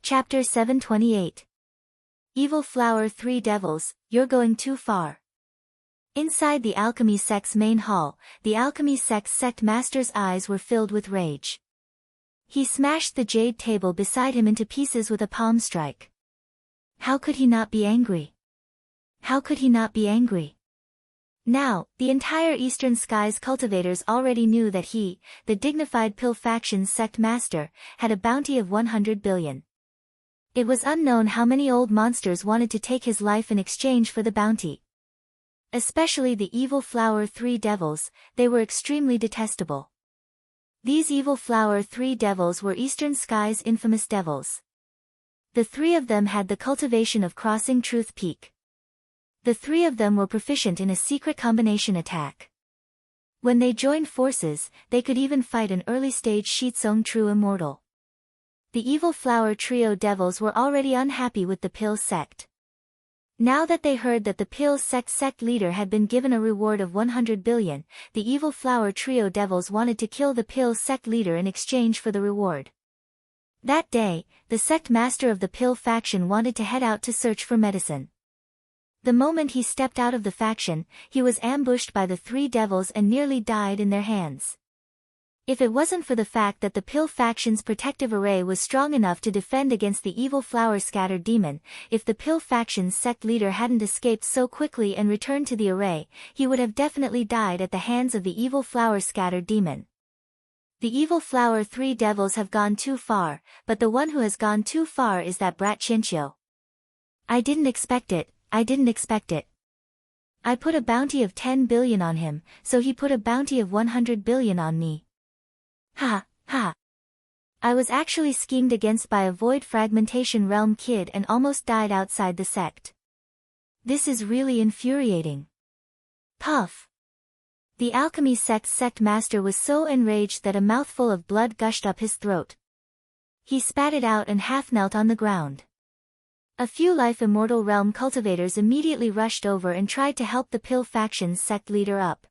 Chapter 728. Evil Flower 3 Devils, You're Going Too Far. Inside the alchemy sect's main hall, the alchemy sect's sect master's eyes were filled with rage. He smashed the jade table beside him into pieces with a palm strike. How could he not be angry? How could he not be angry? Now, the entire Eastern Skies cultivators already knew that he, the dignified Pill Faction's sect master, had a bounty of 100 billion. It was unknown how many old monsters wanted to take his life in exchange for the bounty. Especially the Evil Flower 3 Devils, they were extremely detestable. These Evil Flower 3 Devils were Eastern Skies' infamous devils. The three of them had the cultivation of crossing Truth Peak. The three of them were proficient in a secret combination attack. When they joined forces, they could even fight an early-stage Shitsung True Immortal. The Evil Flower Trio Devils were already unhappy with the Pill sect. Now that they heard that the Pill sect leader had been given a reward of 100 billion, the Evil Flower Trio Devils wanted to kill the Pill sect leader in exchange for the reward. That day, the sect master of the Pill faction wanted to head out to search for medicine. The moment he stepped out of the faction, he was ambushed by the three devils and nearly died in their hands. If it wasn't for the fact that the Pill faction's protective array was strong enough to defend against the Evil Flower Scattered Demon, if the Pill faction's sect leader hadn't escaped so quickly and returned to the array, he would have definitely died at the hands of the Evil Flower Scattered Demon. The Evil Flower 3 Devils have gone too far, but the one who has gone too far is that brat Chinchio. I didn't expect it. I put a bounty of 10 billion on him, so he put a bounty of 100 billion on me. Ha, ha. I was actually schemed against by a Void Fragmentation Realm kid and almost died outside the sect. This is really infuriating. Puff. The alchemy sect's sect master was so enraged that a mouthful of blood gushed up his throat. He spat it out and half knelt on the ground. A few Life Immortal Realm cultivators immediately rushed over and tried to help the Pill faction's sect leader up.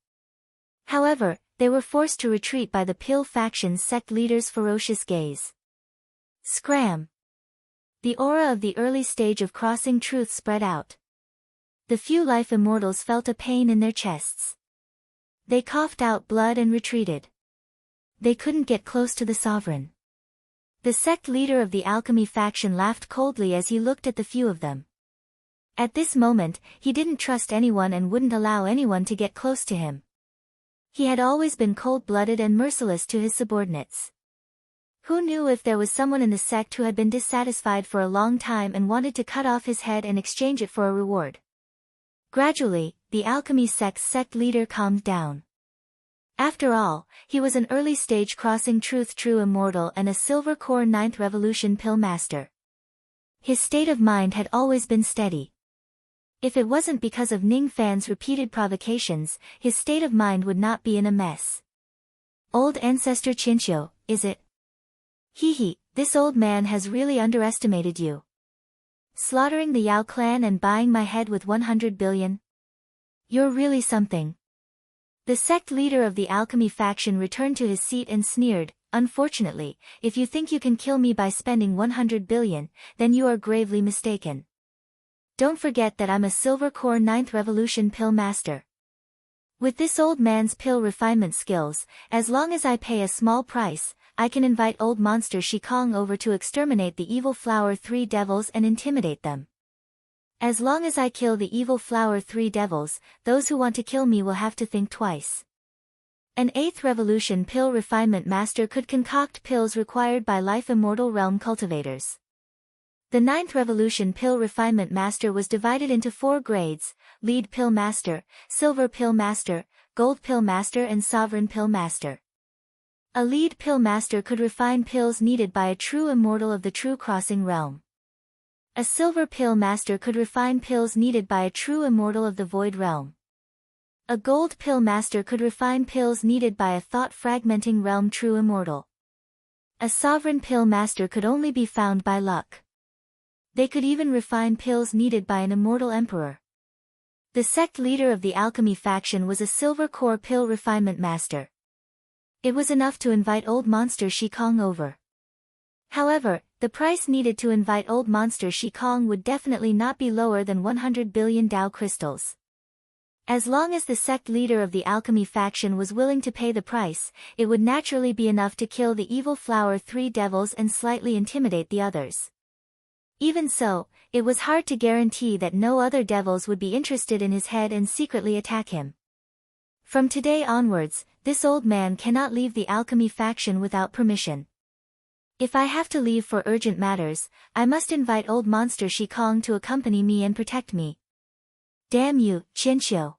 However, they were forced to retreat by the Pill faction's sect leader's ferocious gaze. Scram! The aura of the early stage of crossing truth spread out. The few Life Immortals felt a pain in their chests. They coughed out blood and retreated. They couldn't get close to the sovereign. The sect leader of the alchemy faction laughed coldly as he looked at the few of them. At this moment, he didn't trust anyone and wouldn't allow anyone to get close to him. He had always been cold-blooded and merciless to his subordinates. Who knew if there was someone in the sect who had been dissatisfied for a long time and wanted to cut off his head and exchange it for a reward? Gradually, the alchemy sect's sect leader calmed down. After all, he was an early-stage crossing truth true immortal and a silver core 9th revolution pill master. His state of mind had always been steady. If it wasn't because of Ning Fan's repeated provocations, his state of mind would not be in a mess. Old ancestor Chinchio, is it? Hee, this old man has really underestimated you. Slaughtering the Yao clan and buying my head with 100 billion? You're really something. The sect leader of the alchemy faction returned to his seat and sneered, Unfortunately, if you think you can kill me by spending 100 billion, then you are gravely mistaken. Don't forget that I'm a silver core 9th revolution pill master. With this old man's pill refinement skills, as long as I pay a small price, I can invite old monster Shikong over to exterminate the Evil Flower 3 Devils and intimidate them. As long as I kill the Evil Flower 3 Devils, those who want to kill me will have to think twice. An 8th revolution pill refinement master could concoct pills required by Life Immortal Realm cultivators. The 9th revolution pill refinement master was divided into 4 grades: lead pill master, silver pill master, gold pill master and sovereign pill master. A lead pill master could refine pills needed by a true immortal of the true crossing realm. A silver pill master could refine pills needed by a true immortal of the void realm. A gold pill master could refine pills needed by a thought-fragmenting realm true immortal. A sovereign pill master could only be found by luck. They could even refine pills needed by an immortal emperor. The sect leader of the alchemy faction was a silver core pill refinement master. It was enough to invite old monster Shikong over. However, the price needed to invite old monster Shikong would definitely not be lower than 100 billion Dao crystals. As long as the sect leader of the alchemy faction was willing to pay the price, it would naturally be enough to kill the evil flower 3 devils and slightly intimidate the others. Even so, it was hard to guarantee that no other devils would be interested in his head and secretly attack him. From today onwards, this old man cannot leave the alchemy faction without permission. If I have to leave for urgent matters, I must invite old monster Shikong to accompany me and protect me. Damn you, Qianqiu.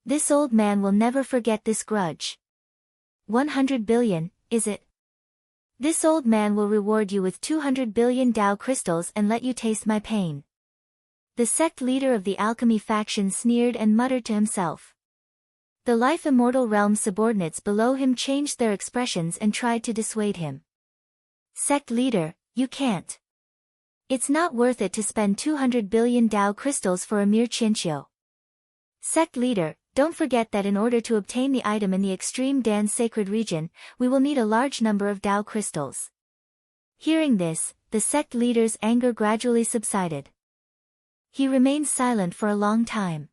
This old man will never forget this grudge. 100 billion, is it? This old man will reward you with 200 billion Dao crystals and let you taste my pain. The sect leader of the alchemy faction sneered and muttered to himself. The life immortal realm subordinates below him changed their expressions and tried to dissuade him. Sect leader, you can't. It's not worth it to spend 200 billion Dao crystals for a mere Qianqiu. Sect leader, don't forget that in order to obtain the item in the extreme Dan sacred region, we will need a large number of Dao crystals. Hearing this, the sect leader's anger gradually subsided. He remained silent for a long time.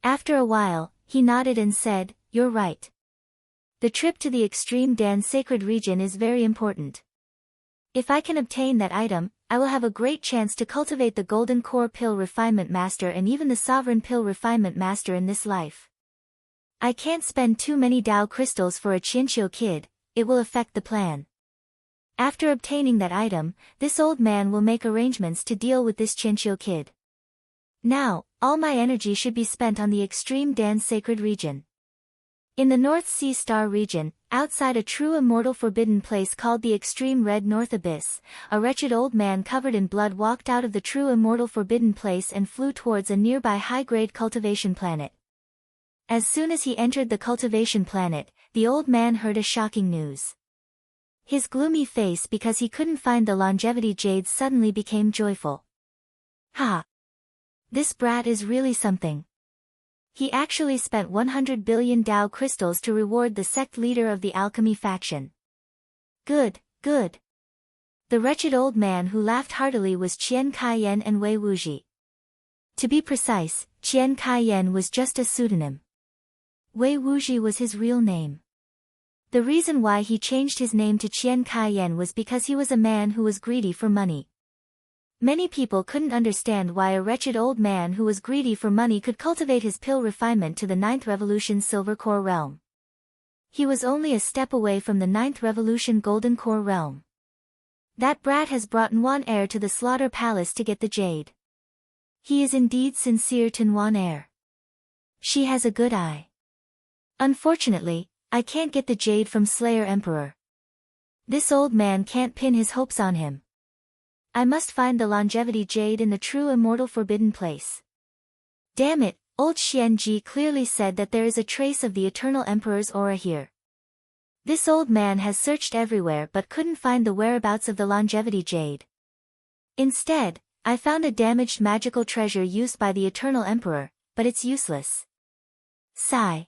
After a while, he nodded and said, "You're right. The trip to the extreme Dan sacred region is very important. If I can obtain that item, I will have a great chance to cultivate the Golden Core Pill Refinement Master and even the Sovereign Pill Refinement Master in this life. I can't spend too many Dao crystals for a Qianqiu kid, it will affect the plan. After obtaining that item, this old man will make arrangements to deal with this Qianqiu kid. Now, all my energy should be spent on the extreme Dan sacred region." In the North Sea Star region, outside a true immortal forbidden place called the Extreme Red North Abyss, a wretched old man covered in blood walked out of the true immortal forbidden place and flew towards a nearby high-grade cultivation planet. As soon as he entered the cultivation planet, the old man heard a shocking news. His gloomy face because he couldn't find the longevity jade suddenly became joyful. Ha! This brat is really something. He actually spent 100 billion Dao crystals to reward the sect leader of the alchemy faction. Good, good. The wretched old man who laughed heartily was Qian Kaiyan and Wei Wuji. To be precise, Qian Kaiyan was just a pseudonym. Wei Wuji was his real name. The reason why he changed his name to Qian Kaiyan was because he was a man who was greedy for money. Many people couldn't understand why a wretched old man who was greedy for money could cultivate his pill refinement to the 9th Revolution Silver Core realm. He was only a step away from the 9th Revolution Golden Core realm. That brat has brought Nguyen Heir to the Slaughter Palace to get the jade. He is indeed sincere to Nguyen Heir. She has a good eye. Unfortunately, I can't get the jade from Slayer Emperor. This old man can't pin his hopes on him. I must find the longevity jade in the true immortal forbidden place. Damn it, old Xianji clearly said that there is a trace of the eternal emperor's aura here. This old man has searched everywhere but couldn't find the whereabouts of the longevity jade. Instead, I found a damaged magical treasure used by the eternal emperor, but it's useless. Sigh.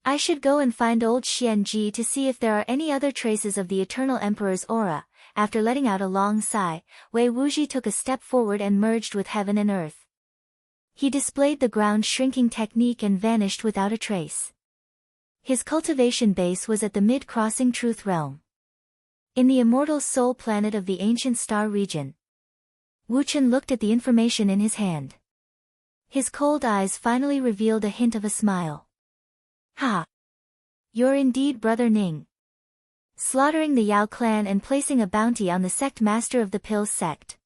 I should go and find old Xianji to see if there are any other traces of the eternal emperor's aura. After letting out a long sigh, Wei Wuji took a step forward and merged with heaven and earth. He displayed the ground shrinking technique and vanished without a trace. His cultivation base was at the mid-crossing truth realm. In the immortal soul planet of the ancient star region. Wu Chen looked at the information in his hand. His cold eyes finally revealed a hint of a smile. Ha! You're indeed Brother Ning. Slaughtering the Yao clan and placing a bounty on the sect master of the Pills sect.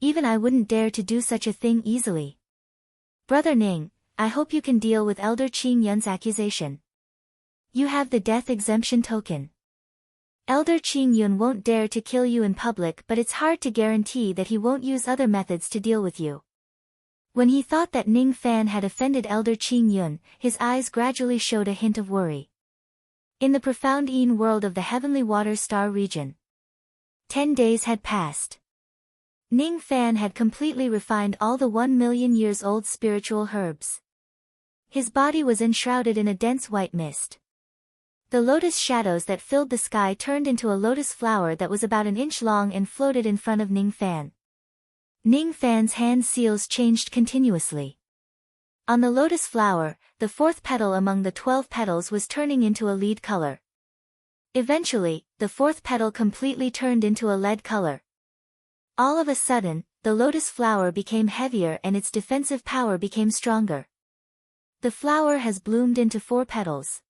Even I wouldn't dare to do such a thing easily. Brother Ning, I hope you can deal with Elder Qing Yun's accusation. You have the death exemption token. Elder Qing Yun won't dare to kill you in public, but it's hard to guarantee that he won't use other methods to deal with you. When he thought that Ning Fan had offended Elder Qing Yun, his eyes gradually showed a hint of worry. In the profound Yin world of the Heavenly Water Star region. 10 days had passed. Ning Fan had completely refined all the 1 million years old spiritual herbs. His body was enshrouded in a dense white mist. The lotus shadows that filled the sky turned into a lotus flower that was about an inch long and floated in front of Ning Fan. Ning Fan's hand seals changed continuously. On the lotus flower, the fourth petal among the 12 petals was turning into a lead color. Eventually, the fourth petal completely turned into a lead color. All of a sudden, the lotus flower became heavier and its defensive power became stronger. The flower has bloomed into 4 petals.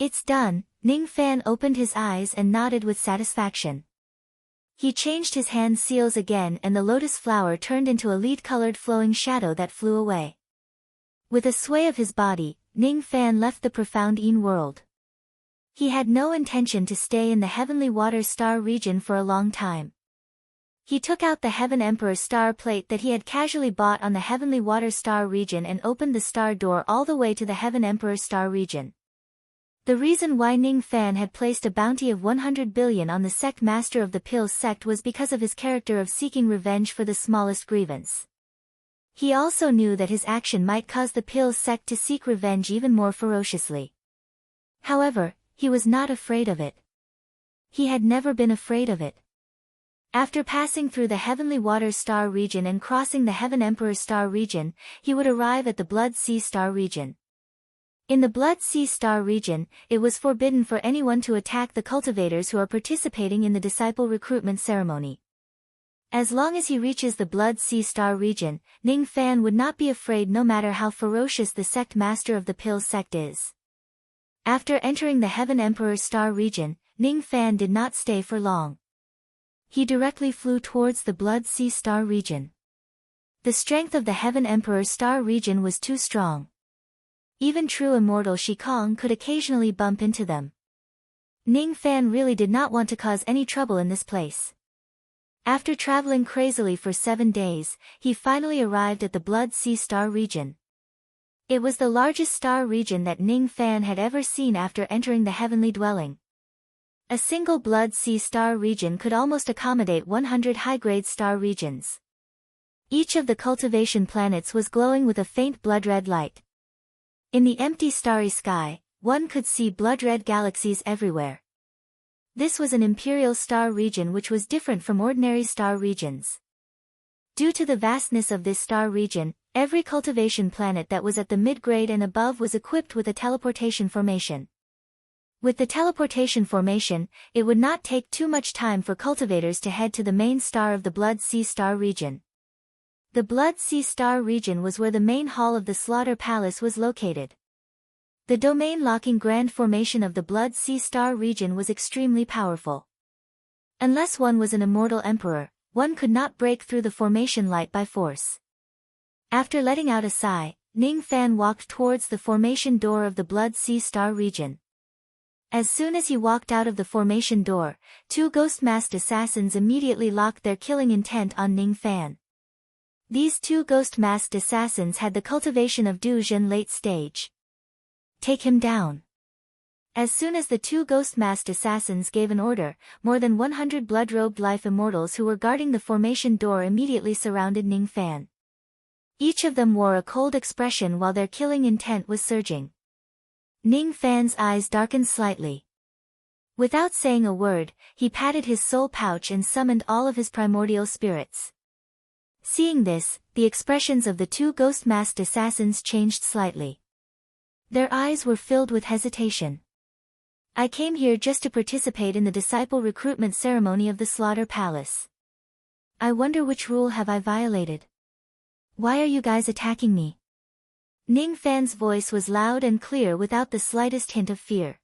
It's done. Ning Fan opened his eyes and nodded with satisfaction. He changed his hand seals again and the lotus flower turned into a lead-colored flowing shadow that flew away. With a sway of his body, Ning Fan left the profound Yin world. He had no intention to stay in the Heavenly Water Star region for a long time. He took out the Heaven Emperor star plate that he had casually bought on the Heavenly Water Star region and opened the star door all the way to the Heaven Emperor star region. The reason why Ning Fan had placed a bounty of 100 billion on the sect master of the Pills sect was because of his character of seeking revenge for the smallest grievance. He also knew that his action might cause the Pills sect to seek revenge even more ferociously. However, he was not afraid of it. He had never been afraid of it. After passing through the Heavenly Water Star region and crossing the Heaven Emperor Star region, he would arrive at the Blood Sea Star region. In the Blood Sea Star region, it was forbidden for anyone to attack the cultivators who are participating in the disciple recruitment ceremony. As long as he reaches the Blood Sea Star region, Ning Fan would not be afraid no matter how ferocious the sect master of the Pills sect is. After entering the Heaven Emperor Star region, Ning Fan did not stay for long. He directly flew towards the Blood Sea Star region. The strength of the Heaven Emperor Star region was too strong. Even true immortal Shikong could occasionally bump into them. Ning Fan really did not want to cause any trouble in this place. After traveling crazily for 7 days, he finally arrived at the Blood Sea Star region. It was the largest star region that Ning Fan had ever seen after entering the heavenly dwelling. A single Blood Sea Star region could almost accommodate 100 high-grade star regions. Each of the cultivation planets was glowing with a faint blood-red light. In the empty starry sky, one could see blood-red galaxies everywhere. This was an imperial star region which was different from ordinary star regions. Due to the vastness of this star region, every cultivation planet that was at the mid-grade and above was equipped with a teleportation formation. With the teleportation formation, it would not take too much time for cultivators to head to the main star of the Blood Sea Star region. The Blood Sea Star region was where the main hall of the Slaughter Palace was located. The domain-locking grand formation of the Blood Sea Star region was extremely powerful. Unless one was an immortal emperor, one could not break through the formation light by force. After letting out a sigh, Ning Fan walked towards the formation door of the Blood Sea Star region. As soon as he walked out of the formation door, 2 ghost-masked assassins immediately locked their killing intent on Ning Fan. These 2 ghost-masked assassins had the cultivation of Duzhen late stage. Take him down. As soon as the 2 ghost-masked assassins gave an order, more than 100 blood-robed life immortals who were guarding the formation door immediately surrounded Ning Fan. Each of them wore a cold expression while their killing intent was surging. Ning Fan's eyes darkened slightly. Without saying a word, he patted his soul pouch and summoned all of his primordial spirits. Seeing this, the expressions of the 2 ghost-masked assassins changed slightly. Their eyes were filled with hesitation. I came here just to participate in the disciple recruitment ceremony of the Slaughter Palace. I wonder which rule have I violated? Why are you guys attacking me? Ning Fan's voice was loud and clear without the slightest hint of fear.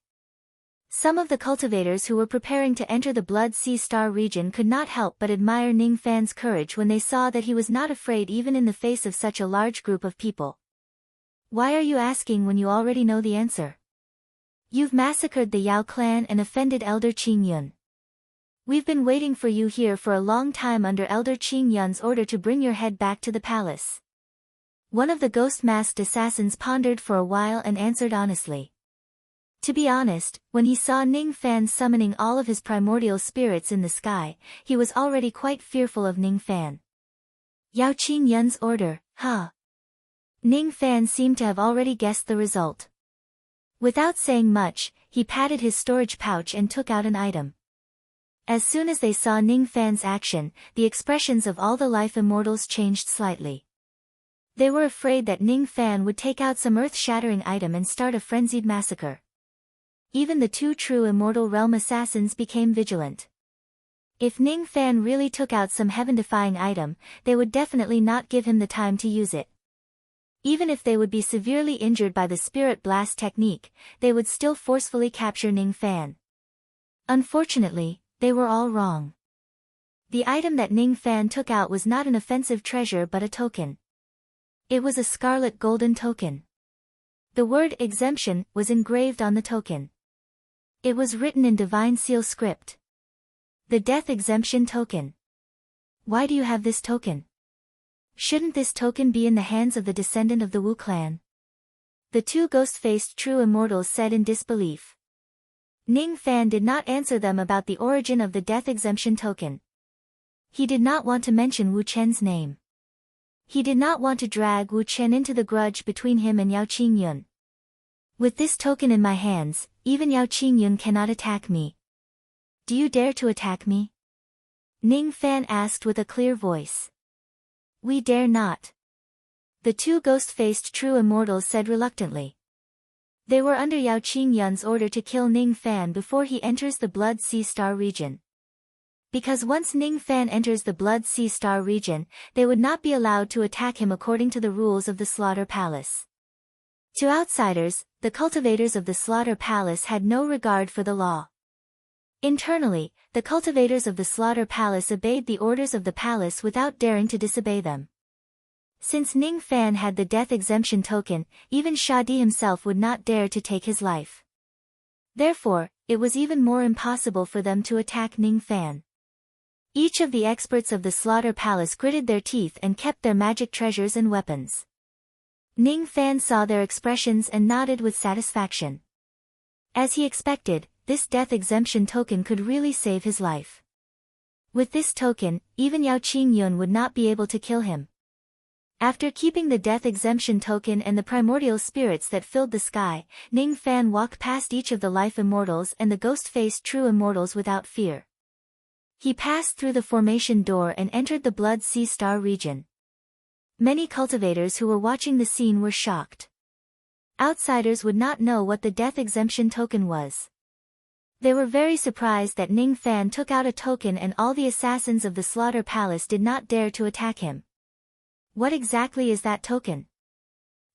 Some of the cultivators who were preparing to enter the Blood Sea Star region could not help but admire Ning Fan's courage when they saw that he was not afraid even in the face of such a large group of people. Why are you asking when you already know the answer? You've massacred the Yao clan and offended Elder Qing Yun. We've been waiting for you here for a long time under Elder Qing Yun's order to bring your head back to the palace. One of the ghost-masked assassins pondered for a while and answered honestly. To be honest, when he saw Ning Fan summoning all of his primordial spirits in the sky, he was already quite fearful of Ning Fan. Yao Qing Yun's order, huh? Ning Fan seemed to have already guessed the result. Without saying much, he patted his storage pouch and took out an item. As soon as they saw Ning Fan's action, the expressions of all the life immortals changed slightly. They were afraid that Ning Fan would take out some earth-shattering item and start a frenzied massacre. Even the two true Immortal Realm assassins became vigilant. If Ning Fan really took out some heaven-defying item, they would definitely not give him the time to use it. Even if they would be severely injured by the Spirit Blast technique, they would still forcefully capture Ning Fan. Unfortunately, they were all wrong. The item that Ning Fan took out was not an offensive treasure but a token. It was a scarlet golden token. The word exemption was engraved on the token. It was written in Divine Seal script. The Death Exemption Token. Why do you have this token? Shouldn't this token be in the hands of the descendant of the Wu clan? The two ghost-faced true immortals said in disbelief. Ning Fan did not answer them about the origin of the Death Exemption Token. He did not want to mention Wu Chen's name. He did not want to drag Wu Chen into the grudge between him and Yao Qingyun. With this token in my hands, even Yao Qingyun cannot attack me. Do you dare to attack me? Ning Fan asked with a clear voice. We dare not. The two ghost-faced true immortals said reluctantly. They were under Yao Qingyun's order to kill Ning Fan before he enters the Blood Sea Star region. Because once Ning Fan enters the Blood Sea Star region, they would not be allowed to attack him according to the rules of the Slaughter Palace. To outsiders, the cultivators of the Slaughter Palace had no regard for the law. Internally, the cultivators of the Slaughter Palace obeyed the orders of the palace without daring to disobey them. Since Ning Fan had the death exemption token, even Shadi himself would not dare to take his life. Therefore, it was even more impossible for them to attack Ning Fan. Each of the experts of the Slaughter Palace gritted their teeth and kept their magic treasures and weapons. Ning Fan saw their expressions and nodded with satisfaction. As he expected, this death exemption token could really save his life. With this token, even Yao Qingyun would not be able to kill him. After keeping the death exemption token and the primordial spirits that filled the sky, Ning Fan walked past each of the life immortals and the ghost-faced true immortals without fear. He passed through the formation door and entered the Blood Sea Star region. Many cultivators who were watching the scene were shocked. Outsiders would not know what the death exemption token was. They were very surprised that Ning Fan took out a token and all the assassins of the Slaughter Palace did not dare to attack him. What exactly is that token?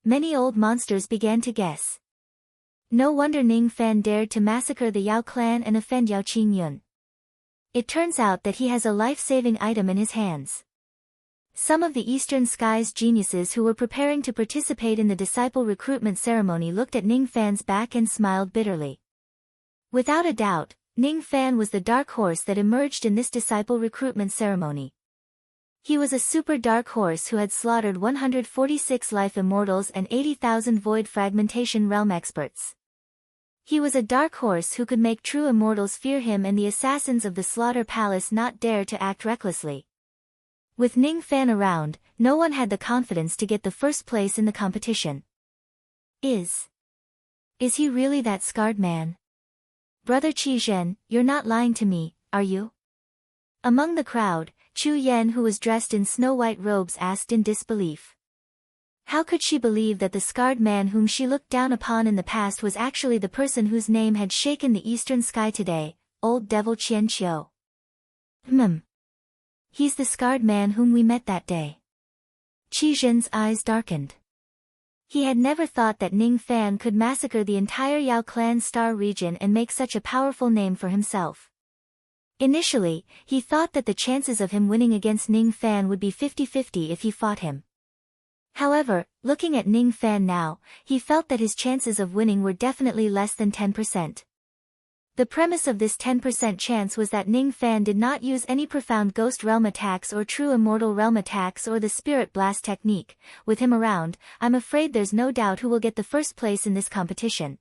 Many old monsters began to guess. No wonder Ning Fan dared to massacre the Yao clan and offend Yao Qingyun. It turns out that he has a life-saving item in his hands. Some of the Eastern Skies geniuses who were preparing to participate in the disciple recruitment ceremony looked at Ning Fan's back and smiled bitterly. Without a doubt, Ning Fan was the dark horse that emerged in this disciple recruitment ceremony. He was a super dark horse who had slaughtered 146 life immortals and 80,000 void fragmentation realm experts. He was a dark horse who could make true immortals fear him and the assassins of the Slaughter Palace not dare to act recklessly. With Ning Fan around, no one had the confidence to get the first place in the competition. Is he really that scarred man? Brother Qi Zhen, you're not lying to me, are you? Among the crowd, Chu Yen who was dressed in snow-white robes asked in disbelief. How could she believe that the scarred man whom she looked down upon in the past was actually the person whose name had shaken the eastern sky today, old devil Qian Qiu? He's the scarred man whom we met that day. Qi Zhen's eyes darkened. He had never thought that Ning Fan could massacre the entire Yao clan star region and make such a powerful name for himself. Initially, he thought that the chances of him winning against Ning Fan would be 50-50 if he fought him. However, looking at Ning Fan now, he felt that his chances of winning were definitely less than 10%. The premise of this 10% chance was that Ning Fan did not use any profound ghost realm attacks or true immortal realm attacks or the spirit blast technique. With him around, I'm afraid there's no doubt who will get the first place in this competition.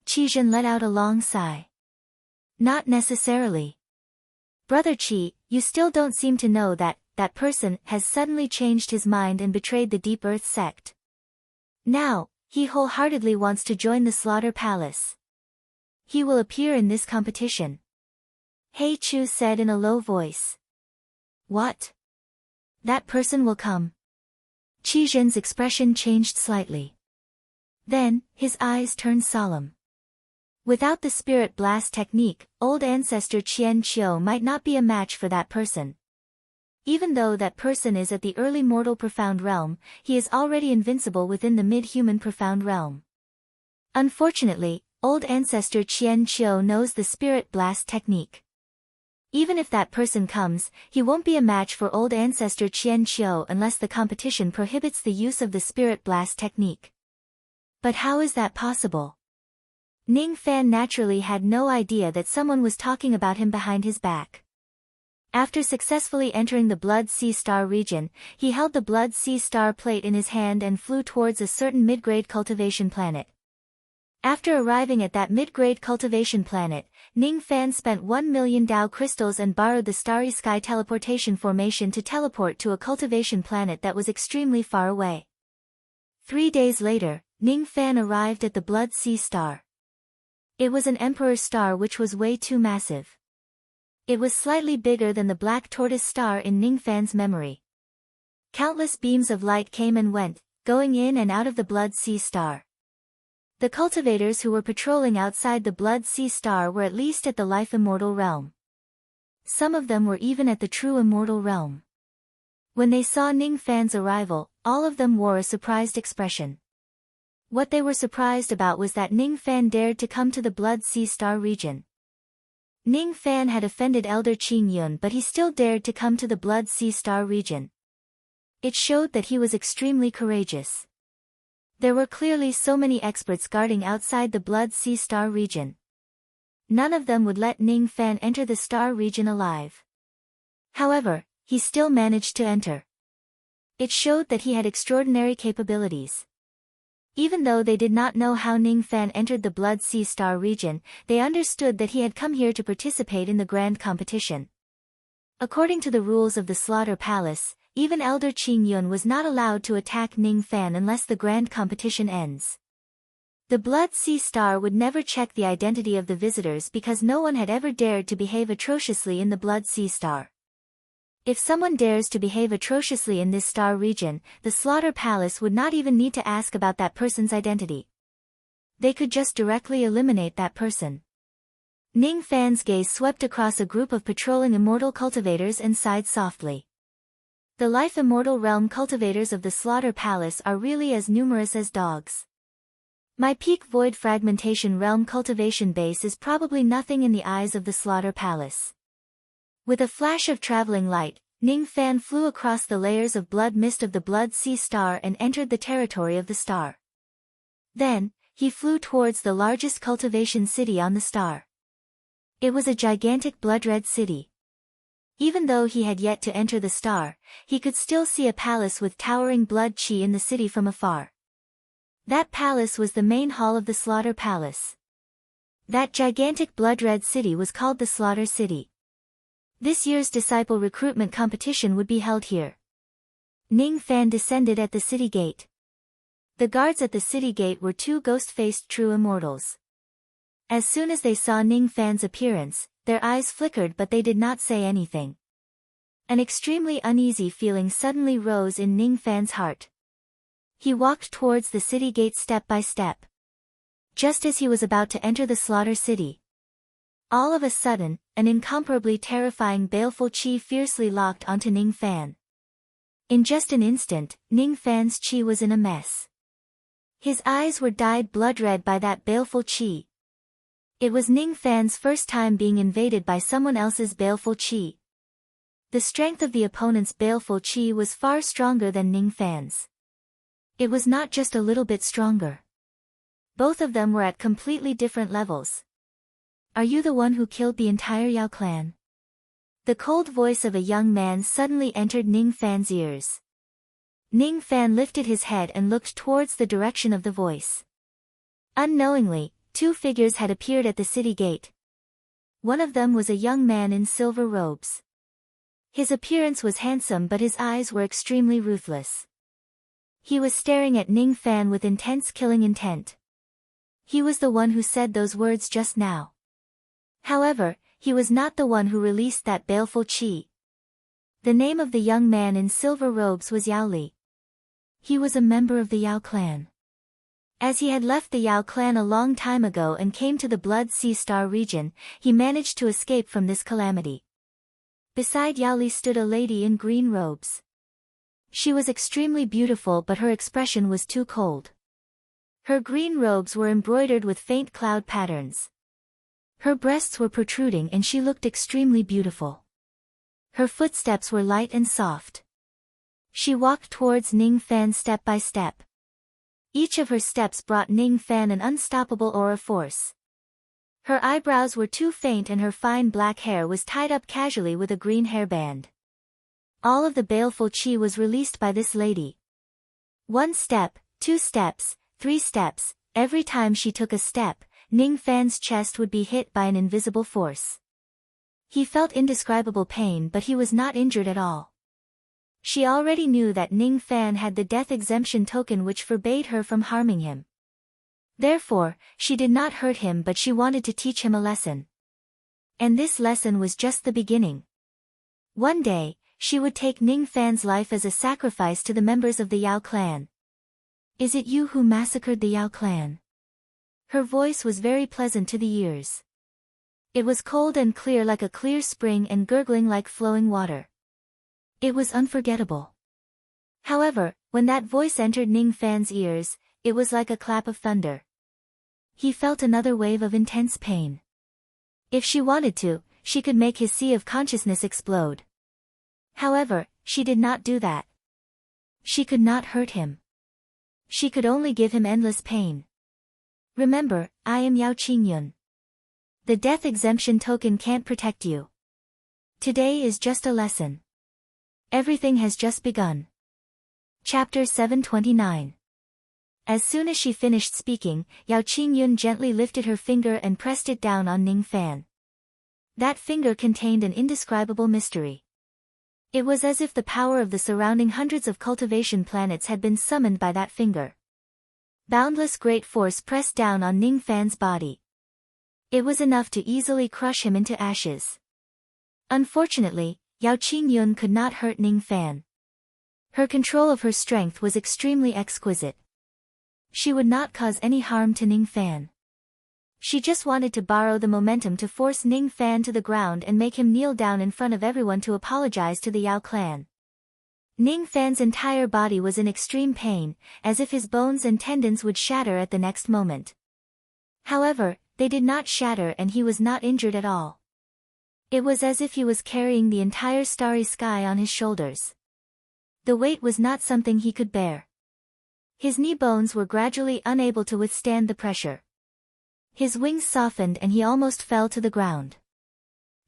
Qi Zhen let out a long sigh. Not necessarily. Brother Qi, you still don't seem to know that person has suddenly changed his mind and betrayed the Deep Earth sect. Now, he wholeheartedly wants to join the Slaughter Palace. He will appear in this competition. He Chu said in a low voice. What? That person will come. Qi Zhen's expression changed slightly. Then, his eyes turned solemn. Without the spirit blast technique, old ancestor Qian Qiu might not be a match for that person. Even though that person is at the early mortal profound realm, he is already invincible within the mid-human profound realm. Unfortunately, old ancestor Qian Qiu knows the spirit blast technique. Even if that person comes, he won't be a match for old ancestor Qian Qiu unless the competition prohibits the use of the spirit blast technique. But how is that possible? Ning Fan naturally had no idea that someone was talking about him behind his back. After successfully entering the Blood Sea Star region, he held the Blood Sea Star plate in his hand and flew towards a certain mid-grade cultivation planet. After arriving at that mid-grade cultivation planet, Ning Fan spent 1 million Dao crystals and borrowed the Starry Sky teleportation formation to teleport to a cultivation planet that was extremely far away. 3 days later, Ning Fan arrived at the Blood Sea Star. It was an emperor star which was way too massive. It was slightly bigger than the black tortoise star in Ning Fan's memory. Countless beams of light came and went, going in and out of the Blood Sea Star. The cultivators who were patrolling outside the Blood Sea Star were at least at the life immortal realm. Some of them were even at the true immortal realm. When they saw Ning Fan's arrival, all of them wore a surprised expression. What they were surprised about was that Ning Fan dared to come to the Blood Sea Star region. Ning Fan had offended Elder Qing Yun, but he still dared to come to the Blood Sea Star region. It showed that he was extremely courageous. There were clearly so many experts guarding outside the Blood Sea Star region. None of them would let Ning Fan enter the Star region alive. However, he still managed to enter. It showed that he had extraordinary capabilities. Even though they did not know how Ning Fan entered the Blood Sea Star region, they understood that he had come here to participate in the grand competition. According to the rules of the Slaughter Palace, even Elder Qing Yun was not allowed to attack Ning Fan unless the grand competition ends. The Blood Sea Star would never check the identity of the visitors because no one had ever dared to behave atrociously in the Blood Sea Star. If someone dares to behave atrociously in this star region, the Slaughter Palace would not even need to ask about that person's identity. They could just directly eliminate that person. Ning Fan's gaze swept across a group of patrolling immortal cultivators and sighed softly. The life immortal realm cultivators of the Slaughter Palace are really as numerous as dogs. My peak void fragmentation realm cultivation base is probably nothing in the eyes of the Slaughter Palace. With a flash of traveling light, Ning Fan flew across the layers of blood mist of the Blood Sea Star and entered the territory of the star. Then, he flew towards the largest cultivation city on the star. It was a gigantic blood-red city. Even though he had yet to enter the star, he could still see a palace with towering blood qi in the city from afar. That palace was the main hall of the Slaughter Palace. That gigantic blood-red city was called the Slaughter City. This year's disciple recruitment competition would be held here. Ning Fan descended at the city gate. The guards at the city gate were 2 ghost-faced true immortals. As soon as they saw Ning Fan's appearance, their eyes flickered but they did not say anything. An extremely uneasy feeling suddenly rose in Ning Fan's heart. He walked towards the city gate step by step. Just as he was about to enter the Slaughter City, all of a sudden, an incomparably terrifying baleful qi fiercely locked onto Ning Fan. In just an instant, Ning Fan's qi was in a mess. His eyes were dyed blood red by that baleful qi. It was Ning Fan's first time being invaded by someone else's baleful qi. The strength of the opponent's baleful qi was far stronger than Ning Fan's. It was not just a little bit stronger. Both of them were at completely different levels. Are you the one who killed the entire Yao clan? The cold voice of a young man suddenly entered Ning Fan's ears. Ning Fan lifted his head and looked towards the direction of the voice. Unknowingly, 2 figures had appeared at the city gate. One of them was a young man in silver robes. His appearance was handsome but his eyes were extremely ruthless. He was staring at Ning Fan with intense killing intent. He was the one who said those words just now. However, he was not the one who released that baleful qi. The name of the young man in silver robes was Yao Li. He was a member of the Yao clan. As he had left the Yao clan a long time ago and came to the Blood Sea Star region, he managed to escape from this calamity. Beside Yao Li stood a lady in green robes. She was extremely beautiful, but her expression was too cold. Her green robes were embroidered with faint cloud patterns. Her breasts were protruding and she looked extremely beautiful. Her footsteps were light and soft. She walked towards Ning Fan step by step. Each of her steps brought Ning Fan an unstoppable aura force. Her eyebrows were too faint and her fine black hair was tied up casually with a green hairband. All of the baleful qi was released by this lady. 1 step, 2 steps, 3 steps, every time she took a step, Ning Fan's chest would be hit by an invisible force. He felt indescribable pain, but he was not injured at all. She already knew that Ning Fan had the death exemption token which forbade her from harming him. Therefore, she did not hurt him, but she wanted to teach him a lesson. And this lesson was just the beginning. One day, she would take Ning Fan's life as a sacrifice to the members of the Yao clan. "Is it you who massacred the Yao clan?" Her voice was very pleasant to the ears. It was cold and clear like a clear spring and gurgling like flowing water. It was unforgettable. However, when that voice entered Ning Fan's ears, it was like a clap of thunder. He felt another wave of intense pain. If she wanted to, she could make his sea of consciousness explode. However, she did not do that. She could not hurt him. She could only give him endless pain. "Remember, I am Yao Qingyun. The death exemption token can't protect you. Today is just a lesson. Everything has just begun." Chapter 729. As soon as she finished speaking, Yao Qingyun gently lifted her finger and pressed it down on Ning Fan. That finger contained an indescribable mystery. It was as if the power of the surrounding hundreds of cultivation planets had been summoned by that finger. Boundless great force pressed down on Ning Fan's body. It was enough to easily crush him into ashes. Unfortunately, Yao Qingyun could not hurt Ning Fan. Her control of her strength was extremely exquisite. She would not cause any harm to Ning Fan. She just wanted to borrow the momentum to force Ning Fan to the ground and make him kneel down in front of everyone to apologize to the Yao clan. Ning Fan's entire body was in extreme pain, as if his bones and tendons would shatter at the next moment. However, they did not shatter and he was not injured at all. It was as if he was carrying the entire starry sky on his shoulders. The weight was not something he could bear. His knee bones were gradually unable to withstand the pressure. His wings softened and he almost fell to the ground.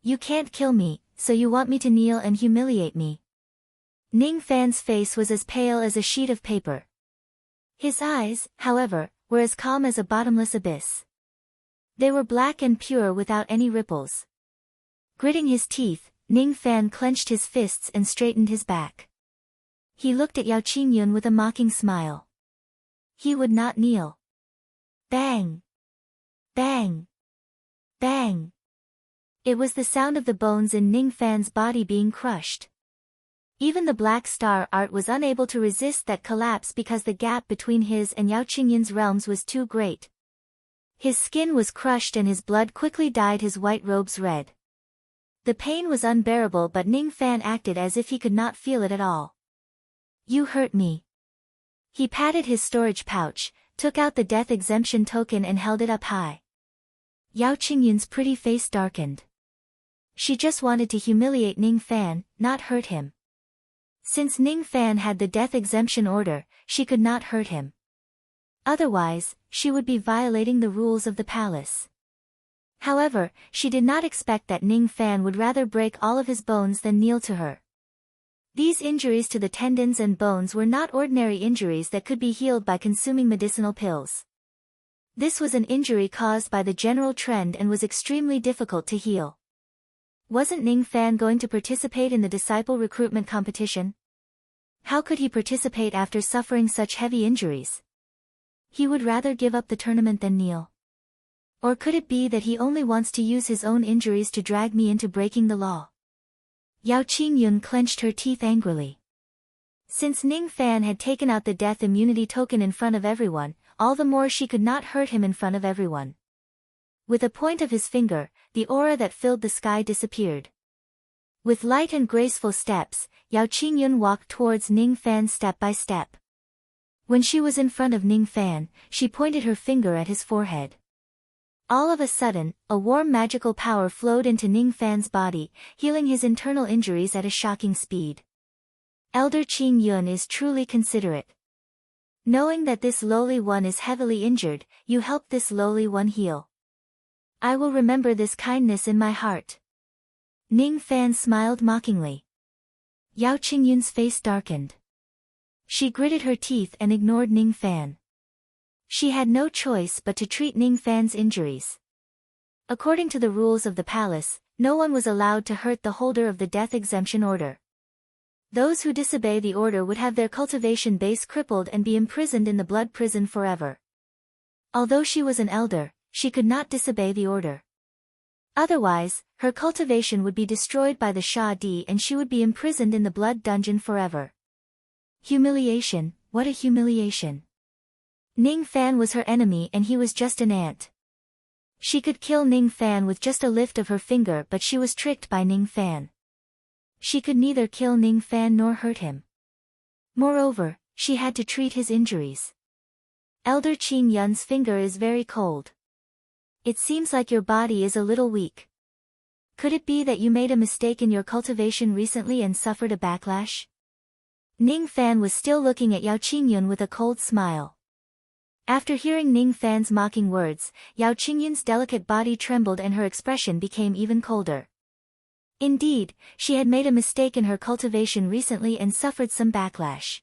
"You can't kill me, so you want me to kneel and humiliate me?" Ning Fan's face was as pale as a sheet of paper. His eyes, however, were as calm as a bottomless abyss. They were black and pure without any ripples. Gritting his teeth, Ning Fan clenched his fists and straightened his back. He looked at Yao Qingyun with a mocking smile. He would not kneel. Bang! Bang! Bang! It was the sound of the bones in Ning Fan's body being crushed. Even the black star art was unable to resist that collapse because the gap between his and Yao Qingyun's realms was too great. His skin was crushed and his blood quickly dyed his white robes red. The pain was unbearable, but Ning Fan acted as if he could not feel it at all. "You hurt me." He patted his storage pouch, took out the death exemption token and held it up high. Yao Qingyun's pretty face darkened. She just wanted to humiliate Ning Fan, not hurt him. Since Ning Fan had the death exemption order, she could not hurt him. Otherwise, she would be violating the rules of the palace. However, she did not expect that Ning Fan would rather break all of his bones than kneel to her. These injuries to the tendons and bones were not ordinary injuries that could be healed by consuming medicinal pills. This was an injury caused by the general trend and was extremely difficult to heal. Wasn't Ning Fan going to participate in the disciple recruitment competition? How could he participate after suffering such heavy injuries? He would rather give up the tournament than kneel. Or could it be that he only wants to use his own injuries to drag me into breaking the law? Yao Qingyun clenched her teeth angrily. Since Ning Fan had taken out the death immunity token in front of everyone, all the more she could not hurt him in front of everyone. With a point of his finger, the aura that filled the sky disappeared. With light and graceful steps, Yao Qingyun walked towards Ning Fan step by step. When she was in front of Ning Fan, she pointed her finger at his forehead. All of a sudden, a warm magical power flowed into Ning Fan's body, healing his internal injuries at a shocking speed. Elder Qingyun is truly considerate. Knowing that this lowly one is heavily injured, you help this lowly one heal. I will remember this kindness in my heart. Ning Fan smiled mockingly. Yao Qingyun's face darkened. She gritted her teeth and ignored Ning Fan. She had no choice but to treat Ning Fan's injuries. According to the rules of the palace, no one was allowed to hurt the holder of the death exemption order. Those who disobey the order would have their cultivation base crippled and be imprisoned in the blood prison forever. Although she was an elder, she could not disobey the order. Otherwise, her cultivation would be destroyed by the Shah Di and she would be imprisoned in the blood dungeon forever. Humiliation, what a humiliation. Ning Fan was her enemy and he was just an ant. She could kill Ning Fan with just a lift of her finger, but she was tricked by Ning Fan. She could neither kill Ning Fan nor hurt him. Moreover, she had to treat his injuries. Elder Qingyun's finger is very cold. It seems like your body is a little weak. Could it be that you made a mistake in your cultivation recently and suffered a backlash? Ning Fan was still looking at Yao Qingyun with a cold smile. After hearing Ning Fan's mocking words, Yao Qingyun's delicate body trembled and her expression became even colder. Indeed, she had made a mistake in her cultivation recently and suffered some backlash.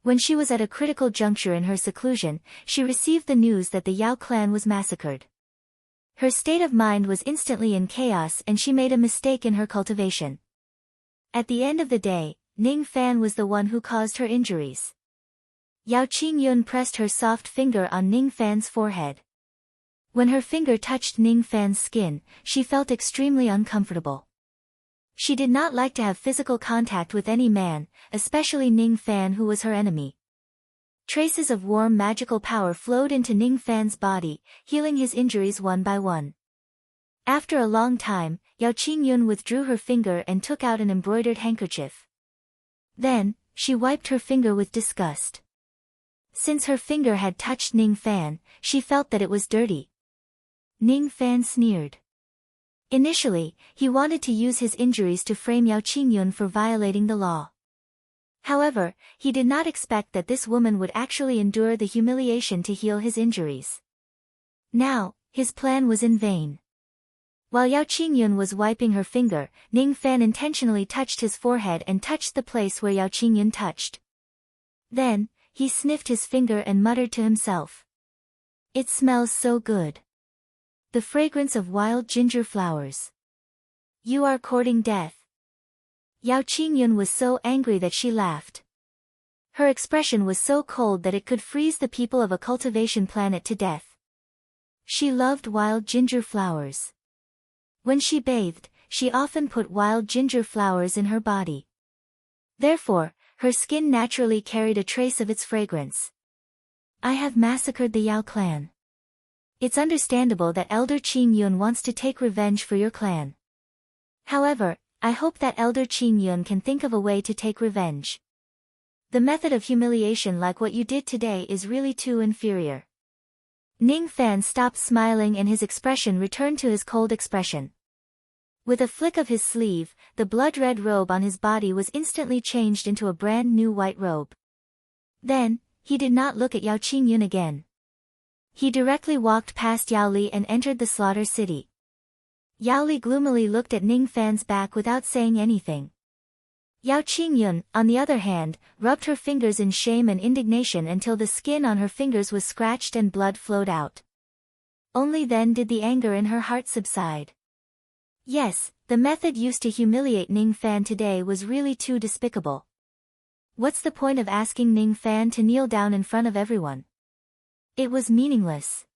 When she was at a critical juncture in her seclusion, she received the news that the Yao clan was massacred. Her state of mind was instantly in chaos and she made a mistake in her cultivation. At the end of the day, Ning Fan was the one who caused her injuries. Yao Qingyun pressed her soft finger on Ning Fan's forehead. When her finger touched Ning Fan's skin, she felt extremely uncomfortable. She did not like to have physical contact with any man, especially Ning Fan who was her enemy. Traces of warm magical power flowed into Ning Fan's body, healing his injuries one by one. After a long time, Yao Qingyun withdrew her finger and took out an embroidered handkerchief. Then, she wiped her finger with disgust. Since her finger had touched Ning Fan, she felt that it was dirty. Ning Fan sneered. Initially, he wanted to use his injuries to frame Yao Qingyun for violating the law. However, he did not expect that this woman would actually endure the humiliation to heal his injuries. Now, his plan was in vain. While Yao Qingyun was wiping her finger, Ning Fan intentionally touched his forehead and touched the place where Yao Qingyun touched. Then, he sniffed his finger and muttered to himself. It smells so good. The fragrance of wild ginger flowers. You are courting death. Yao Qingyun was so angry that she laughed. Her expression was so cold that it could freeze the people of a cultivation planet to death. She loved wild ginger flowers. When she bathed, she often put wild ginger flowers in her body. Therefore, her skin naturally carried a trace of its fragrance. I have massacred the Yao clan. It's understandable that Elder Qingyun wants to take revenge for your clan. However, I hope that Elder Qingyun can think of a way to take revenge. The method of humiliation like what you did today is really too inferior. Ning Fan stopped smiling and his expression returned to his cold expression. With a flick of his sleeve, the blood-red robe on his body was instantly changed into a brand new white robe. Then, he did not look at Yao Qingyun again. He directly walked past Yao Li and entered the slaughter city. Yao Li gloomily looked at Ning Fan's back without saying anything. Yao Qingyun, on the other hand, rubbed her fingers in shame and indignation until the skin on her fingers was scratched and blood flowed out. Only then did the anger in her heart subside. Yes, the method used to humiliate Ning Fan today was really too despicable. What's the point of asking Ning Fan to kneel down in front of everyone? It was meaningless.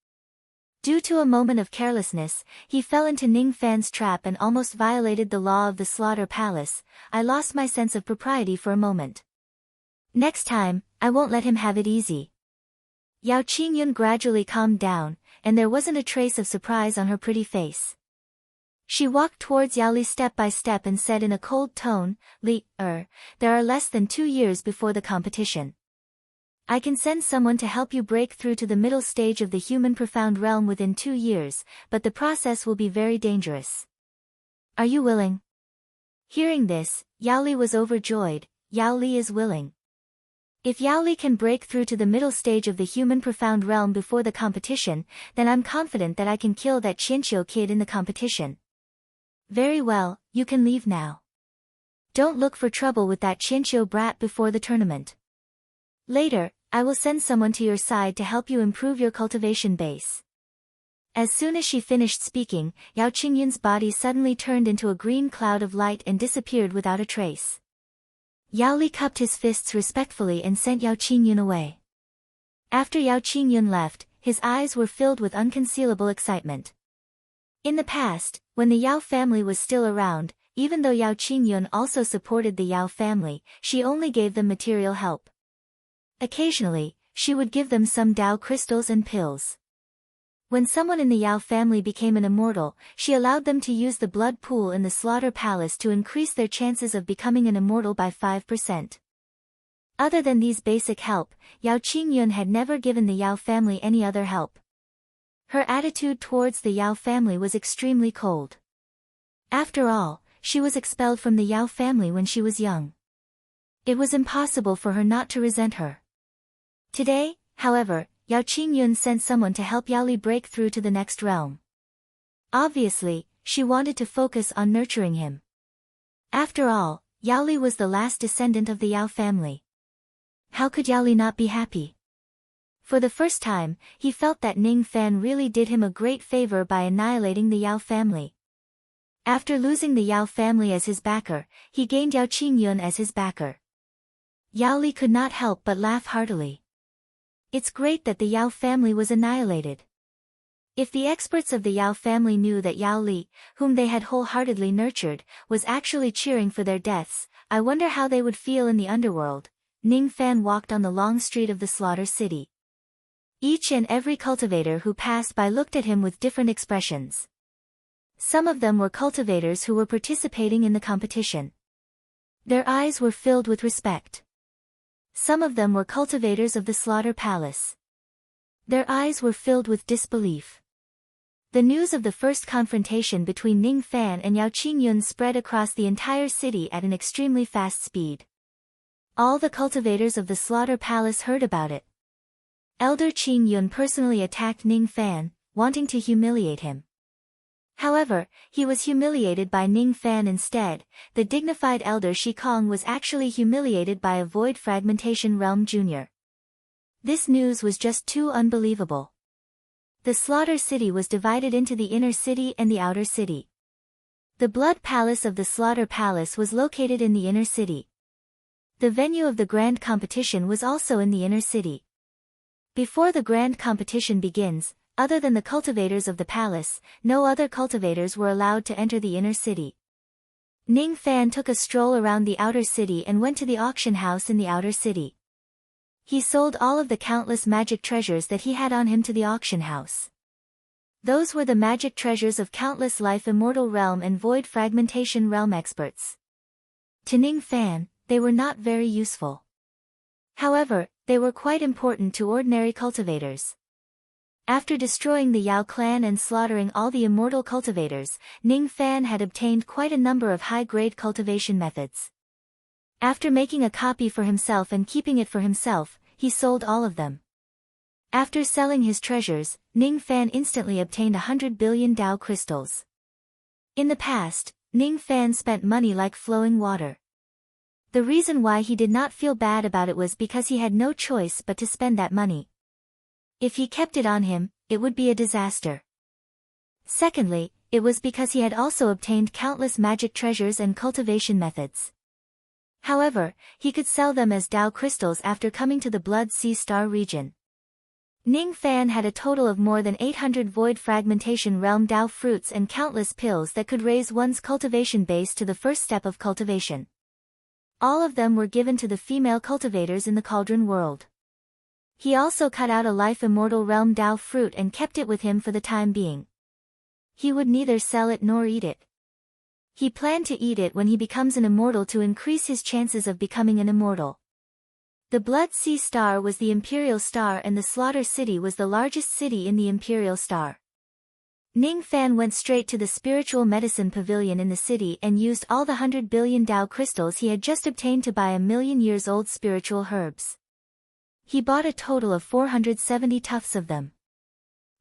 Due to a moment of carelessness, he fell into Ning Fan's trap and almost violated the law of the Slaughter Palace. I lost my sense of propriety for a moment. Next time, I won't let him have it easy. Yao Qingyun gradually calmed down, and there wasn't a trace of surprise on her pretty face. She walked towards Yao Li step by step and said in a cold tone, Li, there are less than 2 years before the competition. I can send someone to help you break through to the middle stage of the human profound realm within 2 years, but the process will be very dangerous. Are you willing? Hearing this, Yao Li was overjoyed. Yao Li is willing. If Yao Li can break through to the middle stage of the human profound realm before the competition, then I'm confident that I can kill that Qianqiu kid in the competition. Very well, you can leave now. Don't look for trouble with that Qianqiu brat before the tournament. Later, I will send someone to your side to help you improve your cultivation base. As soon as she finished speaking, Yao Qingyun's body suddenly turned into a green cloud of light and disappeared without a trace. Yao Li cupped his fists respectfully and sent Yao Qingyun away. After Yao Qingyun left, his eyes were filled with unconcealable excitement. In the past, when the Yao family was still around, even though Yao Qingyun also supported the Yao family, she only gave them material help. Occasionally, she would give them some Dao crystals and pills. When someone in the Yao family became an immortal, she allowed them to use the blood pool in the Slaughter Palace to increase their chances of becoming an immortal by 5%. Other than these basic help, Yao Qingyun had never given the Yao family any other help. Her attitude towards the Yao family was extremely cold. After all, she was expelled from the Yao family when she was young. It was impossible for her not to resent her. Today, however, Yao Qingyun sent someone to help Yao Li break through to the next realm. Obviously, she wanted to focus on nurturing him. After all, Yao Li was the last descendant of the Yao family. How could Yao Li not be happy? For the first time, he felt that Ning Fan really did him a great favor by annihilating the Yao family. After losing the Yao family as his backer, he gained Yao Qingyun as his backer. Yao Li could not help but laugh heartily. It's great that the Yao family was annihilated. If the experts of the Yao family knew that Yao Li, whom they had wholeheartedly nurtured, was actually cheering for their deaths, I wonder how they would feel in the underworld. Ning Fan walked on the long street of the Slaughter City. Each and every cultivator who passed by looked at him with different expressions. Some of them were cultivators who were participating in the competition. Their eyes were filled with respect. Some of them were cultivators of the Slaughter Palace. Their eyes were filled with disbelief. The news of the first confrontation between Ning Fan and Yao Qingyun spread across the entire city at an extremely fast speed. All the cultivators of the Slaughter Palace heard about it. Elder Qingyun personally attacked Ning Fan, wanting to humiliate him. However, he was humiliated by Ning Fan instead. The dignified elder Shikong was actually humiliated by a Void Fragmentation Realm Jr. This news was just too unbelievable. The Slaughter City was divided into the inner city and the outer city. The Blood Palace of the Slaughter Palace was located in the inner city. The venue of the grand competition was also in the inner city. Before the grand competition begins, other than the cultivators of the palace, no other cultivators were allowed to enter the inner city. Ning Fan took a stroll around the outer city and went to the auction house in the outer city. He sold all of the countless magic treasures that he had on him to the auction house. Those were the magic treasures of countless life immortal realm and void fragmentation realm experts. To Ning Fan, they were not very useful. However, they were quite important to ordinary cultivators. After destroying the Yao clan and slaughtering all the immortal cultivators, Ning Fan had obtained quite a number of high-grade cultivation methods. After making a copy for himself and keeping it for himself, he sold all of them. After selling his treasures, Ning Fan instantly obtained 100 billion Dao crystals. In the past, Ning Fan spent money like flowing water. The reason why he did not feel bad about it was because he had no choice but to spend that money. If he kept it on him, it would be a disaster. Secondly, it was because he had also obtained countless magic treasures and cultivation methods. However, he could sell them as Dao crystals after coming to the Blood Sea Star region. Ning Fan had a total of more than 800 void fragmentation realm Dao fruits and countless pills that could raise one's cultivation base to the first step of cultivation. All of them were given to the female cultivators in the Cauldron world. He also cut out a life immortal realm Dao fruit and kept it with him for the time being. He would neither sell it nor eat it. He planned to eat it when he becomes an immortal to increase his chances of becoming an immortal. The Blood Sea Star was the Imperial Star and the Slaughter City was the largest city in the Imperial Star. Ning Fan went straight to the Spiritual Medicine Pavilion in the city and used all the 100 billion Dao crystals he had just obtained to buy 1,000,000 years old spiritual herbs. He bought a total of 470 tufts of them.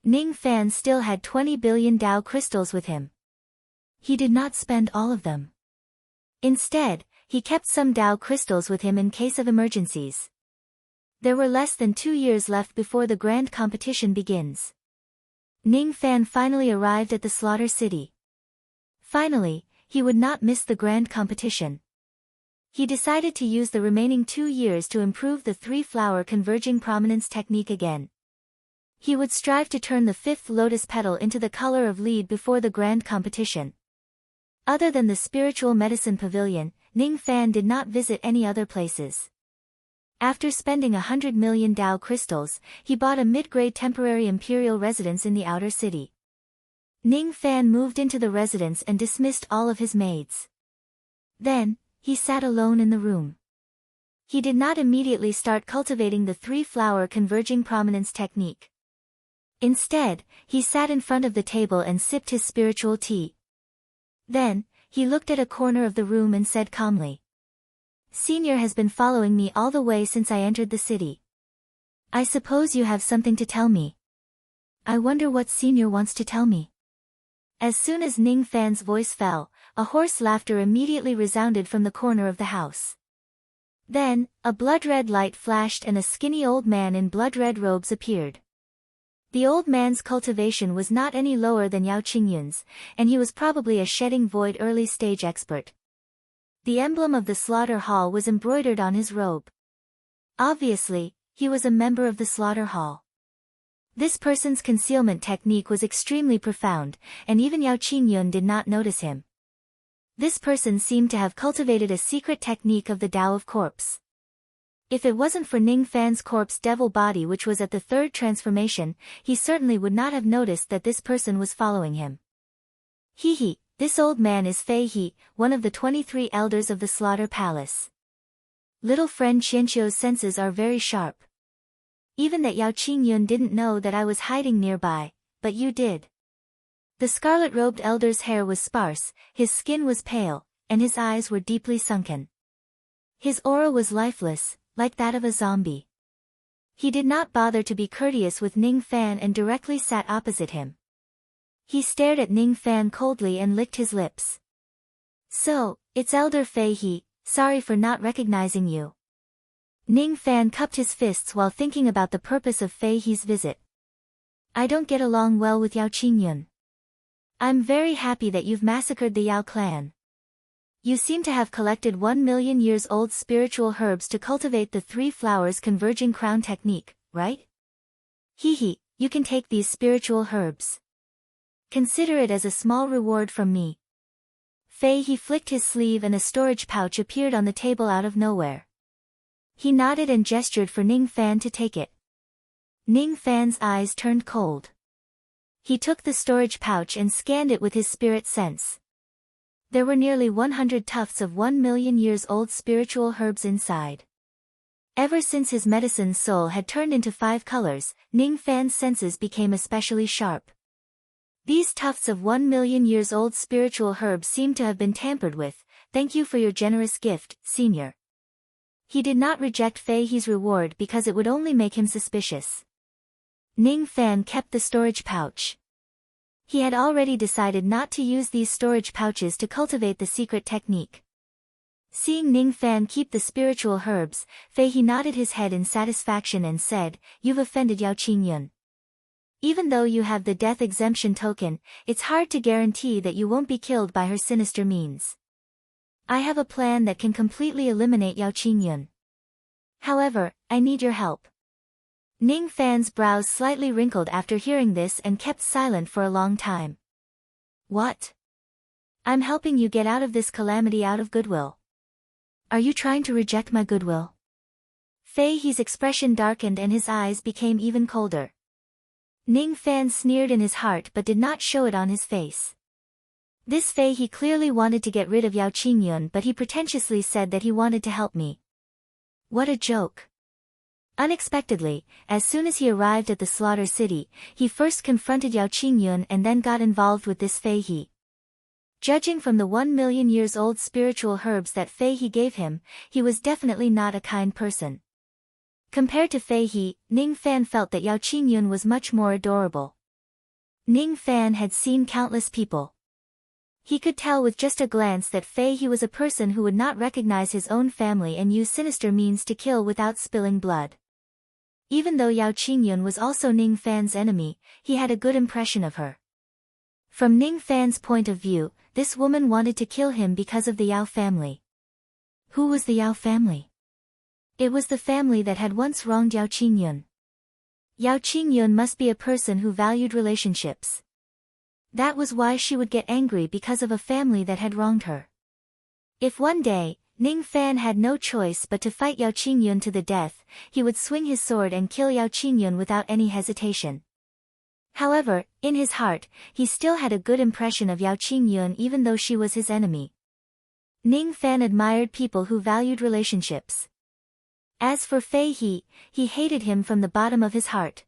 Ning Fan still had 20 billion Dao crystals with him. He did not spend all of them. Instead, he kept some Dao crystals with him in case of emergencies. There were less than 2 years left before the grand competition begins. Ning Fan finally arrived at the Slaughter City. Finally, he would not miss the grand competition. He decided to use the remaining 2 years to improve the 3-flower converging prominence technique again. He would strive to turn the 5th lotus petal into the color of lead before the grand competition. Other than the Spiritual Medicine Pavilion, Ning Fan did not visit any other places. After spending 100 million Dao crystals, he bought a mid-grade temporary imperial residence in the outer city. Ning Fan moved into the residence and dismissed all of his maids. Then, he sat alone in the room. He did not immediately start cultivating the 3-flower converging prominence technique. Instead, he sat in front of the table and sipped his spiritual tea. Then, he looked at a corner of the room and said calmly, "Senior has been following me all the way since I entered the city. I suppose you have something to tell me. I wonder what Senior wants to tell me." As soon as Ning Fan's voice fell, a hoarse laughter immediately resounded from the corner of the house. Then, a blood-red light flashed and a skinny old man in blood-red robes appeared. The old man's cultivation was not any lower than Yao Qingyun's, and he was probably a shedding void early-stage expert. The emblem of the slaughter hall was embroidered on his robe. Obviously, he was a member of the slaughter hall. This person's concealment technique was extremely profound, and even Yao Qingyun did not notice him. This person seemed to have cultivated a secret technique of the Tao of Corpse. If it wasn't for Ning Fan's corpse devil body which was at the 3rd transformation, he certainly would not have noticed that this person was following him. He, this old man is Fei He, one of the 23 elders of the Slaughter Palace. Little friend Qianqiu's senses are very sharp. Even that Yao Qingyun didn't know that I was hiding nearby, but you did. The scarlet-robed elder's hair was sparse, his skin was pale, and his eyes were deeply sunken. His aura was lifeless, like that of a zombie. He did not bother to be courteous with Ning Fan and directly sat opposite him. He stared at Ning Fan coldly and licked his lips. "So, it's Elder Fei He, sorry for not recognizing you." Ning Fan cupped his fists while thinking about the purpose of Fei He's visit. "I don't get along well with Yao Qingyun. I'm very happy that you've massacred the Yao clan. You seem to have collected 1,000,000 years old spiritual herbs to cultivate the 3 flowers converging crown technique, right? You can take these spiritual herbs. Consider it as a small reward from me." Fei He flicked his sleeve and a storage pouch appeared on the table out of nowhere. He nodded and gestured for Ning Fan to take it. Ning Fan's eyes turned cold. He took the storage pouch and scanned it with his spirit sense. There were nearly 100 tufts of 1,000,000 years old spiritual herbs inside. Ever since his medicine soul had turned into 5 colors, Ning Fan's senses became especially sharp. These tufts of 1,000,000 years old spiritual herbs seemed to have been tampered with. "Thank you for your generous gift, Senior." He did not reject Fei He's reward because it would only make him suspicious. Ning Fan kept the storage pouch. He had already decided not to use these storage pouches to cultivate the secret technique. Seeing Ning Fan keep the spiritual herbs, Fei He nodded his head in satisfaction and said, "You've offended Yao Qingyun. Even though you have the death exemption token, it's hard to guarantee that you won't be killed by her sinister means. I have a plan that can completely eliminate Yao Qingyun. However, I need your help." Ning Fan's brows slightly wrinkled after hearing this and kept silent for a long time. What? I'm helping you get out of this calamity out of goodwill. Are you trying to reject my goodwill? Fei He's expression darkened and his eyes became even colder. Ning Fan sneered in his heart but did not show it on his face. This Fei He clearly wanted to get rid of Yao Qingyun, but he pretentiously said that he wanted to help me. What a joke. Unexpectedly, as soon as he arrived at the slaughter city, he first confronted Yao Qingyun and then got involved with this Fei He. Judging from the 1,000,000 years old spiritual herbs that Fei He gave him, he was definitely not a kind person. Compared to Fei He, Ning Fan felt that Yao Qingyun was much more adorable. Ning Fan had seen countless people. He could tell with just a glance that Fei He was a person who would not recognize his own family and use sinister means to kill without spilling blood. Even though Yao Qingyun was also Ning Fan's enemy, he had a good impression of her. From Ning Fan's point of view, this woman wanted to kill him because of the Yao family. Who was the Yao family? It was the family that had once wronged Yao Qingyun. Yao Qingyun must be a person who valued relationships. That was why she would get angry because of a family that had wronged her. If one day, Ning Fan had no choice but to fight Yao Qingyun to the death, he would swing his sword and kill Yao Qingyun without any hesitation. However, in his heart, he still had a good impression of Yao Qingyun even though she was his enemy. Ning Fan admired people who valued relationships. As for Fei He, he hated him from the bottom of his heart.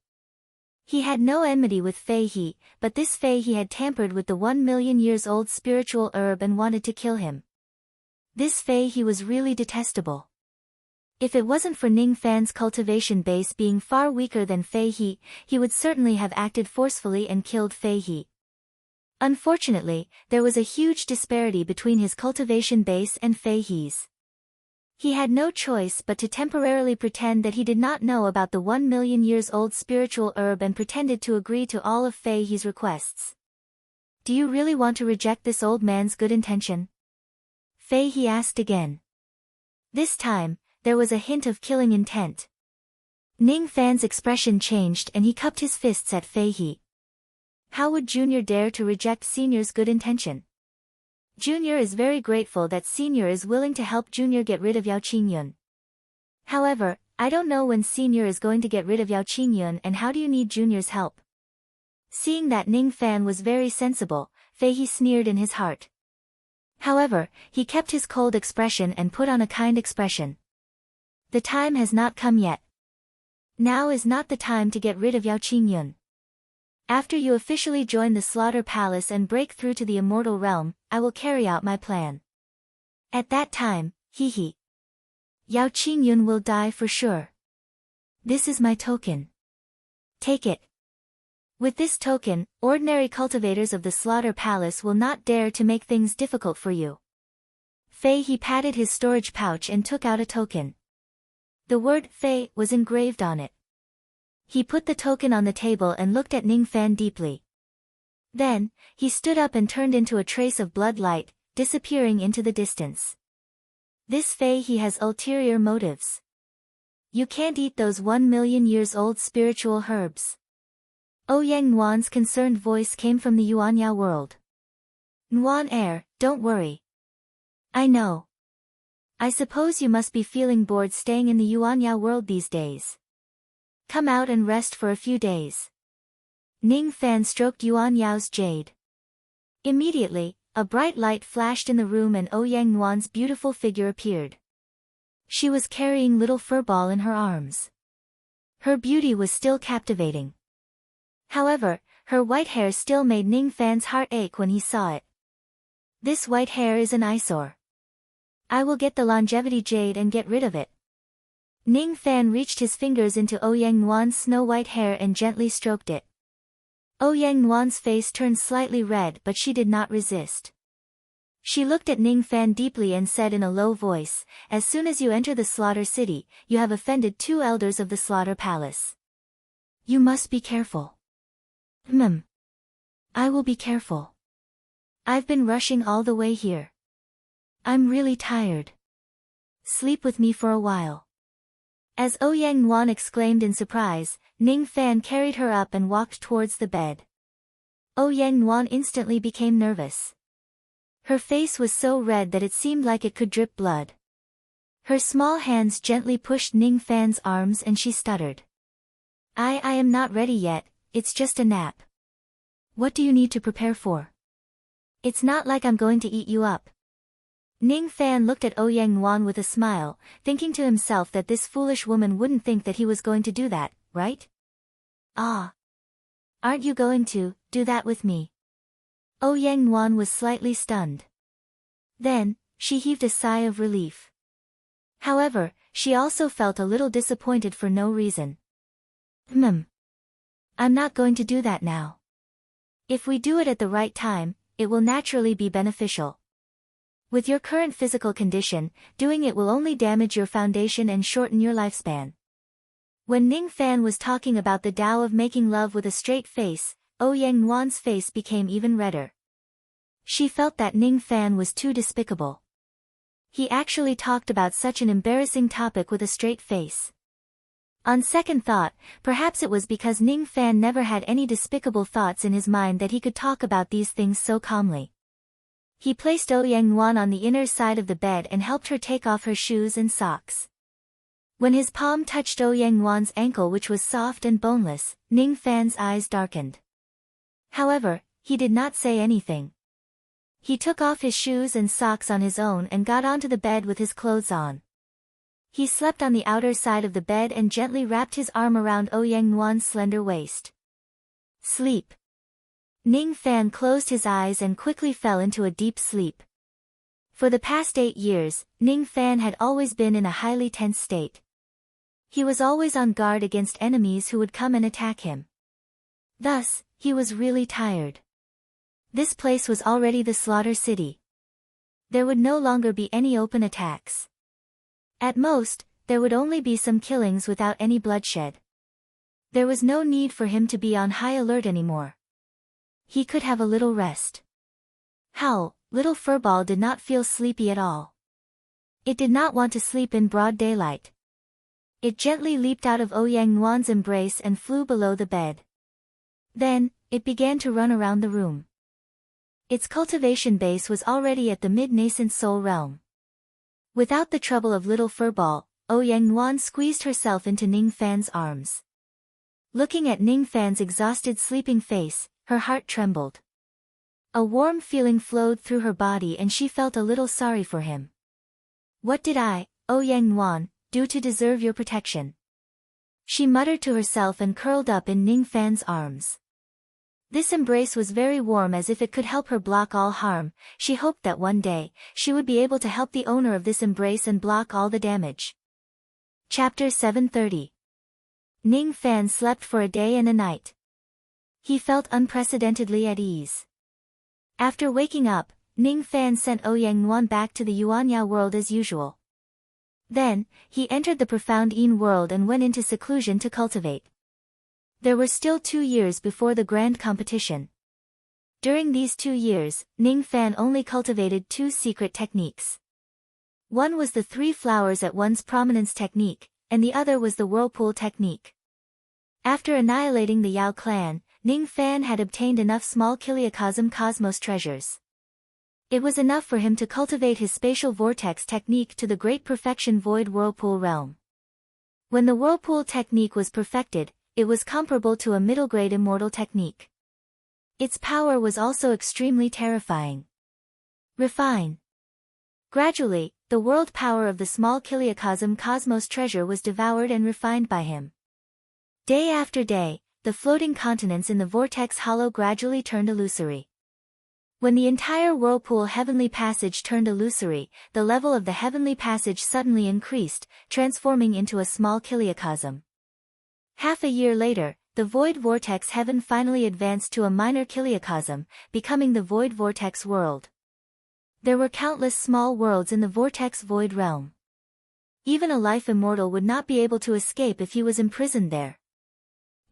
He had no enmity with Fei He, but this Fei He had tampered with the 1,000,000 years old spiritual herb and wanted to kill him. This Fei He was really detestable. If it wasn't for Ning Fan's cultivation base being far weaker than Fei He, he would certainly have acted forcefully and killed Fei He. Unfortunately, there was a huge disparity between his cultivation base and Fei He's. He had no choice but to temporarily pretend that he did not know about the 1,000,000 years old spiritual herb and pretended to agree to all of Fei He's requests. Do you really want to reject this old man's good intention? Fei He asked again. This time, there was a hint of killing intent. Ning Fan's expression changed and he cupped his fists at Fei He. How would Junior dare to reject Senior's good intention? Junior is very grateful that Senior is willing to help Junior get rid of Yao Qingyun. However, I don't know when Senior is going to get rid of Yao Qingyun and how do you need Junior's help? Seeing that Ning Fan was very sensible, Fei He sneered in his heart. However, he kept his cold expression and put on a kind expression. The time has not come yet. Now is not the time to get rid of Yao Qingyun. After you officially join the Slaughter Palace and break through to the Immortal Realm, I will carry out my plan. At that time, he. Yao Qingyun will die for sure. This is my token. Take it. With this token, ordinary cultivators of the Slaughter Palace will not dare to make things difficult for you. Fei He patted his storage pouch and took out a token. The word Fei was engraved on it. He put the token on the table and looked at Ning Fan deeply. Then, he stood up and turned into a trace of blood light, disappearing into the distance. This Fei He has ulterior motives. You can't eat those 1,000,000 years old spiritual herbs. Ouyang Nuan's concerned voice came from the Yuanyao world. Nuan don't worry. I know. I suppose you must be feeling bored staying in the Yuanyao world these days. Come out and rest for a few days. Ning Fan stroked Yuan Yao's jade. Immediately, a bright light flashed in the room and Ouyang Nuan's beautiful figure appeared. She was carrying little furball in her arms. Her beauty was still captivating. However, her white hair still made Ning Fan's heart ache when he saw it. This white hair is an eyesore. I will get the longevity jade and get rid of it. Ning Fan reached his fingers into Ouyang Nuan's snow-white hair and gently stroked it. Ouyang Nuan's face turned slightly red but she did not resist. She looked at Ning Fan deeply and said in a low voice, as soon as you enter the Slaughter City, you have offended 2 elders of the Slaughter Palace. You must be careful. I will be careful. I've been rushing all the way here. I'm really tired. Sleep with me for a while. As Ouyang Yuan exclaimed in surprise, Ning Fan carried her up and walked towards the bed. Ouyang Yuan instantly became nervous. Her face was so red that it seemed like it could drip blood. Her small hands gently pushed Ning Fan's arms and she stuttered. I am not ready yet, it's just a nap. What do you need to prepare for? It's not like I'm going to eat you up. Ning Fan looked at Ouyang Yuan with a smile, thinking to himself that this foolish woman wouldn't think that he was going to do that, right? Ah. Aren't you going to do that with me? Ouyang Yuan was slightly stunned. Then, she heaved a sigh of relief. However, she also felt a little disappointed for no reason. I'm not going to do that now. If we do it at the right time, it will naturally be beneficial. With your current physical condition, doing it will only damage your foundation and shorten your lifespan. When Ning Fan was talking about the Tao of making love with a straight face, Ouyang Yuan's face became even redder. She felt that Ning Fan was too despicable. He actually talked about such an embarrassing topic with a straight face. On second thought, perhaps it was because Ning Fan never had any despicable thoughts in his mind that he could talk about these things so calmly. He placed Ouyang Yuan on the inner side of the bed and helped her take off her shoes and socks. When his palm touched Ouyang Yuan's ankle, which was soft and boneless, Ning Fan's eyes darkened. However, he did not say anything. He took off his shoes and socks on his own and got onto the bed with his clothes on. He slept on the outer side of the bed and gently wrapped his arm around Ouyang Yuan's slender waist. Sleep. Ning Fan closed his eyes and quickly fell into a deep sleep. For the past 8 years, Ning Fan had always been in a highly tense state. He was always on guard against enemies who would come and attack him. Thus, he was really tired. This place was already the slaughter city. There would no longer be any open attacks. At most, there would only be some killings without any bloodshed. There was no need for him to be on high alert anymore. He could have a little rest. Howl, little furball did not feel sleepy at all. It did not want to sleep in broad daylight. It gently leaped out of Ouyang Yuan's embrace and flew below the bed. Then, it began to run around the room. Its cultivation base was already at the mid-nascent soul realm. Without the trouble of little furball, Ouyang Yuan squeezed herself into Ning Fan's arms. Looking at Ning Fan's exhausted sleeping face, her heart trembled. A warm feeling flowed through her body and she felt a little sorry for him. What did I, Ouyang Yuan, do to deserve your protection? She muttered to herself and curled up in Ning Fan's arms. This embrace was very warm, as if it could help her block all harm. She hoped that one day, she would be able to help the owner of this embrace and block all the damage. Chapter 730. Ning Fan slept for a day and a night. He felt unprecedentedly at ease. After waking up, Ning Fan sent Ouyang Yuan back to the Yuanya world as usual. Then, he entered the profound Yin world and went into seclusion to cultivate. There were still 2 years before the grand competition. During these 2 years, Ning Fan only cultivated 2 secret techniques. One was the 3 flowers at once prominence technique, and the other was the whirlpool technique. After annihilating the Yao clan, Ning Fan had obtained enough small Kiliacosm cosmos treasures. It was enough for him to cultivate his spatial vortex technique to the great perfection void whirlpool realm. When the whirlpool technique was perfected, it was comparable to a middle-grade immortal technique. Its power was also extremely terrifying. Refine. Gradually, the world power of the small Kiliacosm cosmos treasure was devoured and refined by him. Day after day, the floating continents in the vortex hollow gradually turned illusory. When the entire whirlpool heavenly passage turned illusory, the level of the heavenly passage suddenly increased, transforming into a small Kiliacosm. Half a year later, the void vortex heaven finally advanced to a minor Kiliacosm, becoming the void vortex world. There were countless small worlds in the vortex void realm. Even a life immortal would not be able to escape if he was imprisoned there.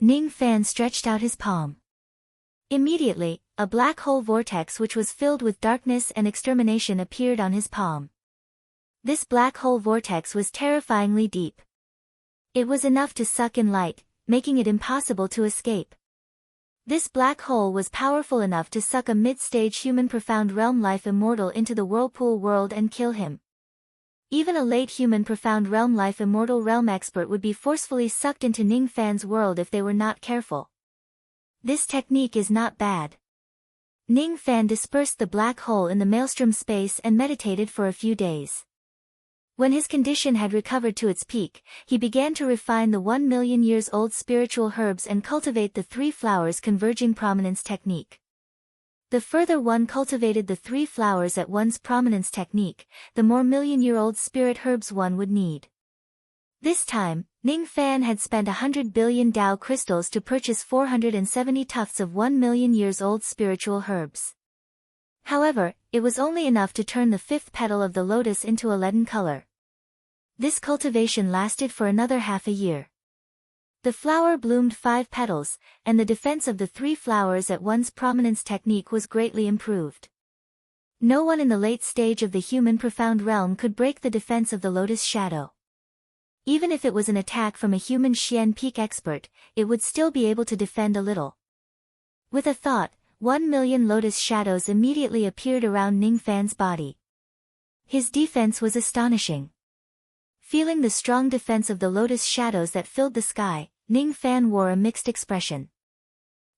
Ning Fan stretched out his palm. Immediately, a black hole vortex which was filled with darkness and extermination appeared on his palm. This black hole vortex was terrifyingly deep. It was enough to suck in light, making it impossible to escape. This black hole was powerful enough to suck a mid-stage human profound realm life immortal into the whirlpool world and kill him. Even a late human profound realm life immortal realm expert would be forcefully sucked into Ning Fan's world if they were not careful. This technique is not bad. Ning Fan dispersed the black hole in the maelstrom space and meditated for a few days. When his condition had recovered to its peak, he began to refine the 1 million years old spiritual herbs and cultivate the 3 flowers converging prominence technique. The further one cultivated the 3 flowers at once prominence technique, the more million-year-old spirit herbs one would need. This time, Ning Fan had spent 100 billion Tao crystals to purchase 470 tufts of 1 million years old spiritual herbs. However, it was only enough to turn the 5th petal of the lotus into a leaden color. This cultivation lasted for another half a year. The flower bloomed 5 petals, and the defense of the 3 flowers at once prominence technique was greatly improved. No one in the late stage of the human profound realm could break the defense of the lotus shadow. Even if it was an attack from a human Xian peak expert, it would still be able to defend a little. With a thought, 1 million lotus shadows immediately appeared around Ning Fan's body. His defense was astonishing. Feeling the strong defense of the lotus shadows that filled the sky, Ning Fan wore a mixed expression.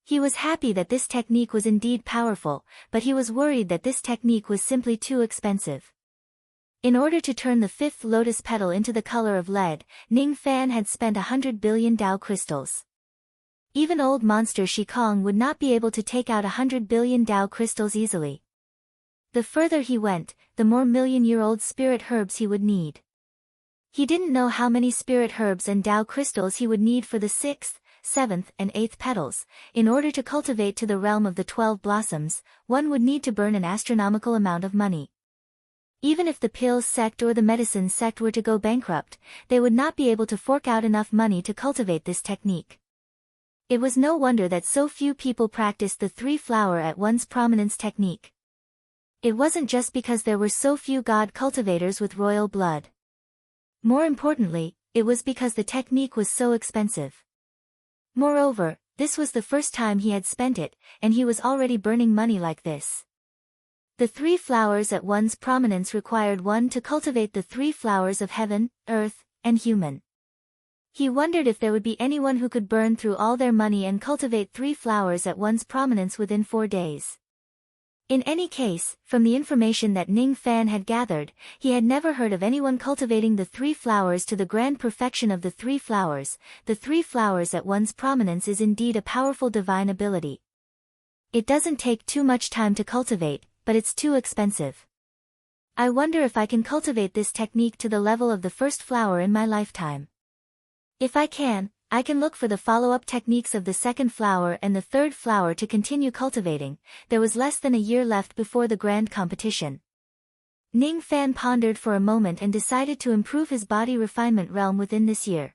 He was happy that this technique was indeed powerful, but he was worried that this technique was simply too expensive. In order to turn the 5th lotus petal into the color of lead, Ning Fan had spent 100 billion Tao crystals. Even old monster Shikong would not be able to take out 100 billion Tao crystals easily. The further he went, the more million-year-old spirit herbs he would need. He didn't know how many spirit herbs and Tao crystals he would need for the 6th, 7th and 8th petals. In order to cultivate to the realm of the 12 blossoms, one would need to burn an astronomical amount of money. Even if the pills sect or the medicine sect were to go bankrupt, they would not be able to fork out enough money to cultivate this technique. It was no wonder that so few people practiced the 3 flower at once prominence technique. It wasn't just because there were so few god cultivators with royal blood. More importantly, it was because the technique was so expensive. Moreover, this was the first time he had spent it, and he was already burning money like this. The 3 flowers at one's prominence required one to cultivate the 3 flowers of heaven, earth, and human. He wondered if there would be anyone who could burn through all their money and cultivate 3 flowers at one's prominence within 4 days. In any case, from the information that Ning Fan had gathered, he had never heard of anyone cultivating the 3 flowers to the grand perfection of the 3 flowers. The 3 flowers at one's prominence is indeed a powerful divine ability. It doesn't take too much time to cultivate, but it's too expensive. I wonder if I can cultivate this technique to the level of the 1st flower in my lifetime. If I can look for the follow-up techniques of the 2nd flower and the 3rd flower to continue cultivating. There was less than a year left before the grand competition. Ning Fan pondered for a moment and decided to improve his body refinement realm within this year.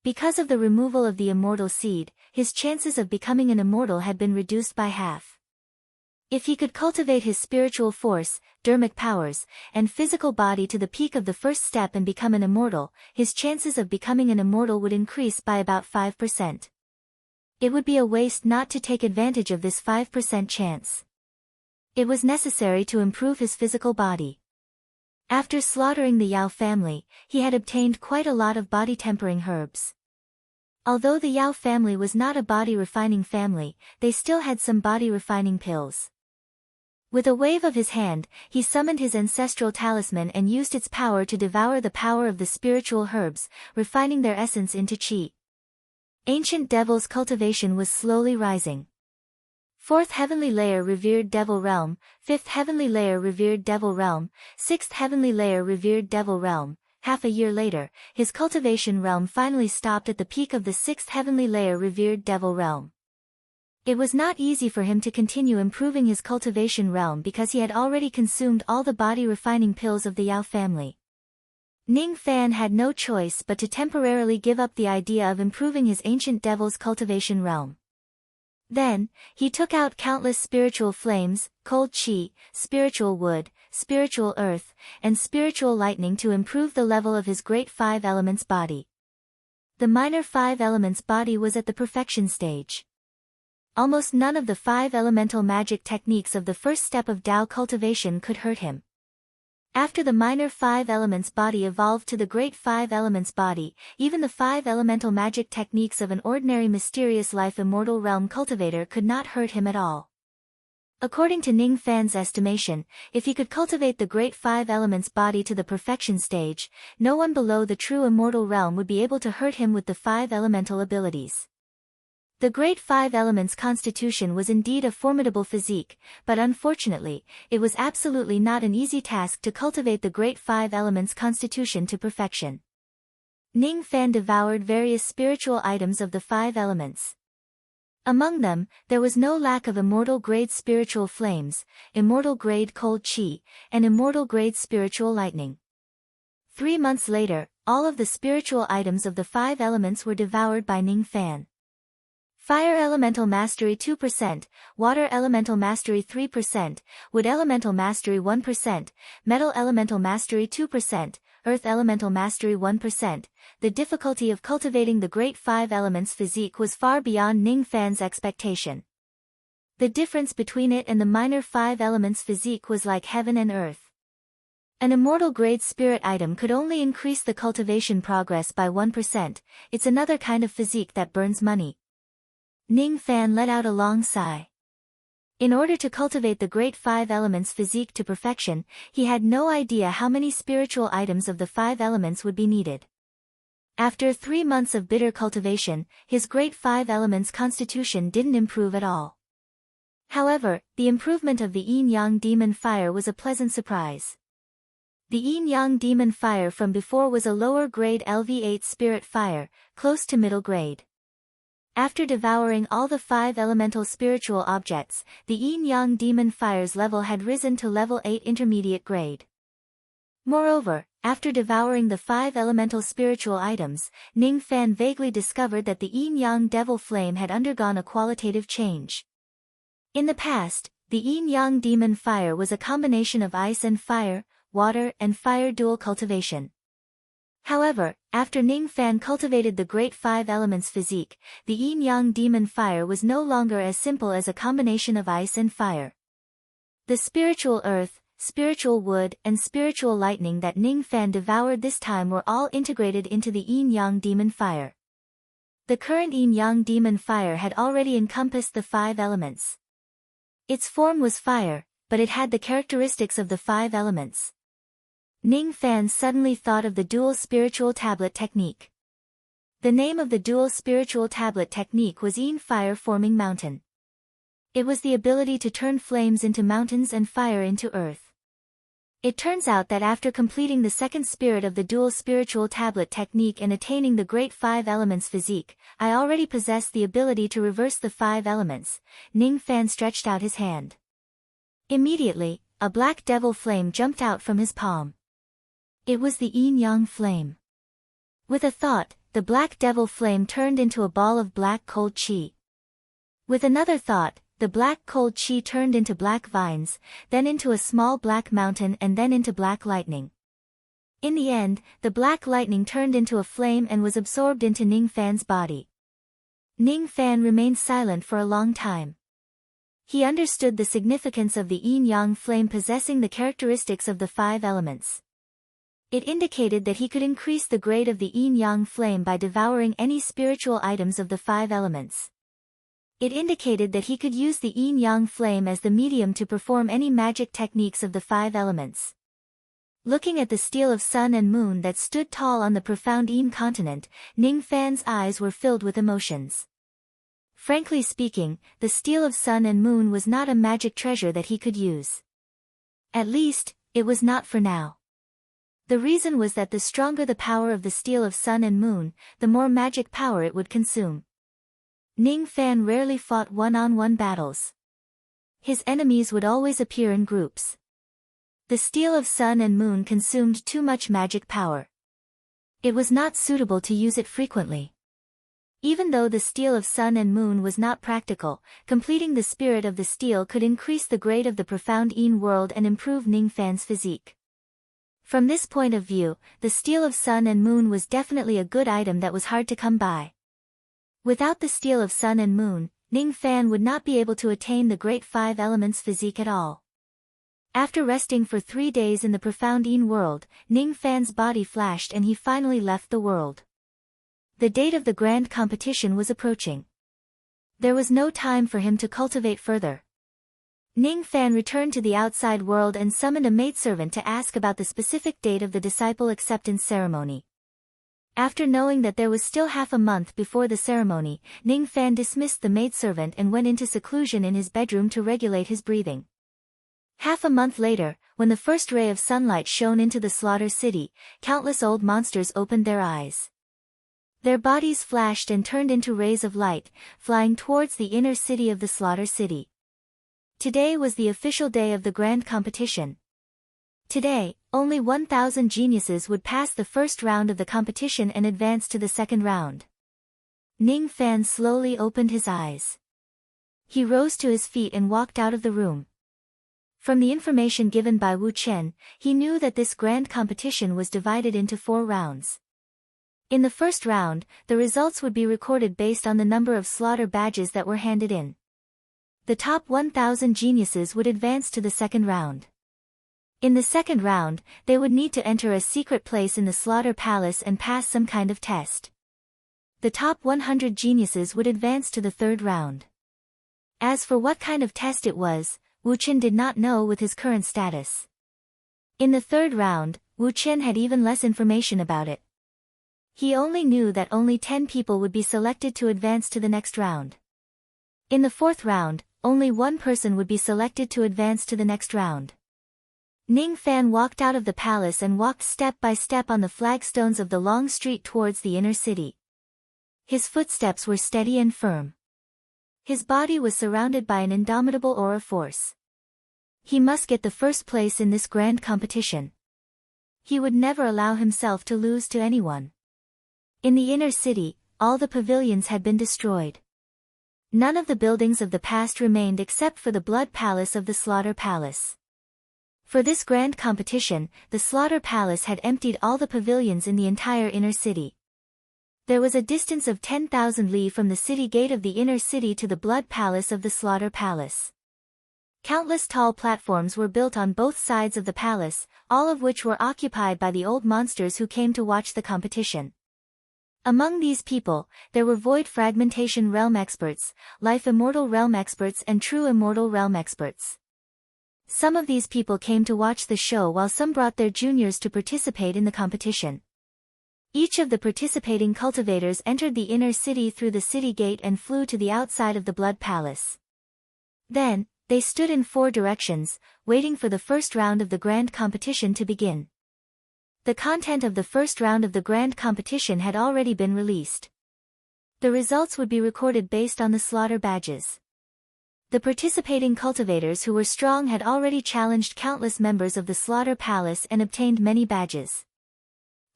Because of the removal of the immortal seed, his chances of becoming an immortal had been reduced by half. If he could cultivate his spiritual force, dermic powers, and physical body to the peak of the 1st step and become an immortal, his chances of becoming an immortal would increase by about 5%. It would be a waste not to take advantage of this 5% chance. It was necessary to improve his physical body. After slaughtering the Yao family, he had obtained quite a lot of body-tempering herbs. Although the Yao family was not a body-refining family, they still had some body-refining pills. With a wave of his hand, he summoned his ancestral talisman and used its power to devour the power of the spiritual herbs, refining their essence into qi. Ancient Devil's cultivation was slowly rising. 4th heavenly layer revered Devil realm, 5th heavenly layer revered Devil realm, 6th heavenly layer revered Devil realm. Half a year later, his cultivation realm finally stopped at the peak of the 6th heavenly layer revered Devil realm. It was not easy for him to continue improving his cultivation realm because he had already consumed all the body-refining pills of the Yao family. Ning Fan had no choice but to temporarily give up the idea of improving his ancient devil's cultivation realm. Then, he took out countless spiritual flames, cold qi, spiritual wood, spiritual earth, and spiritual lightning to improve the level of his great 5 elements body. The minor 5 elements body was at the perfection stage. Almost none of the 5 elemental magic techniques of the first step of Tao cultivation could hurt him. After the minor 5 elements body evolved to the great 5 elements body, even the 5 elemental magic techniques of an ordinary mysterious life immortal realm cultivator could not hurt him at all. According to Ning Fan's estimation, if he could cultivate the great 5 elements body to the perfection stage, no one below the true immortal realm would be able to hurt him with the 5 elemental abilities. The great 5 elements constitution was indeed a formidable physique, but unfortunately, it was absolutely not an easy task to cultivate the great 5 elements constitution to perfection. Ning Fan devoured various spiritual items of the 5 elements. Among them, there was no lack of immortal-grade spiritual flames, immortal-grade cold chi, and immortal-grade spiritual lightning. 3 months later, all of the spiritual items of the 5 elements were devoured by Ning Fan. Fire Elemental Mastery 2%, Water Elemental Mastery 3%, Wood Elemental Mastery 1%, Metal Elemental Mastery 2%, Earth Elemental Mastery 1%. The difficulty of cultivating the Great 5 Elements physique was far beyond Ning Fan's expectation. The difference between it and the minor 5 Elements physique was like heaven and earth. An immortal-grade spirit item could only increase the cultivation progress by 1%, it's another kind of physique that burns money. Ning Fan let out a long sigh. In order to cultivate the great 5 elements physique to perfection, he had no idea how many spiritual items of the 5 elements would be needed. After 3 months of bitter cultivation, his great 5 elements constitution didn't improve at all. However, the improvement of the yin-yang demon fire was a pleasant surprise. The yin-yang demon fire from before was a lower grade LV8 spirit fire, close to middle grade. After devouring all the 5 elemental spiritual objects, the yin-yang demon fire's level had risen to level 8 intermediate grade. Moreover, after devouring the 5 elemental spiritual items, Ning Fan vaguely discovered that the yin-yang devil flame had undergone a qualitative change. In the past, the yin-yang demon fire was a combination of ice and fire, water and fire dual cultivation. However, after Ning Fan cultivated the great 5 elements physique, the yin-yang demon fire was no longer as simple as a combination of ice and fire. The spiritual earth, spiritual wood and spiritual lightning that Ning Fan devoured this time were all integrated into the yin-yang demon fire. The current yin-yang demon fire had already encompassed the 5 elements. Its form was fire, but it had the characteristics of the 5 elements. Ning Fan suddenly thought of the dual spiritual tablet technique. The name of the dual spiritual tablet technique was Yin Fire Forming Mountain. It was the ability to turn flames into mountains and fire into earth. It turns out that after completing the second spirit of the dual spiritual tablet technique and attaining the great 5 elements physique, I already possess the ability to reverse the 5 elements. Ning Fan stretched out his hand. Immediately, a black devil flame jumped out from his palm. It was the yin-yang flame. With a thought, the black devil flame turned into a ball of black cold chi. With another thought, the black cold chi turned into black vines, then into a small black mountain and then into black lightning. In the end, the black lightning turned into a flame and was absorbed into Ning Fan's body. Ning Fan remained silent for a long time. He understood the significance of the yin-yang flame possessing the characteristics of the 5 elements. It indicated that he could increase the grade of the yin-yang flame by devouring any spiritual items of the 5 elements. It indicated that he could use the yin-yang flame as the medium to perform any magic techniques of the 5 elements. Looking at the steel of sun and moon that stood tall on the profound Yin continent, Ning Fan's eyes were filled with emotions. Frankly speaking, the steel of sun and moon was not a magic treasure that he could use. At least, it was not for now. The reason was that the stronger the power of the steel of sun and moon, the more magic power it would consume. Ning Fan rarely fought one-on-one battles. His enemies would always appear in groups. The steel of sun and moon consumed too much magic power. It was not suitable to use it frequently. Even though the steel of sun and moon was not practical, completing the spirit of the steel could increase the grade of the profound Yin world and improve Ning Fan's physique. From this point of view, the steel of sun and moon was definitely a good item that was hard to come by. Without the steel of sun and moon, Ning Fan would not be able to attain the great five elements physique at all. After resting for 3 days in the profound Yin world, Ning Fan's body flashed and he finally left the world. The date of the grand competition was approaching. There was no time for him to cultivate further. Ning Fan returned to the outside world and summoned a maidservant to ask about the specific date of the disciple acceptance ceremony. After knowing that there was still half a month before the ceremony, Ning Fan dismissed the maidservant and went into seclusion in his bedroom to regulate his breathing. Half a month later, when the first ray of sunlight shone into the slaughter city, countless old monsters opened their eyes. Their bodies flashed and turned into rays of light, flying towards the inner city of the slaughter city. Today was the official day of the grand competition. Today, only 1,000 geniuses would pass the first round of the competition and advance to the second round. Ning Fan slowly opened his eyes. He rose to his feet and walked out of the room. From the information given by Wu Chen, he knew that this grand competition was divided into 4 rounds. In the first round, the results would be recorded based on the number of slaughter badges that were handed in. The top 1,000 geniuses would advance to the second round. In the second round, they would need to enter a secret place in the slaughter palace and pass some kind of test. The top 100 geniuses would advance to the third round. As for what kind of test it was, Wu Chen did not know with his current status. In the third round, Wu Chen had even less information about it. He only knew that only 10 people would be selected to advance to the next round. In the fourth round, only 1 person would be selected to advance to the next round. Ning Fan walked out of the palace and walked step by step on the flagstones of the long street towards the inner city. His footsteps were steady and firm. His body was surrounded by an indomitable aura force. He must get the first place in this grand competition. He would never allow himself to lose to anyone. In the inner city, all the pavilions had been destroyed. None of the buildings of the past remained except for the blood palace of the slaughter palace. For this grand competition, the slaughter palace had emptied all the pavilions in the entire inner city. There was a distance of 10,000 li from the city gate of the inner city to the blood palace of the slaughter palace. Countless tall platforms were built on both sides of the palace, all of which were occupied by the old monsters who came to watch the competition. Among these people, there were Void Fragmentation Realm experts, Life Immortal Realm experts and True Immortal Realm experts. Some of these people came to watch the show while some brought their juniors to participate in the competition. Each of the participating cultivators entered the inner city through the city gate and flew to the outside of the blood palace. Then, they stood in 4 directions, waiting for the first round of the grand competition to begin. The content of the first round of the grand competition had already been released. The results would be recorded based on the slaughter badges. The participating cultivators who were strong had already challenged countless members of the slaughter palace and obtained many badges.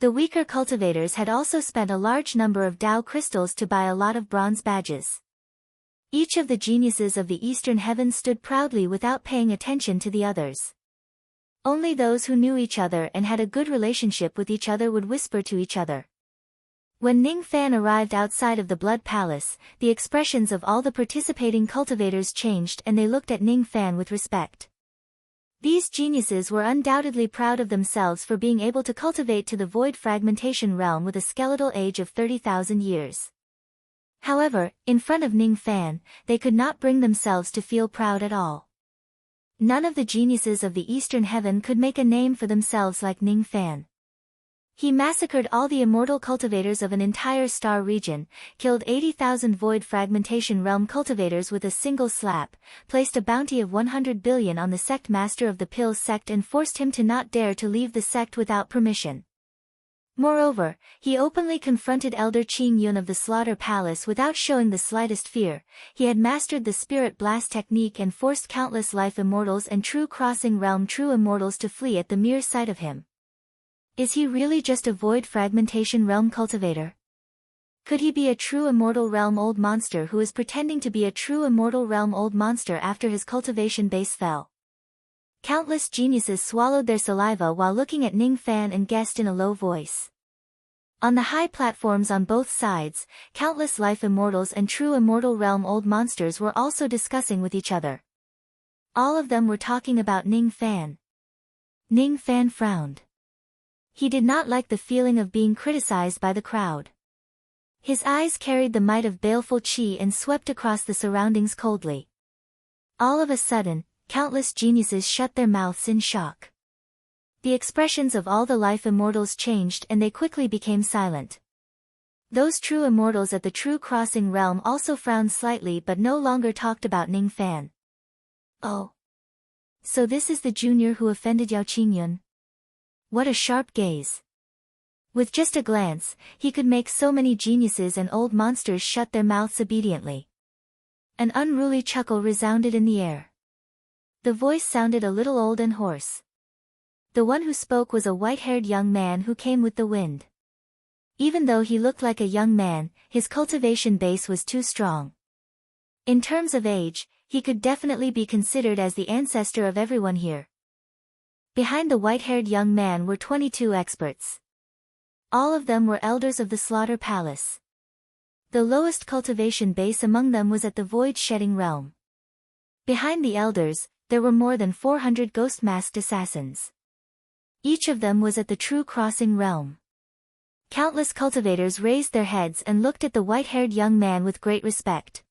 The weaker cultivators had also spent a large number of Dao crystals to buy a lot of bronze badges. Each of the geniuses of the eastern heavens stood proudly without paying attention to the others. Only those who knew each other and had a good relationship with each other would whisper to each other. When Ning Fan arrived outside of the blood palace, the expressions of all the participating cultivators changed and they looked at Ning Fan with respect. These geniuses were undoubtedly proud of themselves for being able to cultivate to the void fragmentation realm with a skeletal age of 30,000 years. However, in front of Ning Fan, they could not bring themselves to feel proud at all. None of the geniuses of the eastern heaven could make a name for themselves like Ning Fan. He massacred all the immortal cultivators of an entire star region, killed 80,000 void fragmentation realm cultivators with a single slap, placed a bounty of 100 billion on the sect master of the Pill sect and forced him to not dare to leave the sect without permission. Moreover, he openly confronted Elder Qing Yun of the Slaughter Palace without showing the slightest fear. He had mastered the Spirit Blast technique and forced countless life immortals and true crossing realm true immortals to flee at the mere sight of him. Is he really just a void fragmentation realm cultivator? Could he be a true immortal realm old monster who is pretending to be a true immortal realm old monster after his cultivation base fell? Countless geniuses swallowed their saliva while looking at Ning Fan and guessed in a low voice. On the high platforms on both sides, countless life immortals and true immortal realm old monsters were also discussing with each other. All of them were talking about Ning Fan. Ning Fan frowned. He did not like the feeling of being criticized by the crowd. His eyes carried the might of baleful qi and swept across the surroundings coldly. All of a sudden, countless geniuses shut their mouths in shock. The expressions of all the life immortals changed and they quickly became silent. Those true immortals at the True Crossing realm also frowned slightly but no longer talked about Ning Fan. Oh. So this is the junior who offended Yao Qingyun. What a sharp gaze. With just a glance, he could make so many geniuses and old monsters shut their mouths obediently. An unruly chuckle resounded in the air. The voice sounded a little old and hoarse. The one who spoke was a white-haired young man who came with the wind. Even though he looked like a young man, his cultivation base was too strong. In terms of age, he could definitely be considered as the ancestor of everyone here. Behind the white-haired young man were 22 experts. All of them were elders of the Slaughter Palace. The lowest cultivation base among them was at the Void-Shedding Realm. Behind the elders, there were more than 400 ghost-masked assassins. Each of them was at the True Crossing Realm. Countless cultivators raised their heads and looked at the white-haired young man with great respect.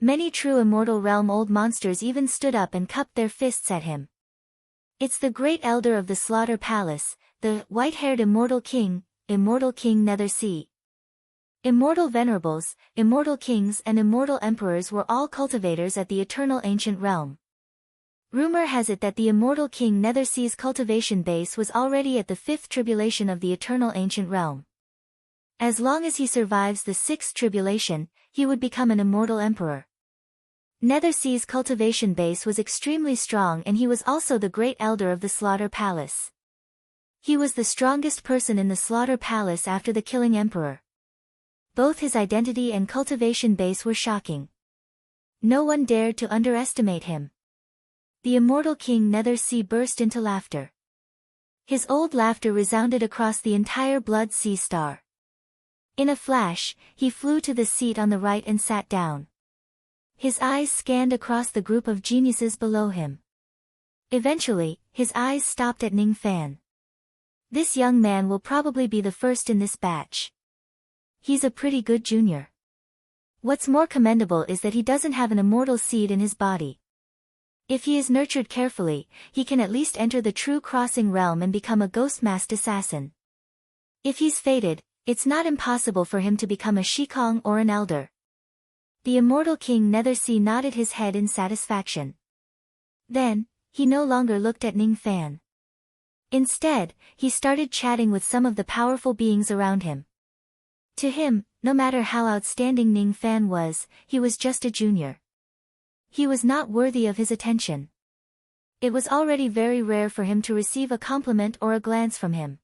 Many true Immortal Realm old monsters even stood up and cupped their fists at him. It's the great elder of the Slaughter Palace, the white-haired Immortal King Nethersea. Immortal Venerables, Immortal Kings and Immortal Emperors were all cultivators at the Eternal Ancient Realm. Rumor has it that the Immortal King Nethersea's cultivation base was already at the 5th tribulation of the Eternal Ancient Realm. As long as he survives the 6th tribulation, he would become an Immortal Emperor. Nethersea's cultivation base was extremely strong and he was also the great elder of the Slaughter Palace. He was the strongest person in the Slaughter Palace after the Killing Emperor. Both his identity and cultivation base were shocking. No one dared to underestimate him. The Immortal King Nethersea burst into laughter. His old laughter resounded across the entire Blood Sea Star. In a flash, he flew to the seat on the right and sat down. His eyes scanned across the group of geniuses below him. Eventually, his eyes stopped at Ning Fan. This young man will probably be the first in this batch. He's a pretty good junior. What's more commendable is that he doesn't have an immortal seed in his body. If he is nurtured carefully, he can at least enter the True Crossing Realm and become a ghost-masked assassin. If he's fated, it's not impossible for him to become a Shikong or an elder. The Immortal King Nethersea nodded his head in satisfaction. Then, he no longer looked at Ning Fan. Instead, he started chatting with some of the powerful beings around him. To him, no matter how outstanding Ning Fan was, he was just a junior. He was not worthy of his attention. It was already very rare for him to receive a compliment or a glance from him.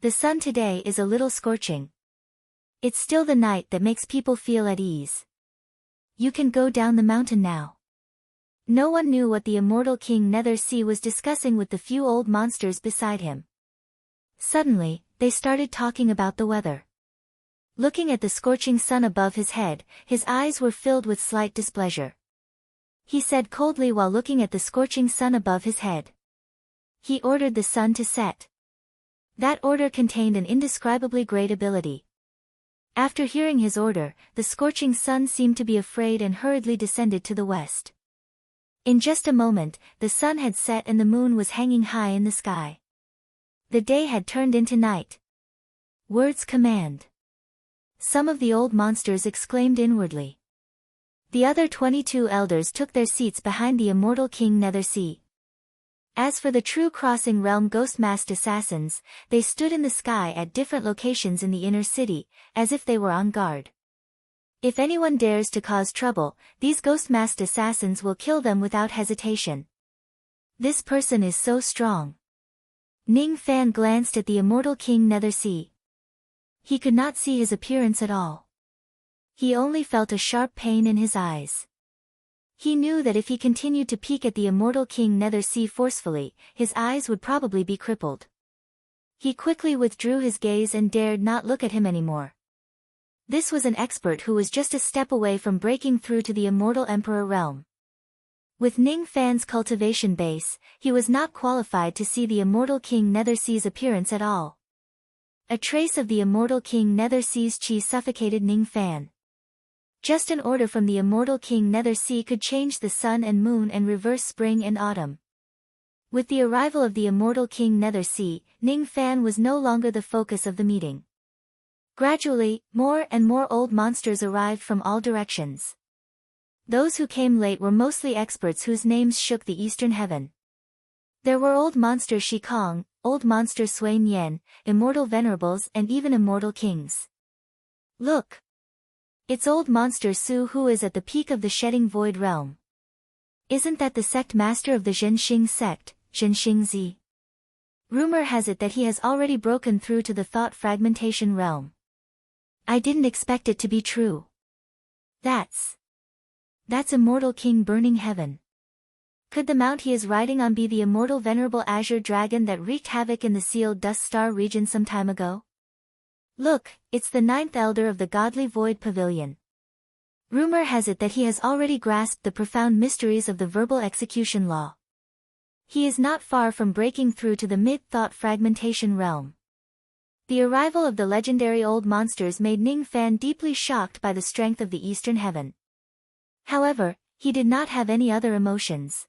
The sun today is a little scorching. It's still the night that makes people feel at ease. You can go down the mountain now. No one knew what the Immortal King Nethersea was discussing with the few old monsters beside him. Suddenly, they started talking about the weather. Looking at the scorching sun above his head, his eyes were filled with slight displeasure. He said coldly while looking at the scorching sun above his head. He ordered the sun to set. That order contained an indescribably great ability. After hearing his order, the scorching sun seemed to be afraid and hurriedly descended to the west. In just a moment, the sun had set and the moon was hanging high in the sky. The day had turned into night. Words command. Some of the old monsters exclaimed inwardly. The other 22 elders took their seats behind the Immortal King Nethersea. As for the True Crossing Realm ghost-masked assassins, they stood in the sky at different locations in the inner city, as if they were on guard. If anyone dares to cause trouble, these ghost-masked assassins will kill them without hesitation. This person is so strong. Ning Fan glanced at the Immortal King Nethersea. He could not see his appearance at all. He only felt a sharp pain in his eyes. He knew that if he continued to peek at the immortal King Nethersea forcefully, his eyes would probably be crippled. He quickly withdrew his gaze and dared not look at him anymore. This was an expert who was just a step away from breaking through to the immortal Emperor realm. With Ning Fan's cultivation base, he was not qualified to see the immortal King Nethersea's appearance at all. A trace of the immortal King Nethersea's chi suffocated Ning Fan. Just an order from the immortal King Nethersea could change the sun and moon and reverse spring and autumn. With the arrival of the immortal King Nethersea, Ning Fan was no longer the focus of the meeting. Gradually, more and more old monsters arrived from all directions. Those who came late were mostly experts whose names shook the eastern heaven. There were old monster Shi Kong, old monster Sui Nian, immortal venerables and even immortal kings. Look! It's old monster Su who is at the peak of the shedding void realm. Isn't that the sect master of the Zhenxing sect, Zhenxing Zi? Rumor has it that he has already broken through to the thought fragmentation realm. I didn't expect it to be true. That's immortal King Burning Heaven. Could the mount he is riding on be the immortal venerable azure dragon that wreaked havoc in the sealed Dust Star region some time ago? Look, it's the 9th elder of the godly void pavilion. Rumor has it that he has already grasped the profound mysteries of the verbal execution law. He is not far from breaking through to the mid-thought fragmentation realm. The arrival of the legendary old monsters made Ning Fan deeply shocked by the strength of the eastern heaven. However, he did not have any other emotions.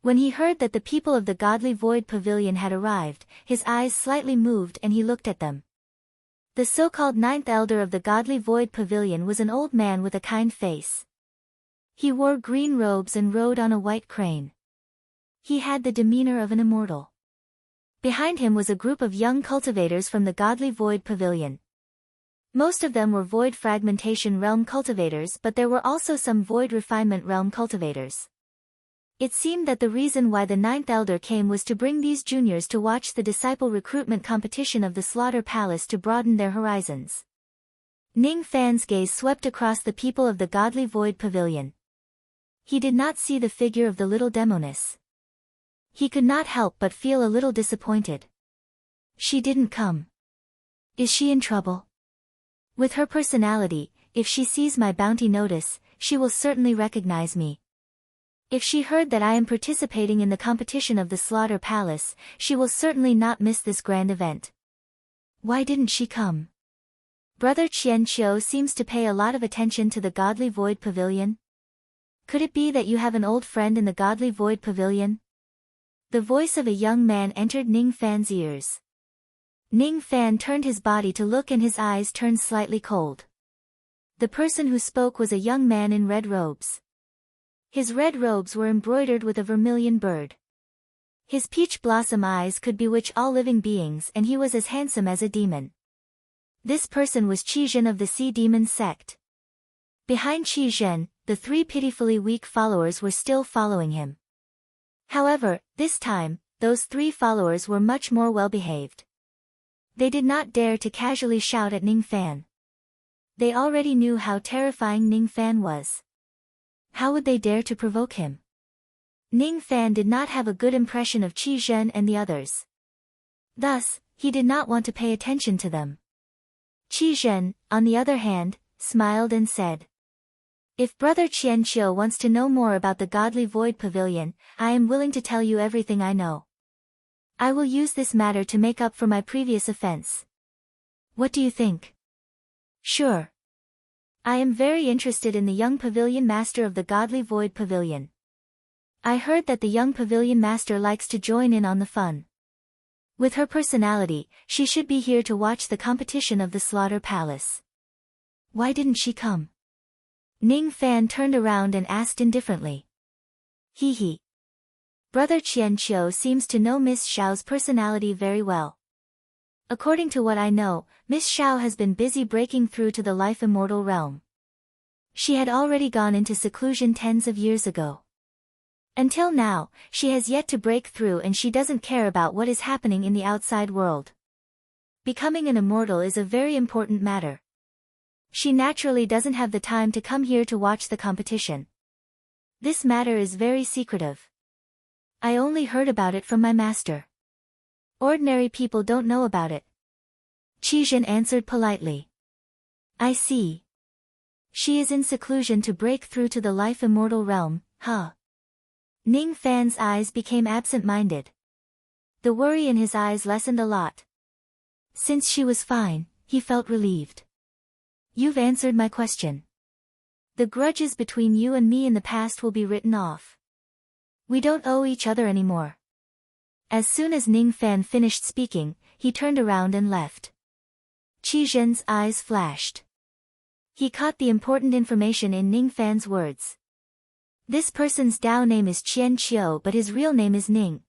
When he heard that the people of the godly void pavilion had arrived, his eyes slightly moved and he looked at them. The so-called 9th elder of the godly void pavilion was an old man with a kind face. He wore green robes and rode on a white crane. He had the demeanor of an immortal. Behind him was a group of young cultivators from the godly void pavilion. Most of them were void fragmentation realm cultivators, but there were also some void refinement realm cultivators. It seemed that the reason why the 9th elder came was to bring these juniors to watch the disciple recruitment competition of the Slaughter Palace to broaden their horizons. Ning Fan's gaze swept across the people of the godly void pavilion. He did not see the figure of the little demoness. He could not help but feel a little disappointed. She didn't come. Is she in trouble? With her personality, if she sees my bounty notice, she will certainly recognize me. If she heard that I am participating in the competition of the Slaughter Palace, she will certainly not miss this grand event. Why didn't she come? Brother Qian Qiu seems to pay a lot of attention to the godly void pavilion. Could it be that you have an old friend in the godly void pavilion? The voice of a young man entered Ning Fan's ears. Ning Fan turned his body to look and his eyes turned slightly cold. The person who spoke was a young man in red robes. His red robes were embroidered with a vermilion bird. His peach blossom eyes could bewitch all living beings and he was as handsome as a demon. This person was Qi Zhen of the Sea Demon sect. Behind Qi Zhen, the 3 pitifully weak followers were still following him. However, this time, those 3 followers were much more well-behaved. They did not dare to casually shout at Ning Fan. They already knew how terrifying Ning Fan was. How would they dare to provoke him? Ning Fan did not have a good impression of Qi Zhen and the others. Thus, he did not want to pay attention to them. Qi Zhen, on the other hand, smiled and said, "If Brother Qian Qiu wants to know more about the godly void pavilion, I am willing to tell you everything I know. I will use this matter to make up for my previous offense. What do you think?" "Sure. I am very interested in the young pavilion master of the godly void pavilion. I heard that the young pavilion master likes to join in on the fun. With her personality, she should be here to watch the competition of the Slaughter Palace. Why didn't she come?" Ning Fan turned around and asked indifferently. "Hee hee. Brother Qian Qiu seems to know Miss Xiao's personality very well. According to what I know, Miss Xiao has been busy breaking through to the life immortal realm. She had already gone into seclusion tens of years ago. Until now, she has yet to break through and she doesn't care about what is happening in the outside world. Becoming an immortal is a very important matter. She naturally doesn't have the time to come here to watch the competition. This matter is very secretive. I only heard about it from my master. Ordinary people don't know about it. Qizhen answered politely. I see. She is in seclusion to break through to the life-immortal realm, huh? Ning Fan's eyes became absent-minded. The worry in his eyes lessened a lot. Since she was fine, he felt relieved. You've answered my question. The grudges between you and me in the past will be written off. We don't owe each other anymore. As soon as Ning Fan finished speaking, he turned around and left. Qizhen's eyes flashed. He caught the important information in Ning Fan's words. This person's Dao name is Qian Qiu, but his real name is Ning.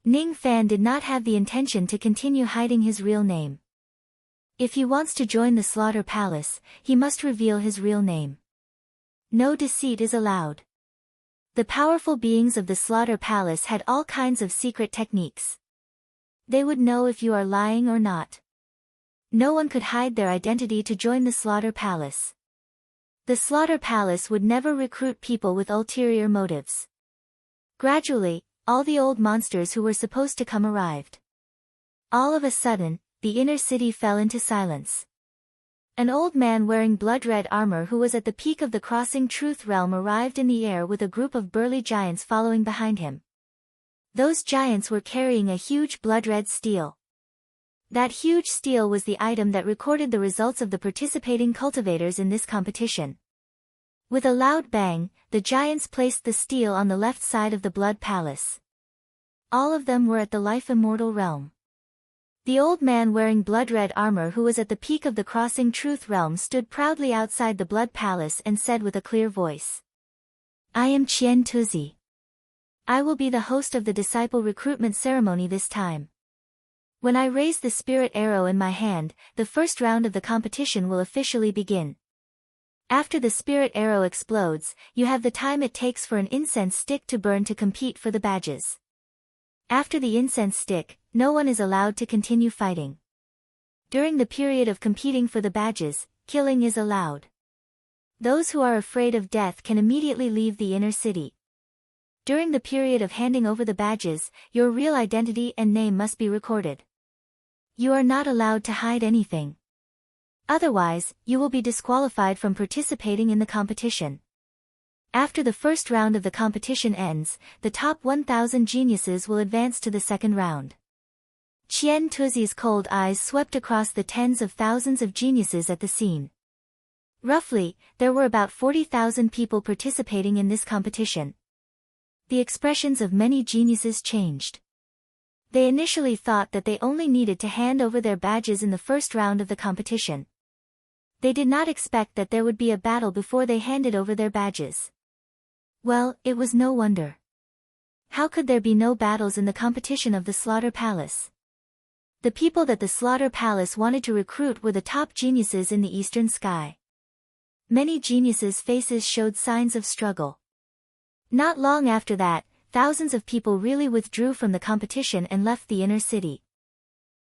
Ning Fan did not have the intention to continue hiding his real name. If he wants to join the Slaughter Palace, he must reveal his real name. No deceit is allowed. The powerful beings of the Slaughter Palace had all kinds of secret techniques. They would know if you are lying or not. No one could hide their identity to join the Slaughter Palace. The Slaughter Palace would never recruit people with ulterior motives. Gradually, all the old monsters who were supposed to come arrived. All of a sudden, the inner city fell into silence. An old man wearing blood-red armor who was at the peak of the crossing truth realm arrived in the air with a group of burly giants following behind him. Those giants were carrying a huge blood-red steel. That huge steel was the item that recorded the results of the participating cultivators in this competition. With a loud bang, the giants placed the steel on the left side of the Blood Palace. All of them were at the life-immortal realm. The old man wearing blood-red armor who was at the peak of the crossing truth realm stood proudly outside the Blood Palace and said with a clear voice. I am Qian Tuzi. I will be the host of the disciple recruitment ceremony this time. When I raise the spirit arrow in my hand, the first round of the competition will officially begin. After the spirit arrow explodes, you have the time it takes for an incense stick to burn to compete for the badges. After the incense stick, no one is allowed to continue fighting. During the period of competing for the badges, killing is allowed. Those who are afraid of death can immediately leave the inner city. During the period of handing over the badges, your real identity and name must be recorded. You are not allowed to hide anything. Otherwise, you will be disqualified from participating in the competition. After the first round of the competition ends, the top 1,000 geniuses will advance to the second round. Qian Tuzi's cold eyes swept across the tens of thousands of geniuses at the scene. Roughly, there were about 40,000 people participating in this competition. The expressions of many geniuses changed. They initially thought that they only needed to hand over their badges in the first round of the competition. They did not expect that there would be a battle before they handed over their badges. Well, it was no wonder. How could there be no battles in the competition of the Slaughter Palace? The people that the Slaughter Palace wanted to recruit were the top geniuses in the eastern sky. Many geniuses' faces showed signs of struggle. Not long after that, thousands of people really withdrew from the competition and left the inner city.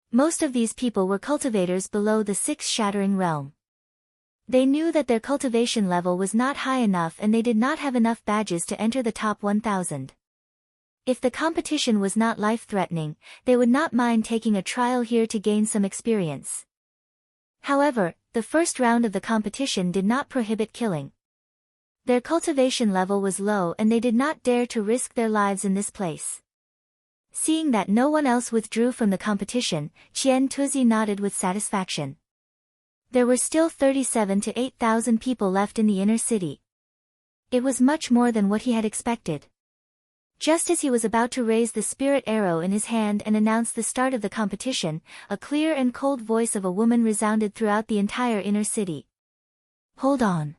Most of these people were cultivators below the sixth shattering realm. They knew that their cultivation level was not high enough and they did not have enough badges to enter the top 1,000. If the competition was not life-threatening, they would not mind taking a trial here to gain some experience. However, the first round of the competition did not prohibit killing. Their cultivation level was low and they did not dare to risk their lives in this place. Seeing that no one else withdrew from the competition, Qian Tuzi nodded with satisfaction. There were still 37 to 8,000 people left in the inner city. It was much more than what he had expected. Just as he was about to raise the spirit arrow in his hand and announce the start of the competition, a clear and cold voice of a woman resounded throughout the entire inner city. Hold on.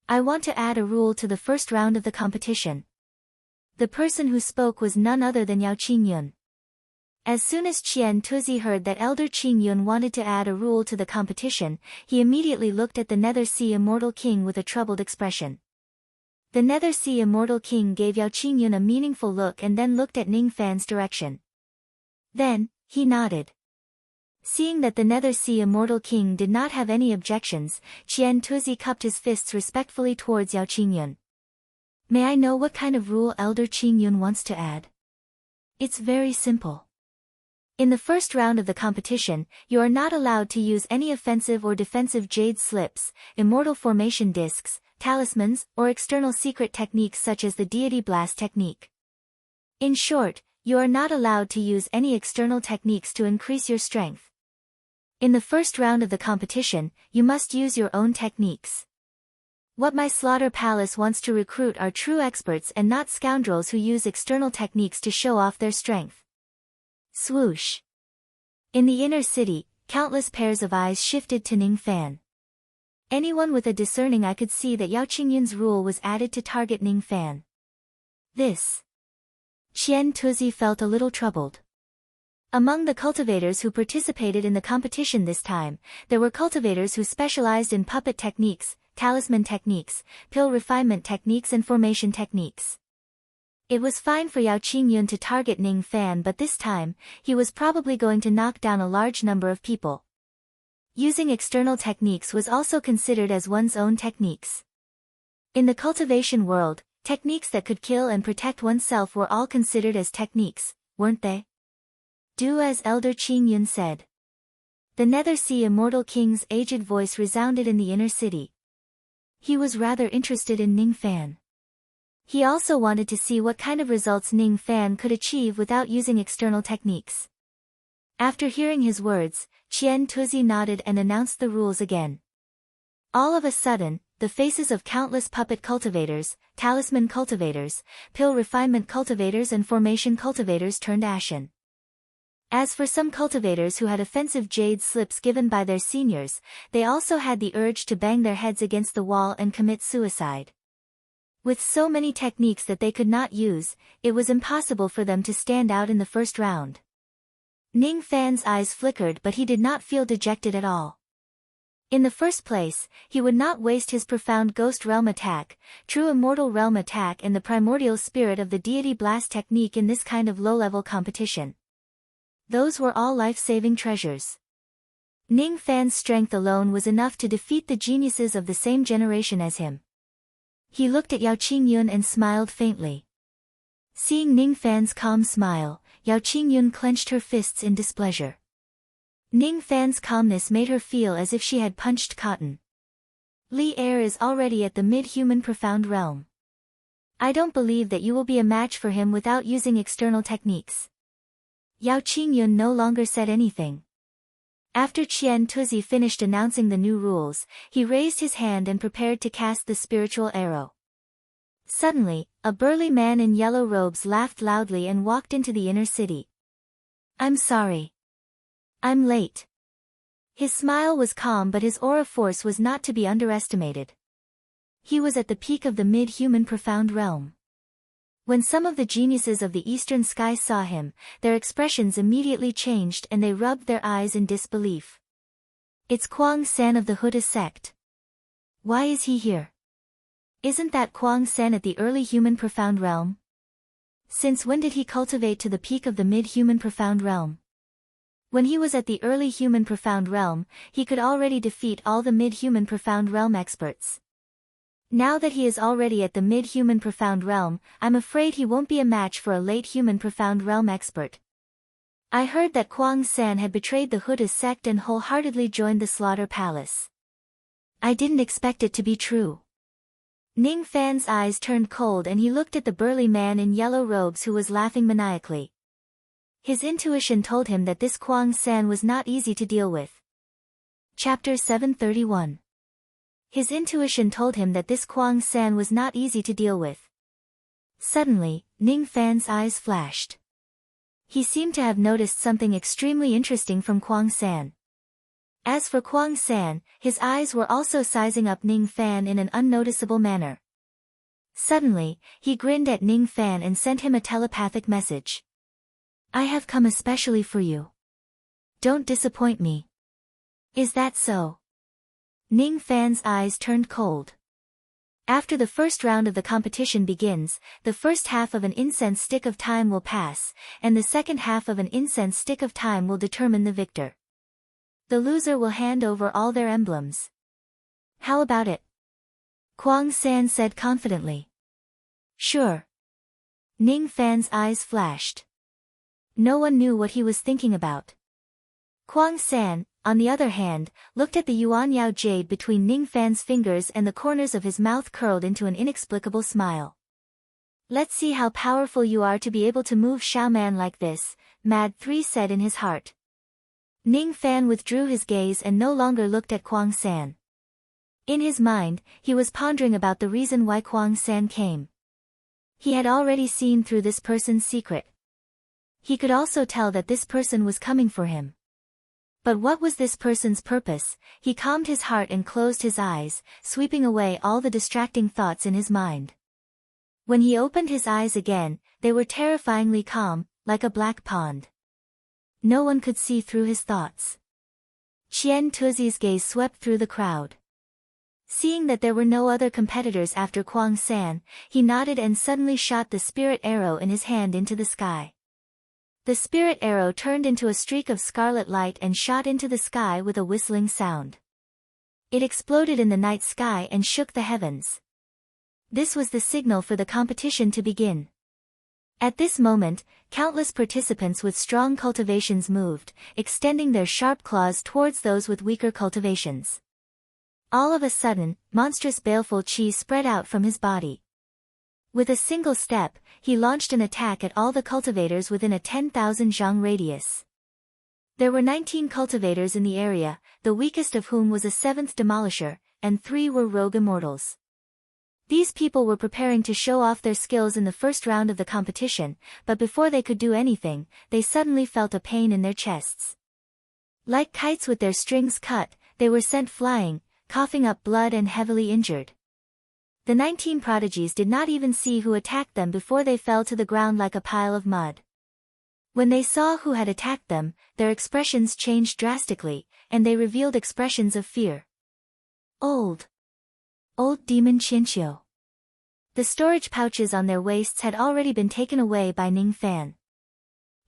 I want to add a rule to the first round of the competition. The person who spoke was none other than Yao Qingyun. As soon as Qian Tuzi heard that Elder Qingyun wanted to add a rule to the competition, he immediately looked at the Nether Sea Immortal King with a troubled expression. The Nether Sea Immortal King gave Yao Qingyun a meaningful look and then looked at Ning Fan's direction. Then, he nodded. Seeing that the Nether Sea Immortal King did not have any objections, Qian Tuzi cupped his fists respectfully towards Yao Qingyun. May I know what kind of rule Elder Qingyun wants to add? It's very simple. In the first round of the competition, you are not allowed to use any offensive or defensive jade slips, immortal formation discs, talismans, or external secret techniques such as the deity blast technique. In short, you are not allowed to use any external techniques to increase your strength. In the first round of the competition, you must use your own techniques. What my slaughter palace wants to recruit are true experts and not scoundrels who use external techniques to show off their strength. Swoosh. In the inner city, countless pairs of eyes shifted to Ning Fan. Anyone with a discerning eye could see that Yao Qingyun's rule was added to target Ning Fan. This. Qian Tuzi felt a little troubled. Among the cultivators who participated in the competition this time, there were cultivators who specialized in puppet techniques, talisman techniques, pill refinement techniques and formation techniques. It was fine for Yao Qingyun to target Ning Fan, but this time, he was probably going to knock down a large number of people. Using external techniques was also considered as one's own techniques. In the cultivation world, techniques that could kill and protect oneself were all considered as techniques, weren't they? Do as Elder Qingyun said. The Nether Sea Immortal King's aged voice resounded in the inner city. He was rather interested in Ning Fan. He also wanted to see what kind of results Ning Fan could achieve without using external techniques. After hearing his words, Qian Tuzi nodded and announced the rules again. All of a sudden, the faces of countless puppet cultivators, talisman cultivators, pill refinement cultivators and formation cultivators turned ashen. As for some cultivators who had offensive jade slips given by their seniors, they also had the urge to bang their heads against the wall and commit suicide. With so many techniques that they could not use, it was impossible for them to stand out in the first round. Ning Fan's eyes flickered, but he did not feel dejected at all. In the first place, he would not waste his profound ghost realm attack, true immortal realm attack and the primordial spirit of the deity blast technique in this kind of low-level competition. Those were all life-saving treasures. Ning Fan's strength alone was enough to defeat the geniuses of the same generation as him. He looked at Yao Qingyun and smiled faintly. Seeing Ning Fan's calm smile, Yao Qingyun clenched her fists in displeasure. Ning Fan's calmness made her feel as if she had punched cotton. Li Er is already at the mid-human profound realm. I don't believe that you will be a match for him without using external techniques. Yao Qingyun no longer said anything. After Qian Tuzi finished announcing the new rules, he raised his hand and prepared to cast the spiritual arrow. Suddenly, a burly man in yellow robes laughed loudly and walked into the inner city. I'm sorry. I'm late. His smile was calm, but his aura force was not to be underestimated. He was at the peak of the mid-human profound realm. When some of the geniuses of the eastern sky saw him, their expressions immediately changed and they rubbed their eyes in disbelief. It's Kuang San of the Huda sect. Why is he here? Isn't that Kuang San at the early human profound realm? Since when did he cultivate to the peak of the mid-human profound realm? When he was at the early human profound realm, he could already defeat all the mid-human profound realm experts. Now that he is already at the mid-human profound realm, I'm afraid he won't be a match for a late human profound realm expert. I heard that Kuang San had betrayed the Huda sect and wholeheartedly joined the Slaughter Palace. I didn't expect it to be true. Ning Fan's eyes turned cold and he looked at the burly man in yellow robes who was laughing maniacally. His intuition told him that this Kuang San was not easy to deal with. Chapter 731. His intuition told him that this Kuang San was not easy to deal with. Suddenly, Ning Fan's eyes flashed. He seemed to have noticed something extremely interesting from Kuang San. As for Kuang San, his eyes were also sizing up Ning Fan in an unnoticeable manner. Suddenly, he grinned at Ning Fan and sent him a telepathic message. I have come especially for you. Don't disappoint me. Is that so? Ning Fan's eyes turned cold. After the first round of the competition begins, the first half of an incense stick of time will pass, and the second half of an incense stick of time will determine the victor. The loser will hand over all their emblems. How about it? Kuang San said confidently. Sure. Ning Fan's eyes flashed. No one knew what he was thinking about. Kwang San, on the other hand, looked at the Yuanyao jade between Ning Fan's fingers and the corners of his mouth curled into an inexplicable smile. Let's see how powerful you are to be able to move Xiaoman like this, Mad 3 said in his heart. Ning Fan withdrew his gaze and no longer looked at Kwang San. In his mind, he was pondering about the reason why Kwang San came. He had already seen through this person's secret. He could also tell that this person was coming for him. But what was this person's purpose? He calmed his heart and closed his eyes, sweeping away all the distracting thoughts in his mind. When he opened his eyes again, they were terrifyingly calm, like a black pond. No one could see through his thoughts. Qian Tuzi's gaze swept through the crowd. Seeing that there were no other competitors after Kwang San, he nodded and suddenly shot the spirit arrow in his hand into the sky. The spirit arrow turned into a streak of scarlet light and shot into the sky with a whistling sound. It exploded in the night sky and shook the heavens. This was the signal for the competition to begin. At this moment, countless participants with strong cultivations moved, extending their sharp claws towards those with weaker cultivations. All of a sudden, monstrous baleful qi spread out from his body. With a single step, he launched an attack at all the cultivators within a 10,000 zhang radius. There were 19 cultivators in the area, the weakest of whom was a 7th demolisher, and 3 were rogue immortals. These people were preparing to show off their skills in the first round of the competition, but before they could do anything, they suddenly felt a pain in their chests. Like kites with their strings cut, they were sent flying, coughing up blood and heavily injured. The 19 prodigies did not even see who attacked them before they fell to the ground like a pile of mud. When they saw who had attacked them, their expressions changed drastically, and they revealed expressions of fear. Old demon Qianqiu. The storage pouches on their waists had already been taken away by Ning Fan.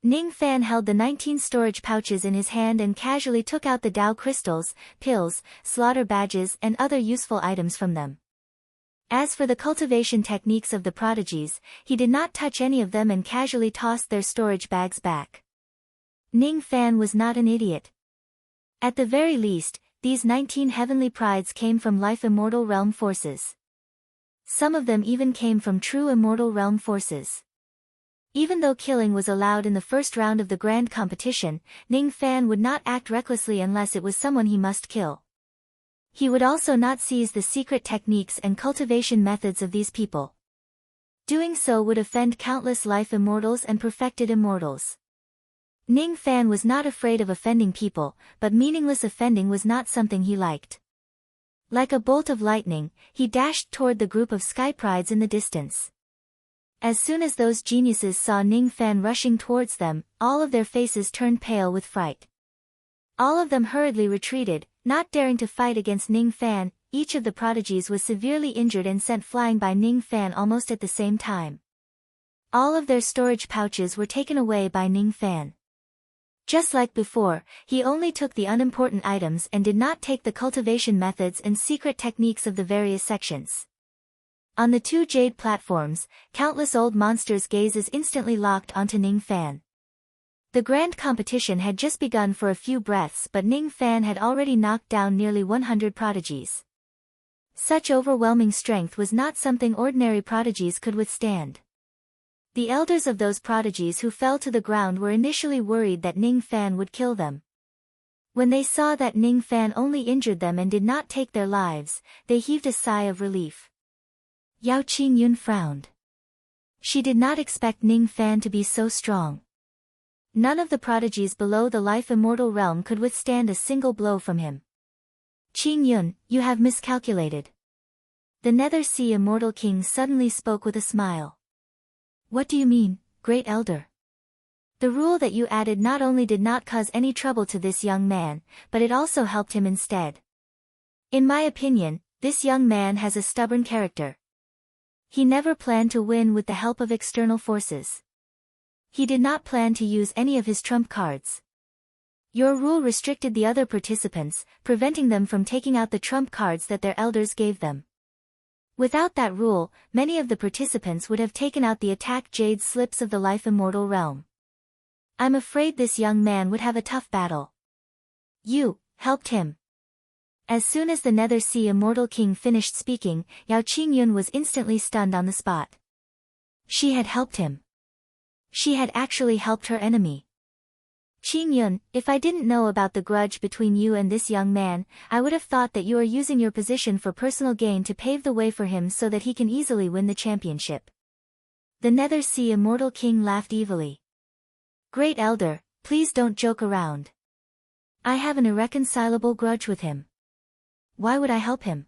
Ning Fan held the 19 storage pouches in his hand and casually took out the Dao crystals, pills, slaughter badges and other useful items from them. As for the cultivation techniques of the prodigies, he did not touch any of them and casually tossed their storage bags back. Ning Fan was not an idiot. At the very least, these 19 heavenly prides came from life immortal realm forces. Some of them even came from true immortal realm forces. Even though killing was allowed in the first round of the grand competition, Ning Fan would not act recklessly unless it was someone he must kill. He would also not seize the secret techniques and cultivation methods of these people. Doing so would offend countless life immortals and perfected immortals. Ning Fan was not afraid of offending people, but meaningless offending was not something he liked. Like a bolt of lightning, he dashed toward the group of sky prides in the distance. As soon as those geniuses saw Ning Fan rushing towards them, all of their faces turned pale with fright. All of them hurriedly retreated, not daring to fight against Ning Fan. Each of the prodigies was severely injured and sent flying by Ning Fan almost at the same time. All of their storage pouches were taken away by Ning Fan. Just like before, he only took the unimportant items and did not take the cultivation methods and secret techniques of the various sections. On the 2 jade platforms, countless old monsters' gazes instantly locked onto Ning Fan. The grand competition had just begun for a few breaths, but Ning Fan had already knocked down nearly 100 prodigies. Such overwhelming strength was not something ordinary prodigies could withstand. The elders of those prodigies who fell to the ground were initially worried that Ning Fan would kill them. When they saw that Ning Fan only injured them and did not take their lives, they heaved a sigh of relief. Yao Qingyun frowned. She did not expect Ning Fan to be so strong. None of the prodigies below the life immortal realm could withstand a single blow from him. Qingyun, you have miscalculated. The Nether Sea Immortal King suddenly spoke with a smile. What do you mean, Great Elder? The rule that you added not only did not cause any trouble to this young man, but it also helped him instead. In my opinion, this young man has a stubborn character. He never planned to win with the help of external forces. He did not plan to use any of his trump cards. Your rule restricted the other participants, preventing them from taking out the trump cards that their elders gave them. Without that rule, many of the participants would have taken out the attack jade slips of the life immortal realm. I'm afraid this young man would have a tough battle. You helped him. As soon as the Nether Sea Immortal King finished speaking, Yao Qingyun was instantly stunned on the spot. She had helped him. She had actually helped her enemy. Qingyun, if I didn't know about the grudge between you and this young man, I would have thought that you are using your position for personal gain to pave the way for him so that he can easily win the championship. The Nether Sea Immortal King laughed evilly. Great Elder, please don't joke around. I have an irreconcilable grudge with him. Why would I help him?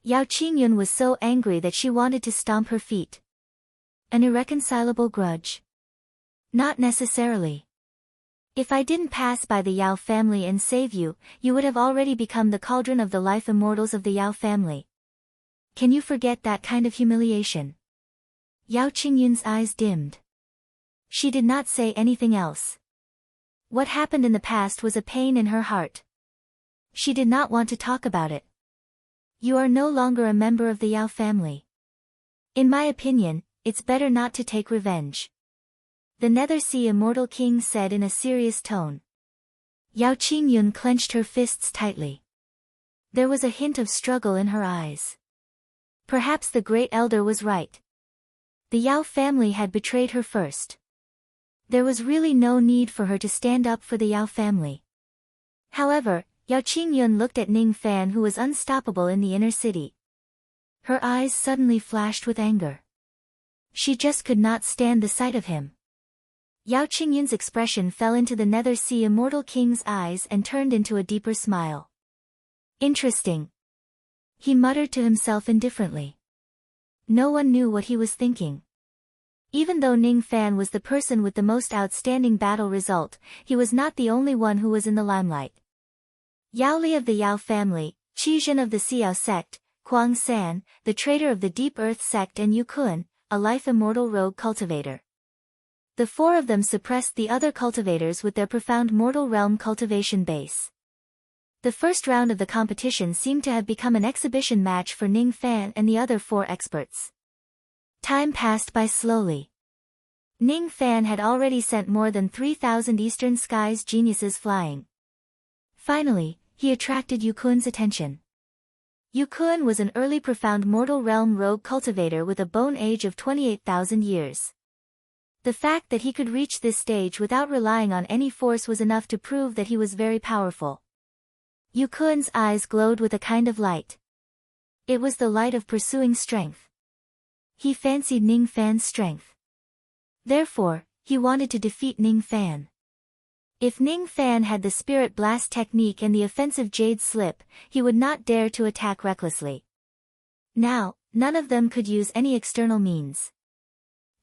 Yao Qingyun was so angry that she wanted to stomp her feet. An irreconcilable grudge? Not necessarily. If I didn't pass by the Yao family and save you, you would have already become the cauldron of the life immortals of the Yao family. Can you forget that kind of humiliation? Yao Qingyun's eyes dimmed. She did not say anything else. What happened in the past was a pain in her heart. She did not want to talk about it. You are no longer a member of the Yao family. In my opinion, it's better not to take revenge. The Nether Sea Immortal King said in a serious tone. Yao Qingyun clenched her fists tightly. There was a hint of struggle in her eyes. Perhaps the Great Elder was right. The Yao family had betrayed her first. There was really no need for her to stand up for the Yao family. However, Yao Qingyun looked at Ning Fan, who was unstoppable in the inner city. Her eyes suddenly flashed with anger. She just could not stand the sight of him. Yao Qingyun's expression fell into the Nether Sea Immortal King's eyes and turned into a deeper smile. Interesting. He muttered to himself indifferently. No one knew what he was thinking. Even though Ning Fan was the person with the most outstanding battle result, he was not the only one who was in the limelight. Yao Li of the Yao family, Qi Zhen of the Xiao sect, Kuang San, the traitor of the Deep Earth sect, and Yu Kun, a life immortal rogue cultivator. The four of them suppressed the other cultivators with their profound mortal realm cultivation base. The first round of the competition seemed to have become an exhibition match for Ning Fan and the other four experts. Time passed by slowly. Ning Fan had already sent more than 3,000 Eastern Skies geniuses flying. Finally, he attracted Yu Kun's attention. Yu Kun was an early profound mortal realm rogue cultivator with a bone age of 28,000 years. The fact that he could reach this stage without relying on any force was enough to prove that he was very powerful. Yu Kun's eyes glowed with a kind of light. It was the light of pursuing strength. He fancied Ning Fan's strength. Therefore, he wanted to defeat Ning Fan. If Ning Fan had the Spirit Blast technique and the offensive Jade Slip, he would not dare to attack recklessly. Now, none of them could use any external means.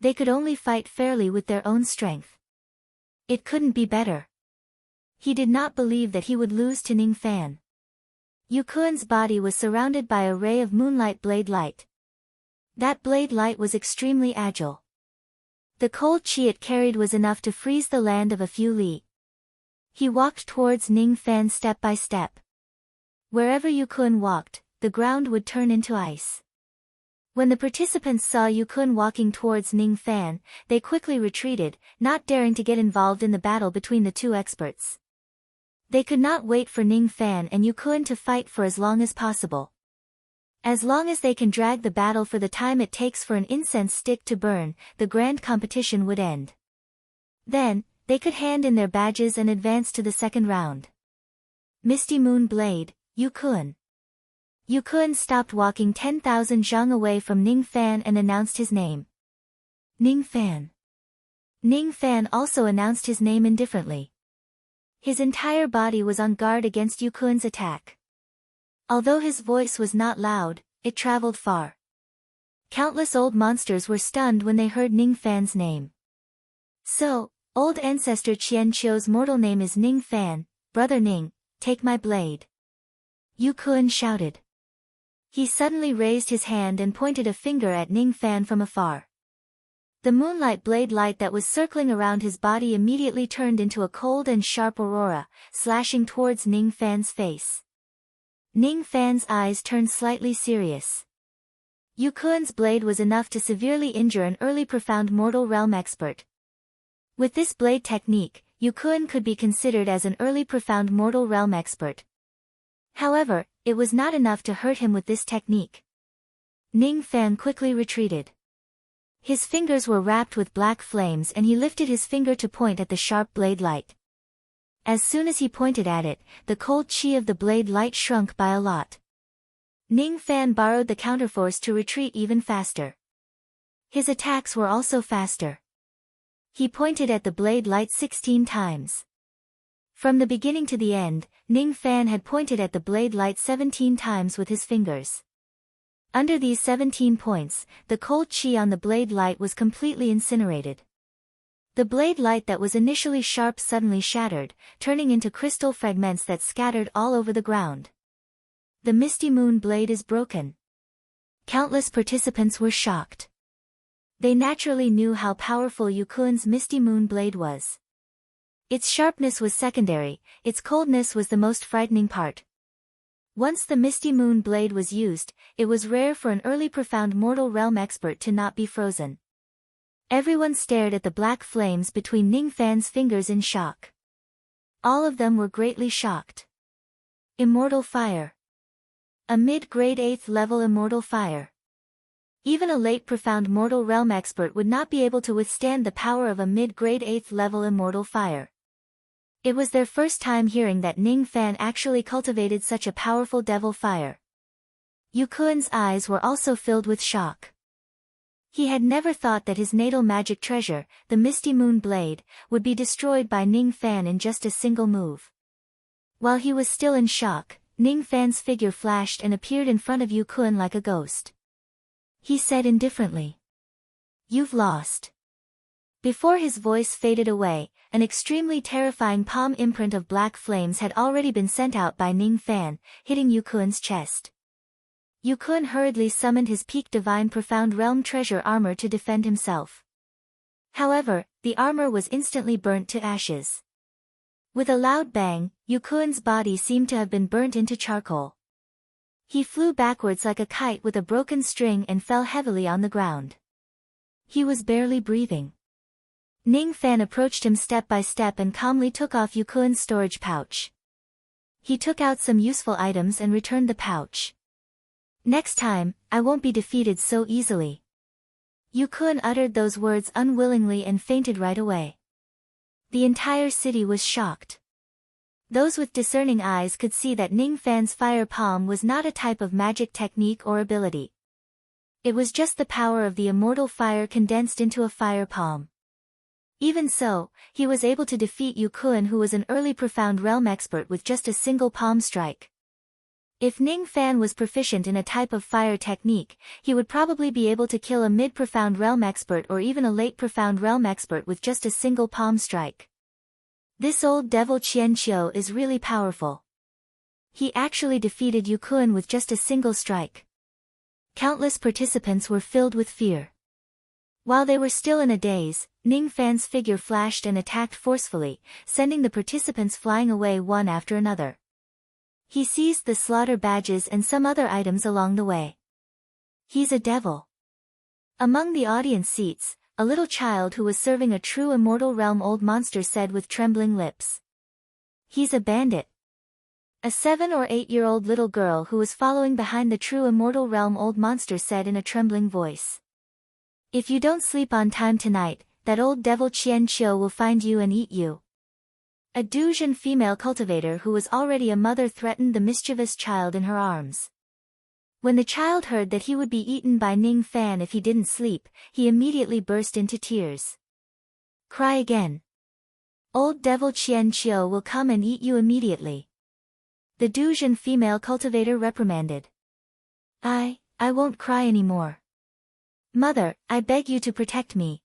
They could only fight fairly with their own strength. It couldn't be better. He did not believe that he would lose to Ning Fan. Yu Kun's body was surrounded by a ray of moonlight blade light. That blade light was extremely agile. The cold chi it carried was enough to freeze the land of a few li. He walked towards Ning Fan step by step. Wherever Yu Kun walked, the ground would turn into ice. When the participants saw Yu Kun walking towards Ning Fan, they quickly retreated, not daring to get involved in the battle between the two experts. They could not wait for Ning Fan and Yu Kun to fight for as long as possible. As long as they can drag the battle for the time it takes for an incense stick to burn, the grand competition would end. Then, they could hand in their badges and advance to the second round. Misty Moon Blade, Yu Kun. Yu Kun stopped walking 10,000 zhang away from Ning Fan and announced his name. Ning Fan. Ning Fan also announced his name indifferently. His entire body was on guard against Yu Kun's attack. Although his voice was not loud, it traveled far. Countless old monsters were stunned when they heard Ning Fan's name. So, old ancestor Qian Qiu's mortal name is Ning Fan. Brother Ning, take my blade. Yu Kun shouted. He suddenly raised his hand and pointed a finger at Ning Fan from afar. The moonlight blade light that was circling around his body immediately turned into a cold and sharp aurora, slashing towards Ning Fan's face. Ning Fan's eyes turned slightly serious. Yu Kuan's blade was enough to severely injure an early profound mortal realm expert. With this blade technique, Yu Kuan could be considered as an early profound mortal realm expert. However, it was not enough to hurt him with this technique. Ning Fan quickly retreated. His fingers were wrapped with black flames and he lifted his finger to point at the sharp blade light. As soon as he pointed at it, the cold chi of the blade light shrunk by a lot. Ning Fan borrowed the counterforce to retreat even faster. His attacks were also faster. He pointed at the blade light 16 times. From the beginning to the end, Ning Fan had pointed at the blade light 17 times with his fingers. Under these 17 points, the cold chi on the blade light was completely incinerated. The blade light that was initially sharp suddenly shattered, turning into crystal fragments that scattered all over the ground. The Misty Moon blade is broken. Countless participants were shocked. They naturally knew how powerful Yu Kuan's Misty Moon blade was. Its sharpness was secondary, its coldness was the most frightening part. Once the Misty Moon blade was used, it was rare for an early profound mortal realm expert to not be frozen. Everyone stared at the black flames between Ning Fan's fingers in shock. All of them were greatly shocked. Immortal fire. A mid-grade 8th level immortal fire. Even a late profound mortal realm expert would not be able to withstand the power of a mid-grade 8th level immortal fire. It was their first time hearing that Ning Fan actually cultivated such a powerful devil fire. Yu Kuan's eyes were also filled with shock. He had never thought that his natal magic treasure, the Misty Moon blade, would be destroyed by Ning Fan in just a single move. While he was still in shock, Ning Fan's figure flashed and appeared in front of Yu Kuan like a ghost. He said indifferently, "You've lost." Before his voice faded away, an extremely terrifying palm imprint of black flames had already been sent out by Ning Fan, hitting Yu Kuan's chest. Yu Kuan hurriedly summoned his peak divine profound realm treasure armor to defend himself. However, the armor was instantly burnt to ashes. With a loud bang, Yu Kuan's body seemed to have been burnt into charcoal. He flew backwards like a kite with a broken string and fell heavily on the ground. He was barely breathing. Ning Fan approached him step by step and calmly took off Yu Kuan's storage pouch. He took out some useful items and returned the pouch. "Next time, I won't be defeated so easily." Yu Kuan uttered those words unwillingly and fainted right away. The entire city was shocked. Those with discerning eyes could see that Ning Fan's fire palm was not a type of magic technique or ability. It was just the power of the immortal fire condensed into a fire palm. Even so, he was able to defeat Yu Kuan, who was an early profound realm expert, with just a single palm strike. If Ning Fan was proficient in a type of fire technique, he would probably be able to kill a mid-profound realm expert or even a late profound realm expert with just a single palm strike. This old devil Qianqiu is really powerful. He actually defeated Yu Kuan with just a single strike. Countless participants were filled with fear. While they were still in a daze, Ning Fan's figure flashed and attacked forcefully, sending the participants flying away one after another. He seized the slaughter badges and some other items along the way. "He's a devil." Among the audience seats, a little child who was serving a true immortal realm old monster said with trembling lips, "He's a bandit." A 7 or 8-year-old little girl who was following behind the true immortal realm old monster said in a trembling voice, "If you don't sleep on time tonight, that old devil Qianqiu will find you and eat you." A Duzhen female cultivator who was already a mother threatened the mischievous child in her arms. When the child heard that he would be eaten by Ning Fan if he didn't sleep, he immediately burst into tears. "Cry again. Old devil Qianqiu will come and eat you immediately." The Duzhen female cultivator reprimanded. I won't cry anymore. Mother, I beg you to protect me."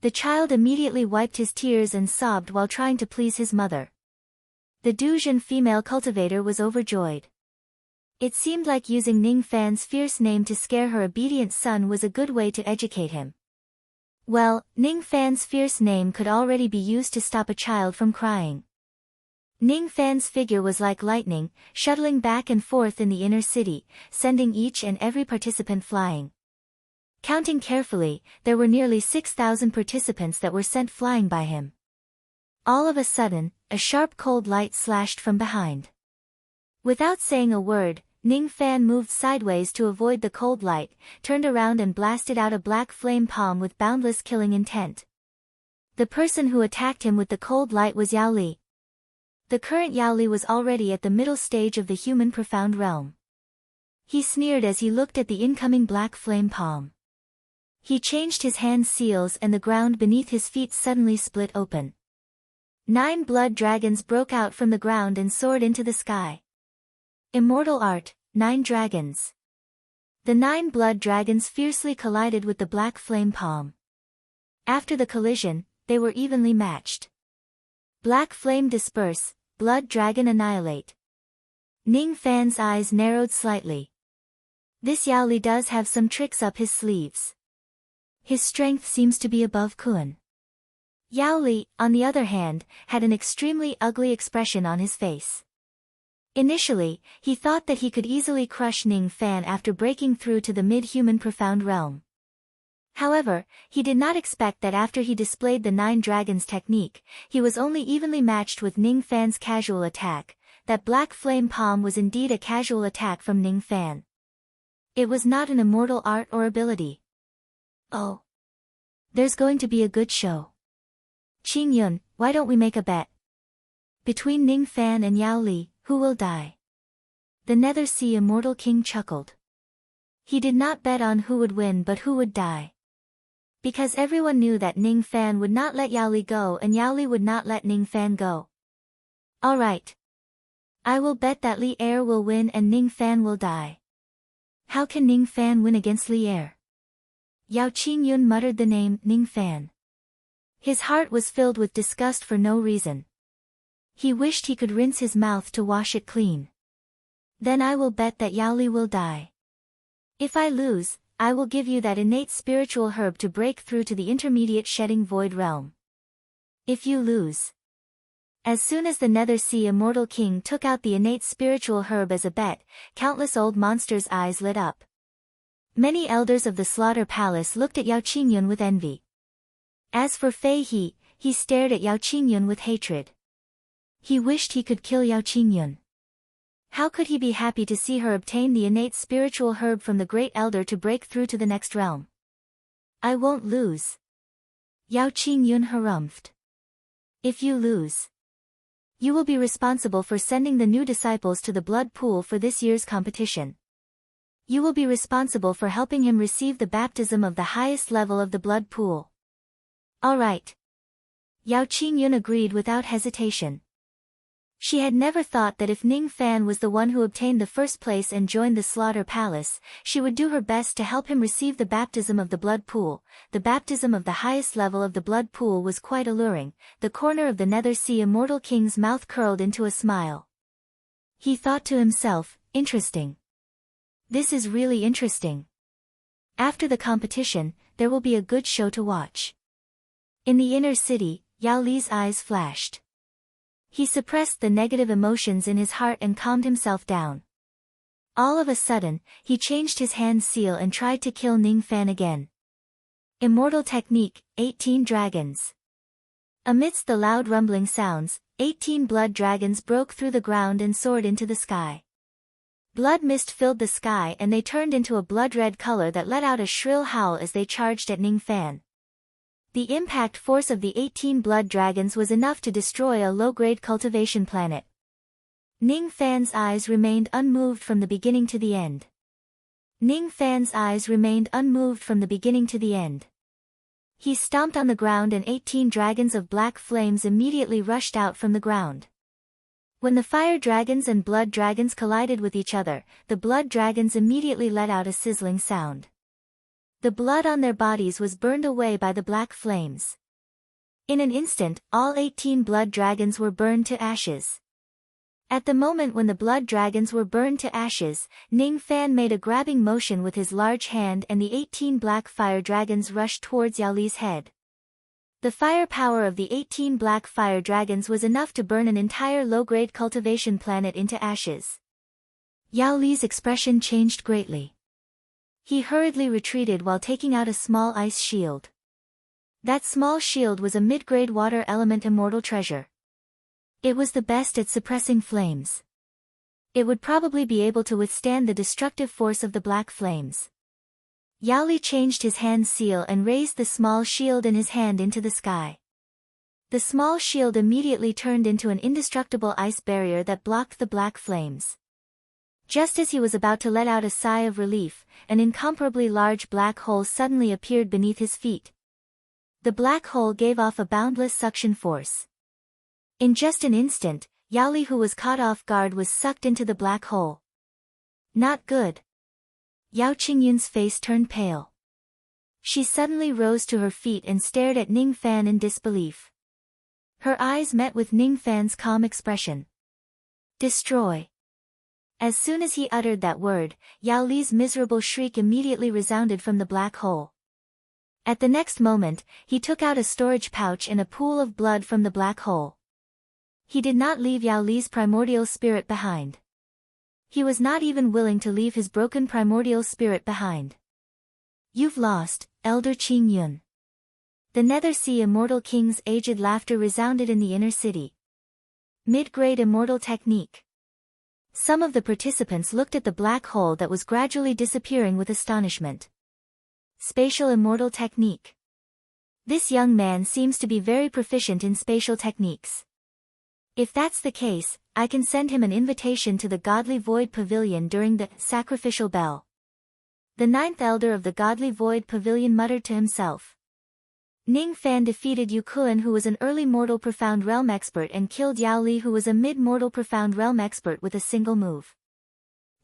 The child immediately wiped his tears and sobbed while trying to please his mother. The Duzhen female cultivator was overjoyed. It seemed like using Ning Fan's fierce name to scare her obedient son was a good way to educate him. Well, Ning Fan's fierce name could already be used to stop a child from crying. Ning Fan's figure was like lightning, shuttling back and forth in the inner city, sending each and every participant flying. Counting carefully, there were nearly 6,000 participants that were sent flying by him. All of a sudden, a sharp cold light slashed from behind. Without saying a word, Ning Fan moved sideways to avoid the cold light, turned around and blasted out a black flame palm with boundless killing intent. The person who attacked him with the cold light was Yao Li. The current Yao Li was already at the middle stage of the human profound realm. He sneered as he looked at the incoming black flame palm. He changed his hand seals and the ground beneath his feet suddenly split open. 9 blood dragons broke out from the ground and soared into the sky. Immortal art, 9 dragons. The 9 blood dragons fiercely collided with the black flame palm. After the collision, they were evenly matched. Black flame disperse, blood dragon annihilate. Ning Fan's eyes narrowed slightly. This Yao Li does have some tricks up his sleeves. His strength seems to be above Kun. Yao Li, on the other hand, had an extremely ugly expression on his face. Initially, he thought that he could easily crush Ning Fan after breaking through to the mid-human profound realm. However, he did not expect that after he displayed the 9 dragons technique, he was only evenly matched with Ning Fan's casual attack. That black flame palm was indeed a casual attack from Ning Fan. It was not an immortal art or ability. Oh. There's going to be a good show. Qing Yun, why don't we make a bet? Between Ning Fan and Yao Li, who will die? The Nether Sea Immortal King chuckled. He did not bet on who would win but who would die. Because everyone knew that Ning Fan would not let Yao Li go and Yao Li would not let Ning Fan go. Alright. I will bet that Li Er will win and Ning Fan will die. How can Ning Fan win against Li Er? Yao Qingyun muttered the name Ning Fan. His heart was filled with disgust for no reason. He wished he could rinse his mouth to wash it clean. Then I will bet that Yao Li will die. If I lose, I will give you that innate spiritual herb to break through to the intermediate shedding void realm. If you lose. As soon as the Nether Sea Immortal King took out the innate spiritual herb as a bet, countless old monsters' eyes lit up. Many elders of the Slaughter Palace looked at Yao Qingyun with envy. As for Fei He, he stared at Yao Qingyun with hatred. He wished he could kill Yao Qingyun. How could he be happy to see her obtain the innate spiritual herb from the great elder to break through to the next realm? I won't lose. Yao Qingyun harumphed. If you lose, you will be responsible for sending the new disciples to the blood pool for this year's competition. You will be responsible for helping him receive the baptism of the highest level of the blood pool. All right. Yao Qingyun agreed without hesitation. She had never thought that if Ning Fan was the one who obtained the first place and joined the Slaughter Palace, she would do her best to help him receive the baptism of the blood pool. The baptism of the highest level of the blood pool was quite alluring. The corner of the Nether Sea Immortal King's mouth curled into a smile. He thought to himself, interesting. This is really interesting. After the competition, there will be a good show to watch. In the inner city, Yao Li's eyes flashed. He suppressed the negative emotions in his heart and calmed himself down. All of a sudden, he changed his hand seal and tried to kill Ning Fan again. Immortal technique, 18 dragons. Amidst the loud rumbling sounds, 18 blood dragons broke through the ground and soared into the sky. Blood mist filled the sky and they turned into a blood-red color that let out a shrill howl as they charged at Ning Fan. The impact force of the 18 blood dragons was enough to destroy a low-grade cultivation planet. Ning Fan's eyes remained unmoved from the beginning to the end. Ning Fan's eyes remained unmoved from the beginning to the end. He stomped on the ground and 18 dragons of black flames immediately rushed out from the ground. When the fire dragons and blood dragons collided with each other, the blood dragons immediately let out a sizzling sound. The blood on their bodies was burned away by the black flames. In an instant, all 18 blood dragons were burned to ashes. At the moment when the blood dragons were burned to ashes, Ning Fan made a grabbing motion with his large hand and the 18 black fire dragons rushed towards Yao Li's head. The firepower of the 18 black fire dragons was enough to burn an entire low-grade cultivation planet into ashes. Yao Li's expression changed greatly. He hurriedly retreated while taking out a small ice shield. That small shield was a mid-grade water element immortal treasure. It was the best at suppressing flames. It would probably be able to withstand the destructive force of the black flames. Yao Li changed his hand seal and raised the small shield in his hand into the sky. The small shield immediately turned into an indestructible ice barrier that blocked the black flames. Just as he was about to let out a sigh of relief, an incomparably large black hole suddenly appeared beneath his feet. The black hole gave off a boundless suction force. In just an instant, Yao Li, who was caught off guard, was sucked into the black hole. Not good. Yao Qingyun's face turned pale. She suddenly rose to her feet and stared at Ning Fan in disbelief. Her eyes met with Ning Fan's calm expression. Destroy. As soon as he uttered that word, Yao Li's miserable shriek immediately resounded from the black hole. At the next moment, he took out a storage pouch and a pool of blood from the black hole. He did not leave Yao Li's primordial spirit behind. He was not even willing to leave his broken primordial spirit behind. You've lost, Elder Qingyun. The Nether Sea Immortal King's aged laughter resounded in the inner city. Mid-grade immortal technique. Some of the participants looked at the black hole that was gradually disappearing with astonishment. Spatial immortal technique. This young man seems to be very proficient in spatial techniques. If that's the case, I can send him an invitation to the Godly Void Pavilion during the sacrificial bell. The ninth elder of the Godly Void Pavilion muttered to himself. Ning Fan defeated Yu Kuan, who was an early mortal profound realm expert, and killed Yao Li, who was a mid-mortal profound realm expert, with a single move.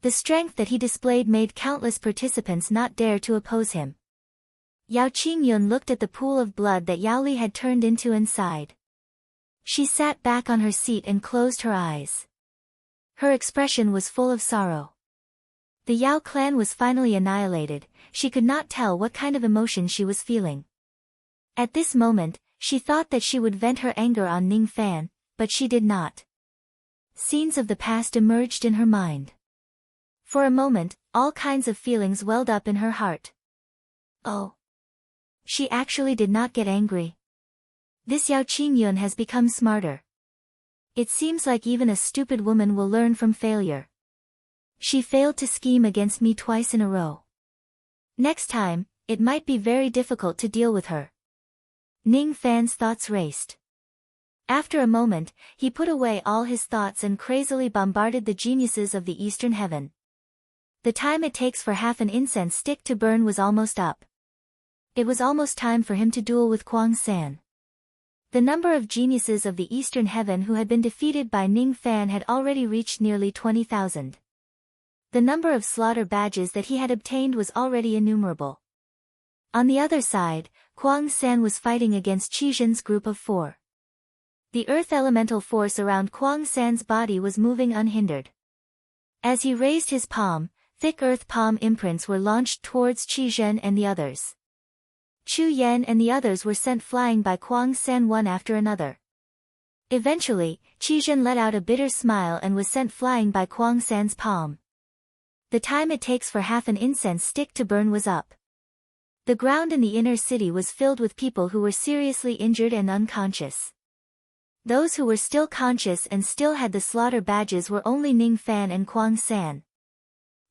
The strength that he displayed made countless participants not dare to oppose him. Yao Qingyun looked at the pool of blood that Yao Li had turned into and sighed. She sat back on her seat and closed her eyes. Her expression was full of sorrow. The Yao clan was finally annihilated. She could not tell what kind of emotion she was feeling. At this moment, she thought that she would vent her anger on Ning Fan, but she did not. Scenes of the past emerged in her mind. For a moment, all kinds of feelings welled up in her heart. Oh. She actually did not get angry. This Yao Qingyun has become smarter. It seems like even a stupid woman will learn from failure. She failed to scheme against me twice in a row. Next time, it might be very difficult to deal with her. Ning Fan's thoughts raced. After a moment, he put away all his thoughts and crazily bombarded the geniuses of the eastern heaven. The time it takes for half an incense stick to burn was almost up. It was almost time for him to duel with Kuang San. The number of geniuses of the eastern heaven who had been defeated by Ning Fan had already reached nearly 20,000. The number of slaughter badges that he had obtained was already innumerable. On the other side, Kuang San was fighting against Qizhen's group of 4. The earth elemental force around Kuang San's body was moving unhindered. As he raised his palm, thick earth palm imprints were launched towards Qizhen and the others. Chu Yan and the others were sent flying by Kuang San one after another. Eventually, Qizhen let out a bitter smile and was sent flying by Kuang San's palm. The time it takes for half an incense stick to burn was up. The ground in the inner city was filled with people who were seriously injured and unconscious. Those who were still conscious and still had the slaughter badges were only Ning Fan and Kuang San.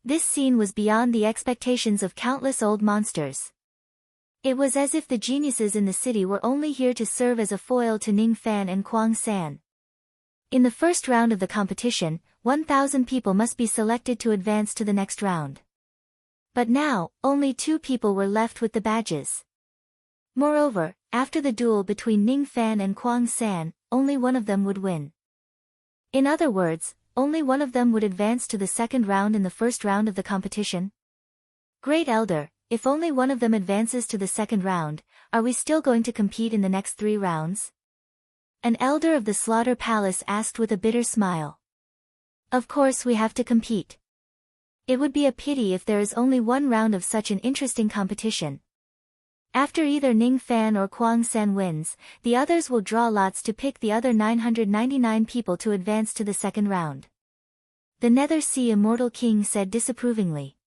This scene was beyond the expectations of countless old monsters. It was as if the geniuses in the city were only here to serve as a foil to Ning Fan and Kuang San. In the first round of the competition, 1,000 people must be selected to advance to the next round. But now, only 2 people were left with the badges. Moreover, after the duel between Ning Fan and Kuang San, only one of them would win. In other words, only one of them would advance to the second round in the first round of the competition. Great Elder, if only one of them advances to the second round, are we still going to compete in the next 3 rounds? An elder of the Slaughter Palace asked with a bitter smile. Of course we have to compete. It would be a pity if there is only one round of such an interesting competition. After either Ning Fan or Kwang San wins, the others will draw lots to pick the other 999 people to advance to the second round. The Nether Sea Immortal King said disapprovingly.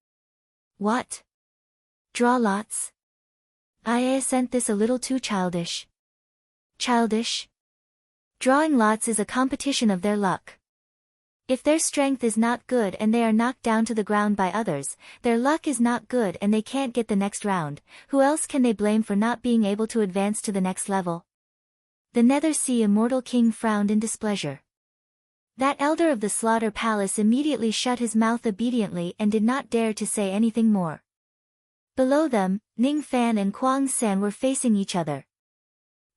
What? Draw lots? I sent this a little too childish. Childish? Drawing lots is a competition of their luck. If their strength is not good and they are knocked down to the ground by others, their luck is not good and they can't get the next round, who else can they blame for not being able to advance to the next level? The Nether Sea Immortal King frowned in displeasure. That elder of the Slaughter Palace immediately shut his mouth obediently and did not dare to say anything more. Below them, Ning Fan and Kwang San were facing each other.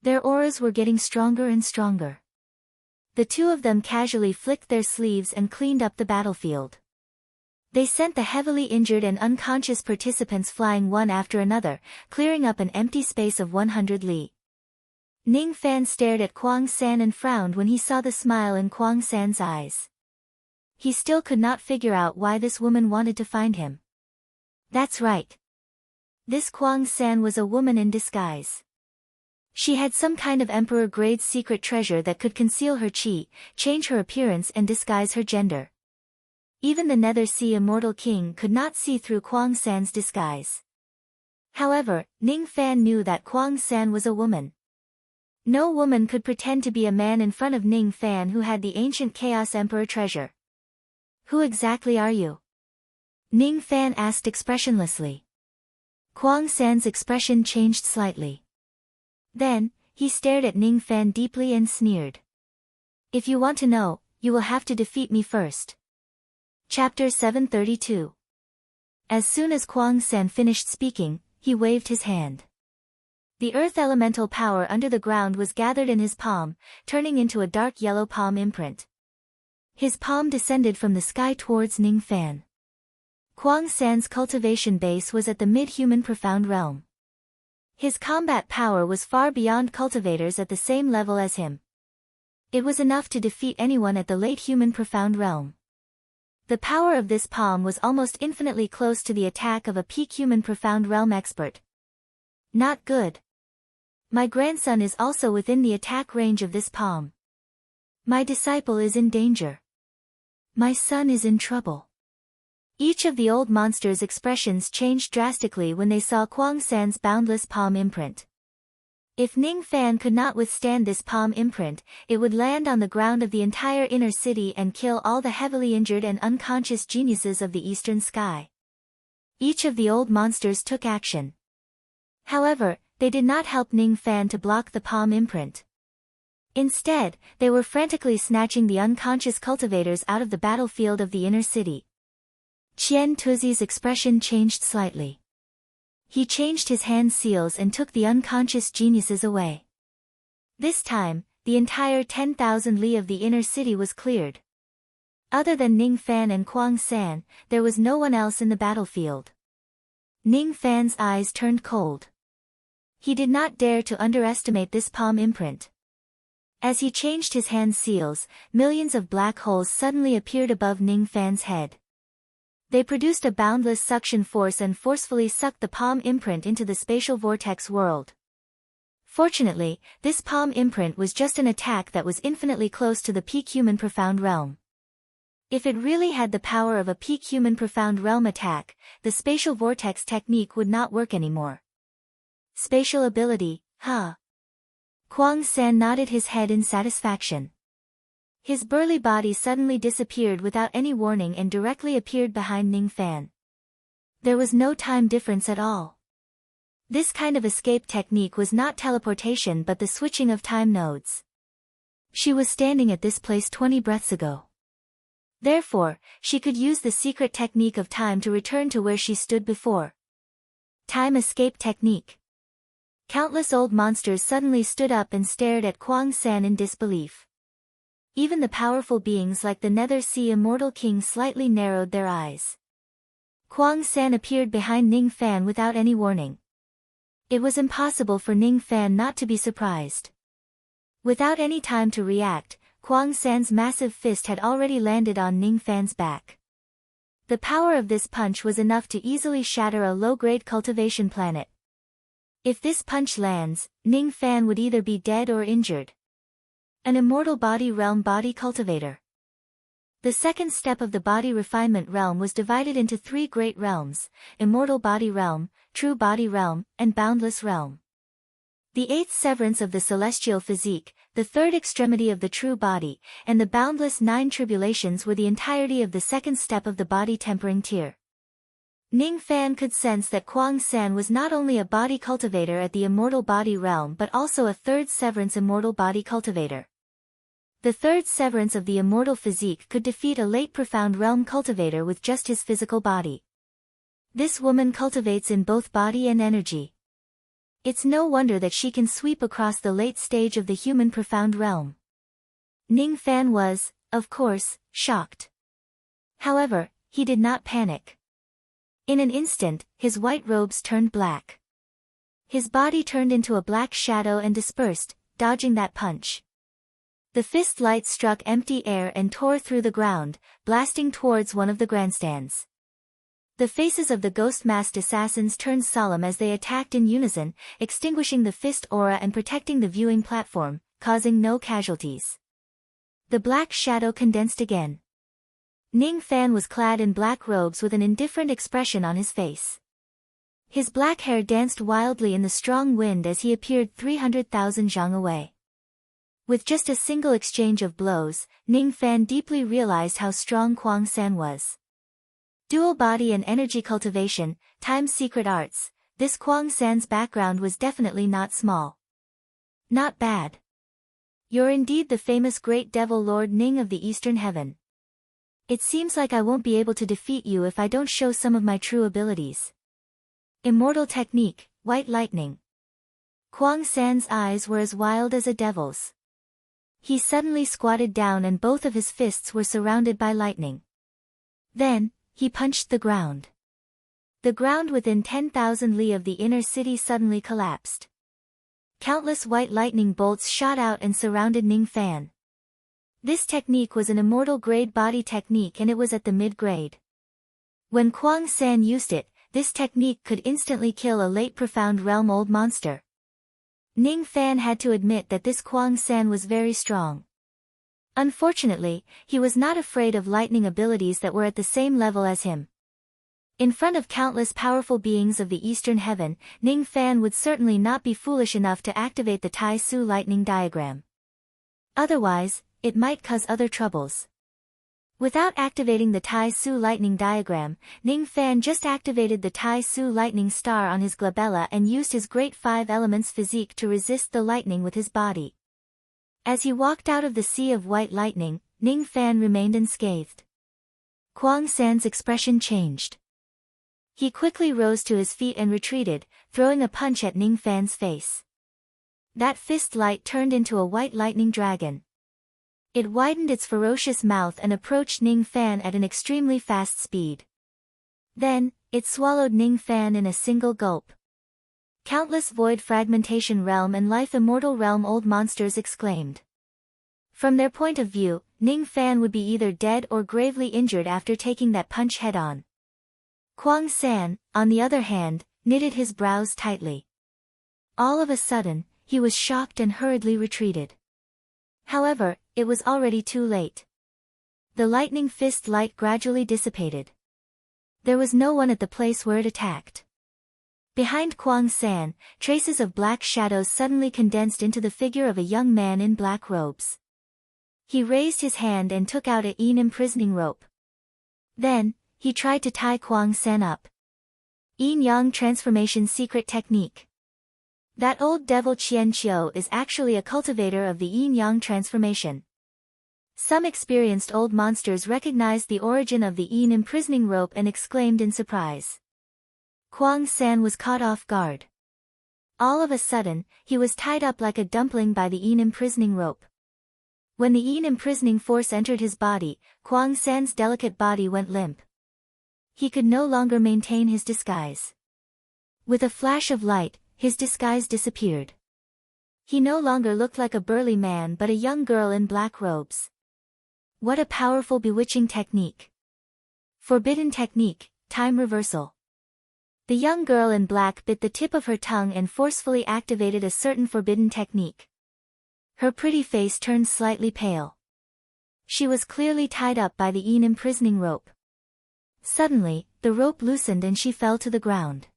Their auras were getting stronger and stronger. The two of them casually flicked their sleeves and cleaned up the battlefield. They sent the heavily injured and unconscious participants flying one after another, clearing up an empty space of 100 li. Ning Fan stared at Kwang San and frowned when he saw the smile in Kwang San's eyes. He still could not figure out why this woman wanted to find him. That's right. This Kwang San was a woman in disguise. She had some kind of emperor-grade secret treasure that could conceal her chi, change her appearance and disguise her gender. Even the Nether Sea Immortal King could not see through Kwang San's disguise. However, Ning Fan knew that Kwang San was a woman. No woman could pretend to be a man in front of Ning Fan who had the ancient Chaos Emperor treasure. Who exactly are you? Ning Fan asked expressionlessly. Kwang San's expression changed slightly. Then, he stared at Ning Fan deeply and sneered. If you want to know, you will have to defeat me first. Chapter 732. As soon as Kwang San finished speaking, he waved his hand. The earth elemental power under the ground was gathered in his palm, turning into a dark yellow palm imprint. His palm descended from the sky towards Ning Fan. Kwang San's cultivation base was at the mid-human profound realm. His combat power was far beyond cultivators at the same level as him. It was enough to defeat anyone at the late human profound realm. The power of this palm was almost infinitely close to the attack of a peak human profound realm expert. Not good. My grandson is also within the attack range of this palm. My disciple is in danger. My son is in trouble. Each of the old monsters' expressions changed drastically when they saw Kwang San's boundless palm imprint. If Ning Fan could not withstand this palm imprint, it would land on the ground of the entire inner city and kill all the heavily injured and unconscious geniuses of the eastern sky. Each of the old monsters took action. However, they did not help Ning Fan to block the palm imprint. Instead, they were frantically snatching the unconscious cultivators out of the battlefield of the inner city. Qian Tuzi's expression changed slightly. He changed his hand seals and took the unconscious geniuses away. This time, the entire 10,000 li of the inner city was cleared. Other than Ning Fan and Kwang San, there was no one else in the battlefield. Ning Fan's eyes turned cold. He did not dare to underestimate this palm imprint. As he changed his hand seals, millions of black holes suddenly appeared above Ning Fan's head. They produced a boundless suction force and forcefully sucked the palm imprint into the spatial vortex world. Fortunately, this palm imprint was just an attack that was infinitely close to the peak human profound realm. If it really had the power of a peak human profound realm attack, the spatial vortex technique would not work anymore. Spatial ability, huh? Kwang San nodded his head in satisfaction. His burly body suddenly disappeared without any warning and directly appeared behind Ning Fan. There was no time difference at all. This kind of escape technique was not teleportation but the switching of time nodes. She was standing at this place 20 breaths ago. Therefore, she could use the secret technique of time to return to where she stood before. Time escape technique. Countless old monsters suddenly stood up and stared at Kwang San in disbelief. Even the powerful beings like the Nether Sea Immortal King slightly narrowed their eyes. Kwang San appeared behind Ning Fan without any warning. It was impossible for Ning Fan not to be surprised. Without any time to react, Kwang San's massive fist had already landed on Ning Fan's back. The power of this punch was enough to easily shatter a low-grade cultivation planet. If this punch lands, Ning Fan would either be dead or injured. An immortal body realm body cultivator. The second step of the body refinement realm was divided into three great realms: immortal body realm, true body realm, and boundless realm. The eighth severance of the celestial physique, the third extremity of the true body, and the boundless nine tribulations were the entirety of the second step of the body tempering tier. Ning Fan could sense that Kwang San was not only a body cultivator at the immortal body realm but also a third severance immortal body cultivator. The third severance of the immortal physique could defeat a late profound realm cultivator with just his physical body. This woman cultivates in both body and energy. It's no wonder that she can sweep across the late stage of the human profound realm. Ning Fan was, of course, shocked. However, he did not panic. In an instant, his white robes turned black. His body turned into a black shadow and dispersed, dodging that punch. The fist light struck empty air and tore through the ground, blasting towards one of the grandstands. The faces of the ghost-masked assassins turned solemn as they attacked in unison, extinguishing the fist aura and protecting the viewing platform, causing no casualties. The black shadow condensed again. Ning Fan was clad in black robes with an indifferent expression on his face. His black hair danced wildly in the strong wind as he appeared 300,000 zhang away. With just a single exchange of blows, Ning Fan deeply realized how strong Kwang San was. Dual body and energy cultivation, time's secret arts, this Kwang San's background was definitely not small. Not bad. You're indeed the famous great devil Lord Ning of the Eastern Heaven. It seems like I won't be able to defeat you if I don't show some of my true abilities. Immortal technique, white lightning. Kwang San's eyes were as wild as a devil's. He suddenly squatted down and both of his fists were surrounded by lightning. Then, he punched the ground. The ground within 10,000 li of the inner city suddenly collapsed. Countless white lightning bolts shot out and surrounded Ning Fan. This technique was an immortal grade body technique and it was at the mid-grade. When Kwang San used it, this technique could instantly kill a late profound realm old monster. Ning Fan had to admit that this Kwang San was very strong. Unfortunately, he was not afraid of lightning abilities that were at the same level as him. In front of countless powerful beings of the Eastern Heaven, Ning Fan would certainly not be foolish enough to activate the Tai Su lightning diagram. Otherwise, it might cause other troubles. Without activating the Tai Su lightning diagram, Ning Fan just activated the Tai Su lightning star on his glabella and used his great 5 elements physique to resist the lightning with his body. As he walked out of the sea of white lightning, Ning Fan remained unscathed. Kwang San's expression changed. He quickly rose to his feet and retreated, throwing a punch at Ning Fan's face. That fist light turned into a white lightning dragon. It widened its ferocious mouth and approached Ning Fan at an extremely fast speed. Then, it swallowed Ning Fan in a single gulp. Countless void fragmentation realm and life immortal realm old monsters exclaimed. From their point of view, Ning Fan would be either dead or gravely injured after taking that punch head-on. Kwang San, on the other hand, knitted his brows tightly. All of a sudden, he was shocked and hurriedly retreated. However, it was already too late. The lightning fist light gradually dissipated. There was no one at the place where it attacked. Behind Kwang San, traces of black shadows suddenly condensed into the figure of a young man in black robes. He raised his hand and took out a yin imprisoning rope. Then, he tried to tie Kwang San up. Yin-yang transformation secret technique. That old devil Qian Qiu is actually a cultivator of the yin-yang transformation. Some experienced old monsters recognized the origin of the yin imprisoning rope and exclaimed in surprise. Kwang San was caught off guard. All of a sudden, he was tied up like a dumpling by the yin imprisoning rope. When the yin imprisoning force entered his body, Kwang San's delicate body went limp. He could no longer maintain his disguise. With a flash of light, his disguise disappeared. He no longer looked like a burly man but a young girl in black robes. What a powerful bewitching technique. Forbidden technique, time reversal. The young girl in black bit the tip of her tongue and forcefully activated a certain forbidden technique. Her pretty face turned slightly pale. She was clearly tied up by the imprisoning rope. Suddenly, the rope loosened and she fell to the ground.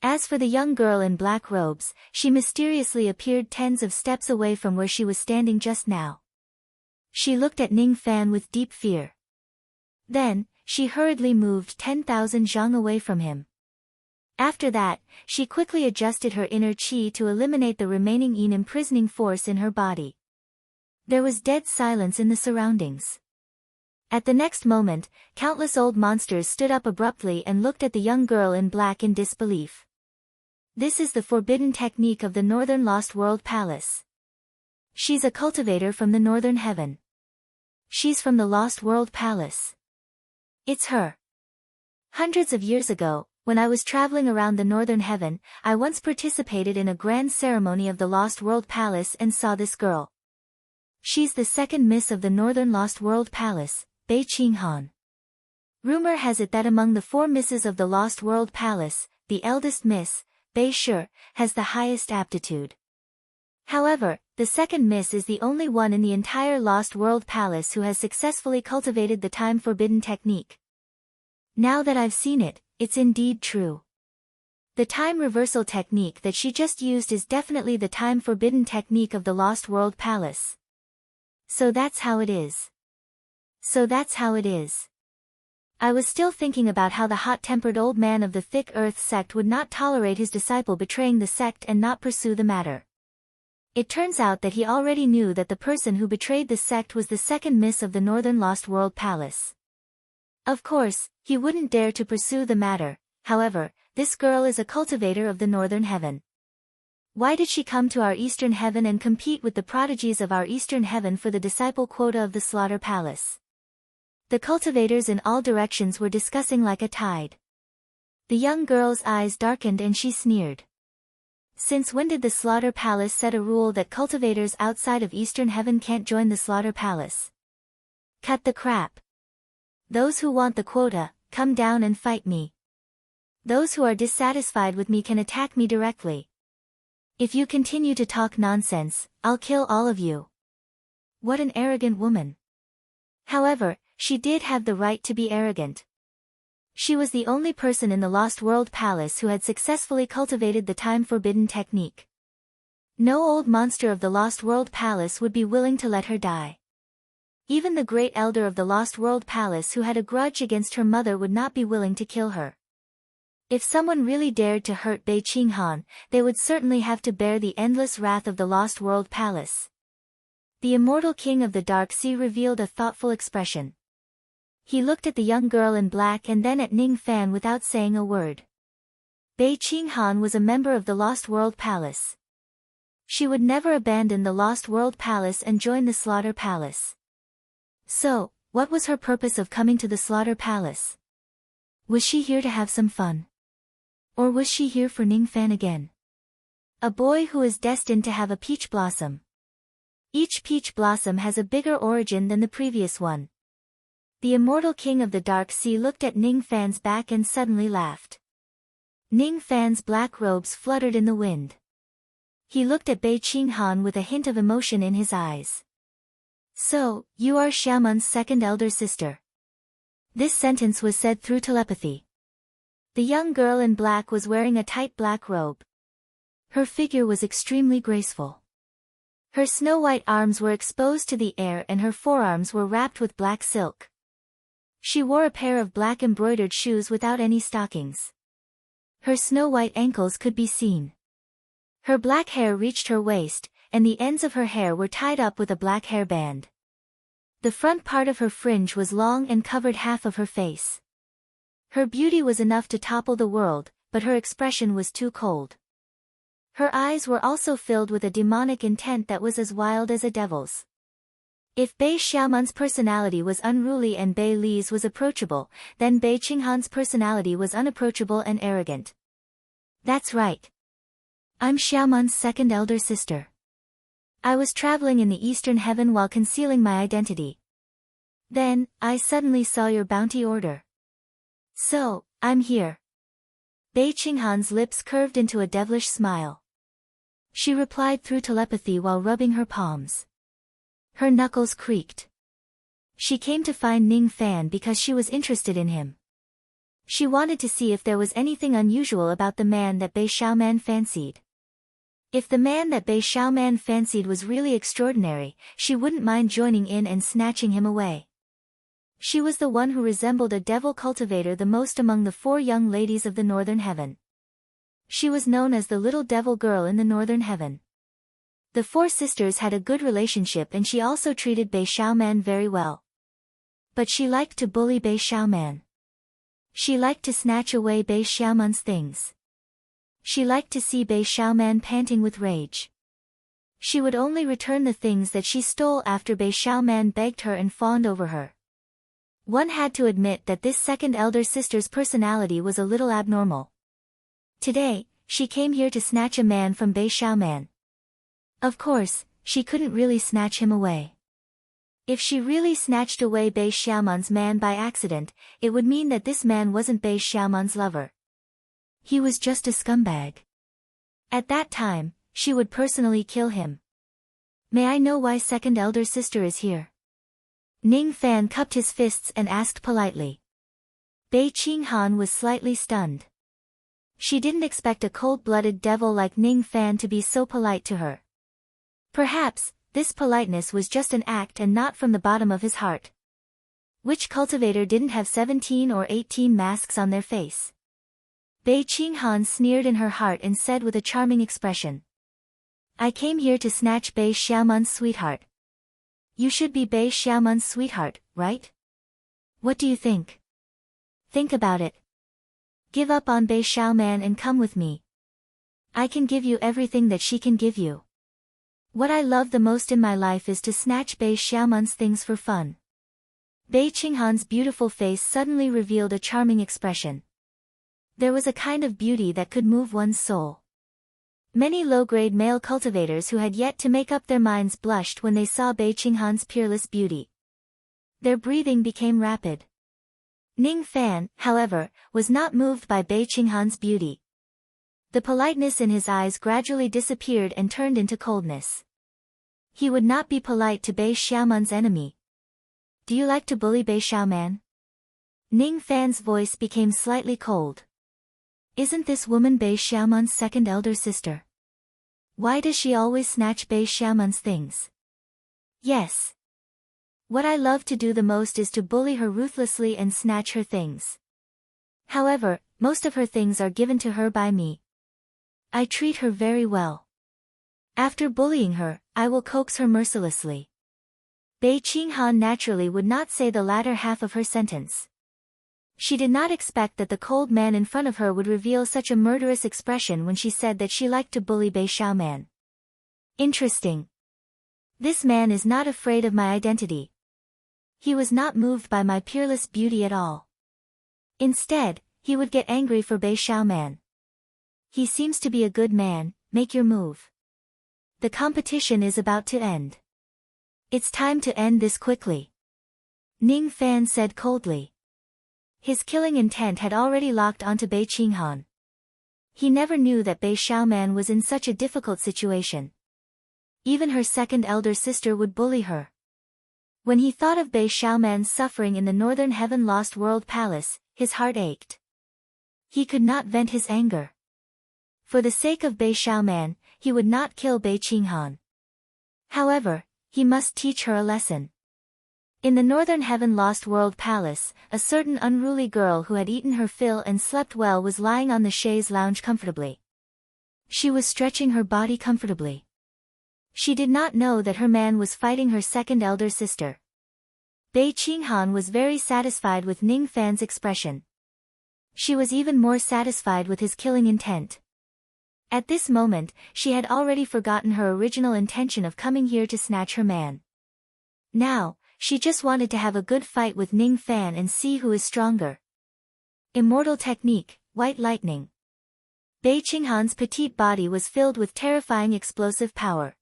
As for the young girl in black robes, she mysteriously appeared tens of steps away from where she was standing just now. She looked at Ning Fan with deep fear. Then, she hurriedly moved 10,000 zhang away from him. After that, she quickly adjusted her inner qi to eliminate the remaining imprisoning force in her body. There was dead silence in the surroundings. At the next moment, countless old monsters stood up abruptly and looked at the young girl in black in disbelief. This is the forbidden technique of the Northern Lost World Palace. She's a cultivator from the Northern Heaven. She's from the Lost World Palace. It's her. Hundreds of years ago, when I was traveling around the Northern Heaven, I once participated in a grand ceremony of the Lost World Palace and saw this girl. She's the second miss of the Northern Lost World Palace, Bei Qinghan. Rumor has it that among the 4 misses of the Lost World Palace, the eldest miss, Bei Shi, has the highest aptitude. However, the second miss is the only one in the entire Lost World Palace who has successfully cultivated the time-forbidden technique. Now that I've seen it, it's indeed true. The time reversal technique that she just used is definitely the time-forbidden technique of the Lost World Palace. So that's how it is. I was still thinking about how the hot-tempered old man of the Thick Earth sect would not tolerate his disciple betraying the sect and not pursue the matter. It turns out that he already knew that the person who betrayed the sect was the second miss of the Northern Lost World Palace. Of course, he wouldn't dare to pursue the matter. However, this girl is a cultivator of the Northern Heaven. Why did she come to our Eastern Heaven and compete with the prodigies of our Eastern Heaven for the disciple quota of the Slaughter Palace? The cultivators in all directions were discussing like a tide. The young girl's eyes darkened and she sneered. Since when did the Slaughter Palace set a rule that cultivators outside of Eastern Heaven can't join the Slaughter Palace? Cut the crap. Those who want the quota, come down and fight me. Those who are dissatisfied with me can attack me directly. If you continue to talk nonsense, I'll kill all of you. What an arrogant woman. However, she did have the right to be arrogant. She was the only person in the Lost World Palace who had successfully cultivated the time-forbidden technique. No old monster of the Lost World Palace would be willing to let her die. Even the great elder of the Lost World Palace who had a grudge against her mother would not be willing to kill her. If someone really dared to hurt Bei Qinghan, they would certainly have to bear the endless wrath of the Lost World Palace. The immortal king of the Dark Sea revealed a thoughtful expression. He looked at the young girl in black and then at Ning Fan without saying a word. Bei Qinghan was a member of the Lost World Palace. She would never abandon the Lost World Palace and join the Slaughter Palace. So, what was her purpose of coming to the Slaughter Palace? Was she here to have some fun? Or was she here for Ning Fan again? A boy who is destined to have a peach blossom. Each peach blossom has a bigger origin than the previous one. The immortal king of the Dark Sea looked at Ning Fan's back and suddenly laughed. Ning Fan's black robes fluttered in the wind. He looked at Bei Qinghan with a hint of emotion in his eyes. So, you are Xiaomun's second elder sister. This sentence was said through telepathy. The young girl in black was wearing a tight black robe. Her figure was extremely graceful. Her snow-white arms were exposed to the air and her forearms were wrapped with black silk. She wore a pair of black embroidered shoes without any stockings. Her snow-white ankles could be seen. Her black hair reached her waist, and the ends of her hair were tied up with a black hairband. The front part of her fringe was long and covered half of her face. Her beauty was enough to topple the world, but her expression was too cold. Her eyes were also filled with a demonic intent that was as wild as a devil's. If Bei Xiaomun's personality was unruly and Bei Li's was approachable, then Bei Qinghan's personality was unapproachable and arrogant. That's right. I'm Xiaomun's second elder sister. I was traveling in the Eastern Heaven while concealing my identity. Then, I suddenly saw your bounty order. So, I'm here. Bei Qinghan's lips curved into a devilish smile. She replied through telepathy while rubbing her palms. Her knuckles creaked. She came to find Ning Fan because she was interested in him. She wanted to see if there was anything unusual about the man that Bei Xiaoman fancied. If the man that Bei Xiaoman fancied was really extraordinary, she wouldn't mind joining in and snatching him away. She was the one who resembled a devil cultivator the most among the 4 young ladies of the Northern Heaven. She was known as the little devil girl in the Northern Heaven. The 4 sisters had a good relationship and she also treated Bei Xiaoman very well. But she liked to bully Bei Xiaoman. She liked to snatch away Bei Xiaoman's things. She liked to see Bei Xiaoman panting with rage. She would only return the things that she stole after Bei Xiaoman begged her and fawned over her. One had to admit that this second elder sister's personality was a little abnormal. Today, she came here to snatch a man from Bei Xiaoman. Of course, she couldn't really snatch him away. If she really snatched away Bei Xiaoman's man by accident, it would mean that this man wasn't Bei Xiaoman's lover. He was just a scumbag. At that time, she would personally kill him. May I know why second elder sister is here? Ning Fan cupped his fists and asked politely. Bei Qinghan was slightly stunned. She didn't expect a cold-blooded devil like Ning Fan to be so polite to her. Perhaps, this politeness was just an act and not from the bottom of his heart. Which cultivator didn't have 17 or 18 masks on their face? Bei Qinghan sneered in her heart and said with a charming expression. I came here to snatch Bei Xiaoman's sweetheart. You should be Bei Xiaoman's sweetheart, right? What do you think? Think about it. Give up on Bei Xiaoman and come with me. I can give you everything that she can give you. What I love the most in my life is to snatch Bei Xiaoman's things for fun. Bei Qinghan's beautiful face suddenly revealed a charming expression. There was a kind of beauty that could move one's soul. Many low-grade male cultivators who had yet to make up their minds blushed when they saw Bei Qinghan's peerless beauty. Their breathing became rapid. Ning Fan, however, was not moved by Bei Qinghan's beauty. The politeness in his eyes gradually disappeared and turned into coldness. He would not be polite to Bei Xiaoman's enemy. Do you like to bully Bei Xiaoman? Ning Fan's voice became slightly cold. Isn't this woman Bei Xiaoman's second elder sister? Why does she always snatch Bei Xiaoman's things? Yes. What I love to do the most is to bully her ruthlessly and snatch her things. However, most of her things are given to her by me. I treat her very well. After bullying her, I will coax her mercilessly. Bei Qinghan naturally would not say the latter half of her sentence. She did not expect that the cold man in front of her would reveal such a murderous expression when she said that she liked to bully Bei Xiaoman. Interesting. This man is not afraid of my identity. He was not moved by my peerless beauty at all. Instead, he would get angry for Bei Xiaoman. He seems to be a good man, make your move. The competition is about to end. It's time to end this quickly. Ning Fan said coldly. His killing intent had already locked onto Bei Qinghan. He never knew that Bei Xiaoman was in such a difficult situation. Even her second elder sister would bully her. When he thought of Bei Xiaoman's suffering in the Northern Heaven Lost World Palace, his heart ached. He could not vent his anger. For the sake of Bei Xiaoman, he would not kill Bei Qinghan. However, he must teach her a lesson. In the Northern Heaven Lost World Palace, a certain unruly girl who had eaten her fill and slept well was lying on the chaise lounge comfortably. She was stretching her body comfortably. She did not know that her man was fighting her second elder sister. Bei Qinghan was very satisfied with Ning Fan's expression. She was even more satisfied with his killing intent. At this moment, she had already forgotten her original intention of coming here to snatch her man. Now, she just wanted to have a good fight with Ning Fan and see who is stronger. Immortal technique, white lightning. Bei Qinghan's petite body was filled with terrifying explosive power.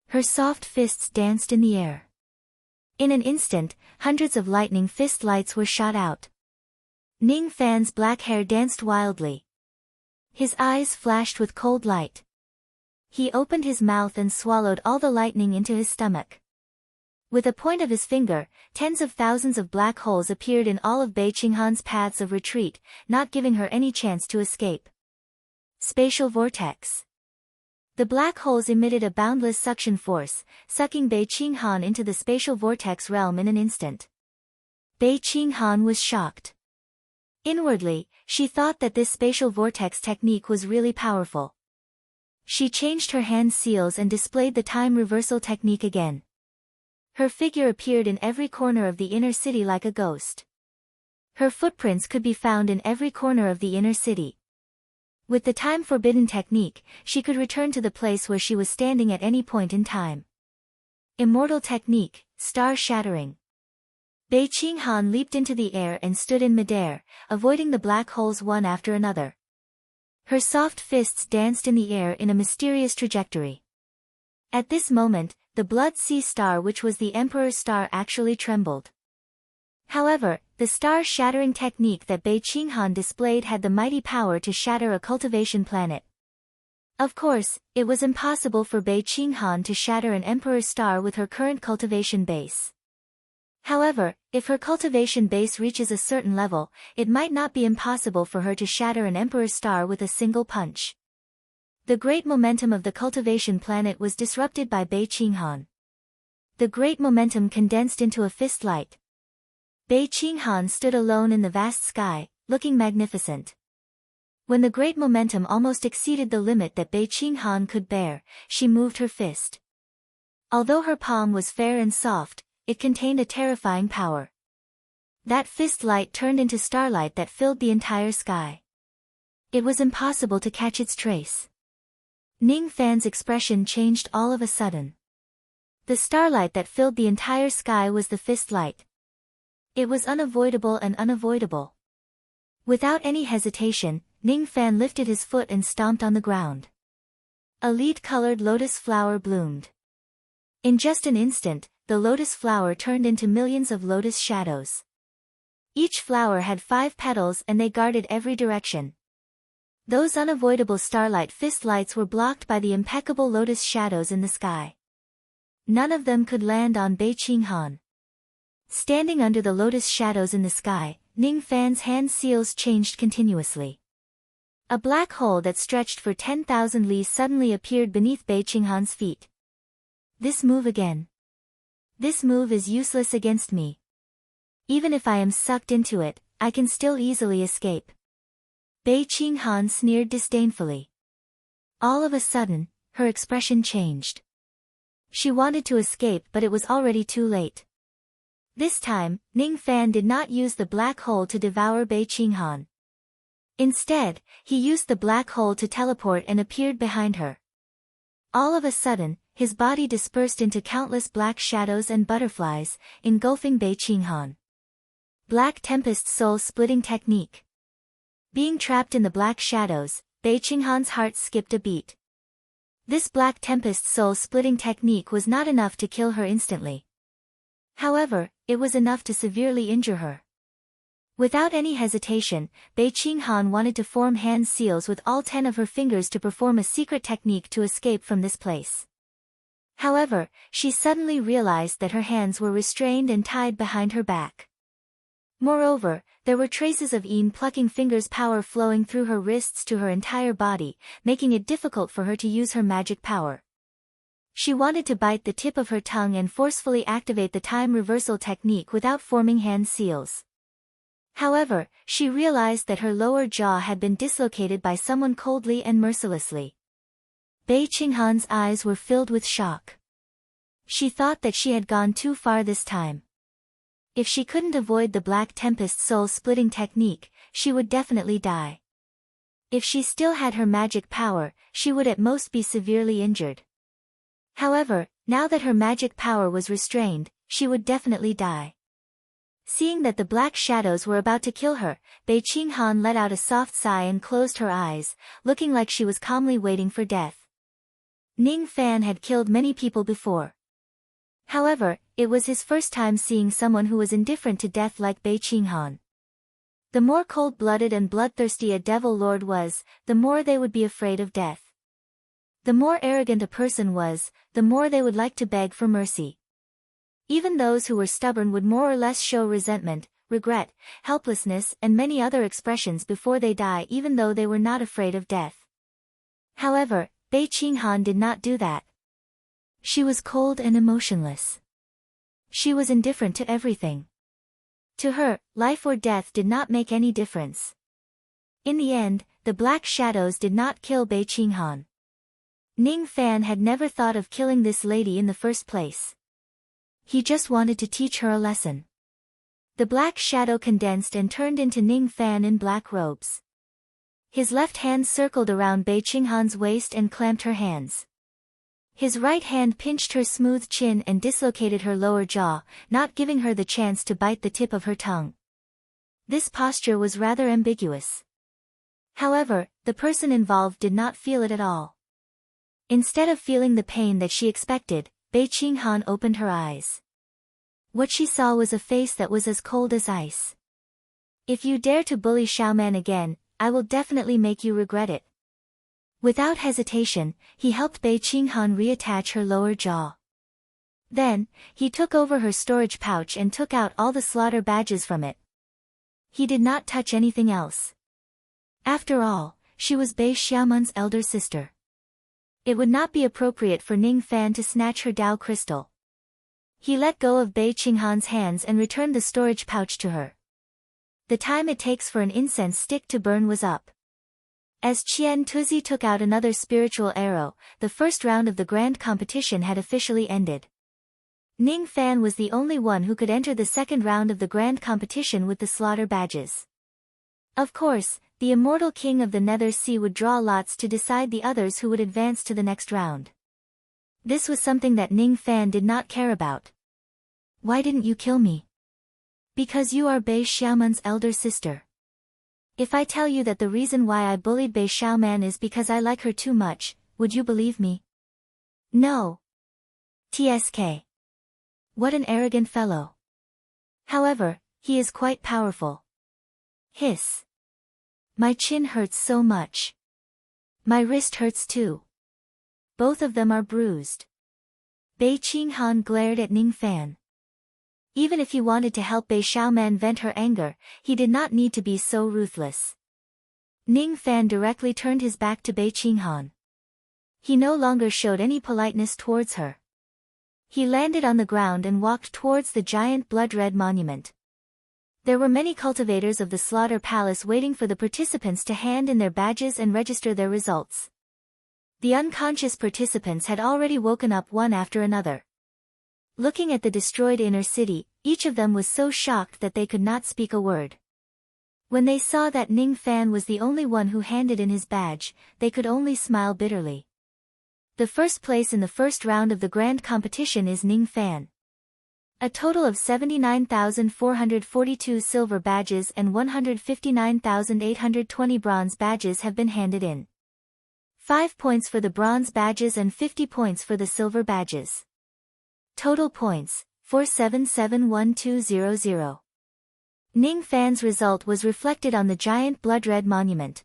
Her soft fists danced in the air. In an instant, hundreds of lightning fist lights were shot out. Ning Fan's black hair danced wildly. His eyes flashed with cold light. He opened his mouth and swallowed all the lightning into his stomach. With a point of his finger, tens of thousands of black holes appeared in all of Bei Qinghan's paths of retreat, not giving her any chance to escape. Spatial vortex. The black holes emitted a boundless suction force, sucking Bei Qinghan into the spatial vortex realm in an instant. Bei Qinghan was shocked. Inwardly, she thought that this spatial vortex technique was really powerful. She changed her hand seals and displayed the time reversal technique again. Her figure appeared in every corner of the inner city like a ghost. Her footprints could be found in every corner of the inner city. With the time-forbidden technique, she could return to the place where she was standing at any point in time. Immortal technique, star-shattering. Bei Qinghan leaped into the air and stood in midair, avoiding the black holes one after another. Her soft fists danced in the air in a mysterious trajectory. At this moment, the Blood Sea Star, which was the Emperor's star, actually trembled. However, the star-shattering technique that Bei Qinghan displayed had the mighty power to shatter a cultivation planet. Of course, it was impossible for Bei Qinghan to shatter an Emperor's star with her current cultivation base. However, if her cultivation base reaches a certain level, it might not be impossible for her to shatter an Emperor's star with a single punch. The great momentum of the cultivation planet was disrupted by Bei Qinghan. The great momentum condensed into a fist light. Bei Qinghan stood alone in the vast sky, looking magnificent. When the great momentum almost exceeded the limit that Bei Qinghan could bear, she moved her fist. Although her palm was fair and soft, it contained a terrifying power. That fist light turned into starlight that filled the entire sky. It was impossible to catch its trace. Ning Fan's expression changed all of a sudden. The starlight that filled the entire sky was the fist light. It was unavoidable and unavoidable. Without any hesitation, Ning Fan lifted his foot and stomped on the ground. A lead-colored lotus flower bloomed. In just an instant, the lotus flower turned into millions of lotus shadows. Each flower had 5 petals and they guarded every direction. Those unavoidable starlight fist lights were blocked by the impeccable lotus shadows in the sky. None of them could land on Bei Qinghan. Standing under the lotus shadows in the sky, Ning Fan's hand seals changed continuously. A black hole that stretched for 10,000 li suddenly appeared beneath Bei Qinghan's feet. This move again. This move is useless against me. Even if I am sucked into it, I can still easily escape. Bei Qinghan sneered disdainfully. All of a sudden, her expression changed. She wanted to escape, but it was already too late. This time, Ning Fan did not use the black hole to devour Bei Qinghan. Instead, he used the black hole to teleport and appeared behind her. All of a sudden, his body dispersed into countless black shadows and butterflies, engulfing Bei Qinghan. Black Tempest Soul-Splitting Technique. Being trapped in the black shadows, Bei Qinghan's heart skipped a beat. This Black Tempest Soul-Splitting Technique was not enough to kill her instantly. However, it was enough to severely injure her. Without any hesitation, Bei Qinghan wanted to form hand seals with all 10 of her fingers to perform a secret technique to escape from this place. However, she suddenly realized that her hands were restrained and tied behind her back. Moreover, there were traces of plucking fingers power flowing through her wrists to her entire body, making it difficult for her to use her magic power. She wanted to bite the tip of her tongue and forcefully activate the time reversal technique without forming hand seals. However, she realized that her lower jaw had been dislocated by someone coldly and mercilessly. Bei Qinghan's eyes were filled with shock. She thought that she had gone too far this time. If she couldn't avoid the Black Tempest soul-splitting technique, she would definitely die. If she still had her magic power, she would at most be severely injured. However, now that her magic power was restrained, she would definitely die. Seeing that the black shadows were about to kill her, Bei Qinghan let out a soft sigh and closed her eyes, looking like she was calmly waiting for death. Ning Fan had killed many people before. However, it was his first time seeing someone who was indifferent to death like Bei Qinghan. The more cold-blooded and bloodthirsty a devil lord was, the more they would be afraid of death. The more arrogant a person was, the more they would like to beg for mercy. Even those who were stubborn would more or less show resentment, regret, helplessness and many other expressions before they die, even though they were not afraid of death. However, Bei Qinghan did not do that. She was cold and emotionless. She was indifferent to everything. To her, life or death did not make any difference. In the end, the black shadows did not kill Bei Qinghan. Ning Fan had never thought of killing this lady in the first place. He just wanted to teach her a lesson. The black shadow condensed and turned into Ning Fan in black robes. His left hand circled around Bei Qinghan's waist and clamped her hands. His right hand pinched her smooth chin and dislocated her lower jaw, not giving her the chance to bite the tip of her tongue. This posture was rather ambiguous. However, the person involved did not feel it at all. Instead of feeling the pain that she expected, Bei Qinghan opened her eyes. What she saw was a face that was as cold as ice. "If you dare to bully Xiaoman again, I will definitely make you regret it." Without hesitation, he helped Bei Qinghan reattach her lower jaw. Then, he took over her storage pouch and took out all the slaughter badges from it. He did not touch anything else. After all, she was Bei Xiaoman's elder sister. It would not be appropriate for Ning Fan to snatch her Dao crystal. He let go of Bei Qinghan's hands and returned the storage pouch to her. The time it takes for an incense stick to burn was up. As Qian Tuzi took out another spiritual arrow, the first round of the grand competition had officially ended. Ning Fan was the only one who could enter the second round of the grand competition with the slaughter badges. Of course, the immortal king of the Nether Sea would draw lots to decide the others who would advance to the next round. This was something that Ning Fan did not care about. "Why didn't you kill me?" "Because you are Bei Xiaoman's elder sister." "If I tell you that the reason why I bullied Bei Xiaoman is because I like her too much, would you believe me?" "No." "TSK. What an arrogant fellow. However, he is quite powerful." "Hiss. My chin hurts so much. My wrist hurts too. Both of them are bruised." Bei Qinghan glared at Ning Fan. Even if he wanted to help Bei Xiaoman vent her anger, he did not need to be so ruthless. Ning Fan directly turned his back to Bei Qinghan. He no longer showed any politeness towards her. He landed on the ground and walked towards the giant blood-red monument. There were many cultivators of the slaughter palace waiting for the participants to hand in their badges and register their results. The unconscious participants had already woken up one after another. Looking at the destroyed inner city, each of them was so shocked that they could not speak a word. When they saw that Ning Fan was the only one who handed in his badge, they could only smile bitterly. The first place in the first round of the grand competition is Ning Fan. A total of 79,442 silver badges and 159,820 bronze badges have been handed in. 5 points for the bronze badges and 50 points for the silver badges. Total points, 4771,200. Ning Fan's result was reflected on the giant blood-red monument.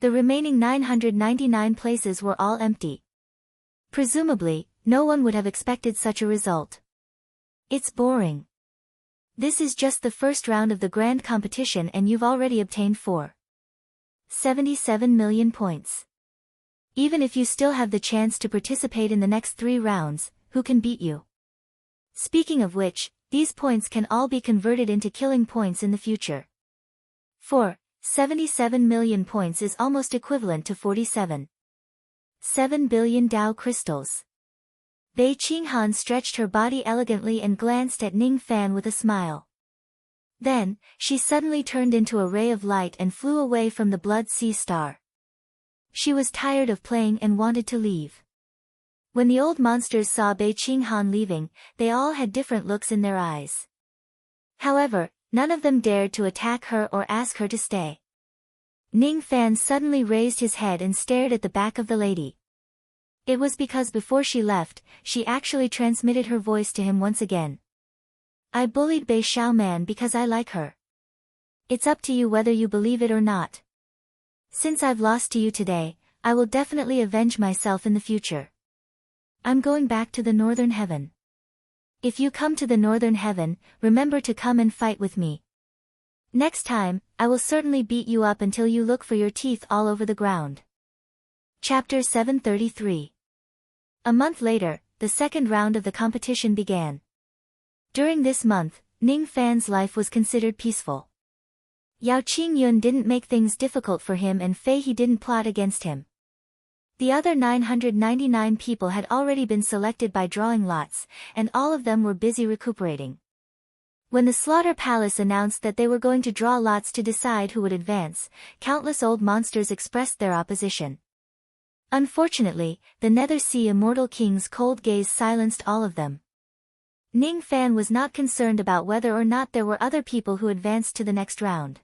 The remaining 999 places were all empty. Presumably, no one would have expected such a result. It's boring. This is just the first round of the grand competition and you've already obtained 4.77 million points. Even if you still have the chance to participate in the next 3 rounds, who can beat you? Speaking of which, these points can all be converted into killing points in the future. 4.77 million points is almost equivalent to 47.7 billion Dao crystals. Bei Qinghan stretched her body elegantly and glanced at Ning Fan with a smile. Then, she suddenly turned into a ray of light and flew away from the Blood Sea Star. She was tired of playing and wanted to leave. When the old monsters saw Bei Qinghan leaving, they all had different looks in their eyes. However, none of them dared to attack her or ask her to stay. Ning Fan suddenly raised his head and stared at the back of the lady. It was because before she left, she actually transmitted her voice to him once again. "I bullied Bei Xiaoman because I like her. It's up to you whether you believe it or not. Since I've lost to you today, I will definitely avenge myself in the future. I'm going back to the northern heaven. If you come to the northern heaven, remember to come and fight with me. Next time, I will certainly beat you up until you look for your teeth all over the ground. Chapter 733. A month later, the second round of the competition began. During this month, Ning Fan's life was considered peaceful. Yao Qingyun didn't make things difficult for him and Fei He didn't plot against him. The other 999 people had already been selected by drawing lots, and all of them were busy recuperating. When the Slaughter Palace announced that they were going to draw lots to decide who would advance, countless old monsters expressed their opposition. Unfortunately, the Nether Sea Immortal King's cold gaze silenced all of them. Ning Fan was not concerned about whether or not there were other people who advanced to the next round.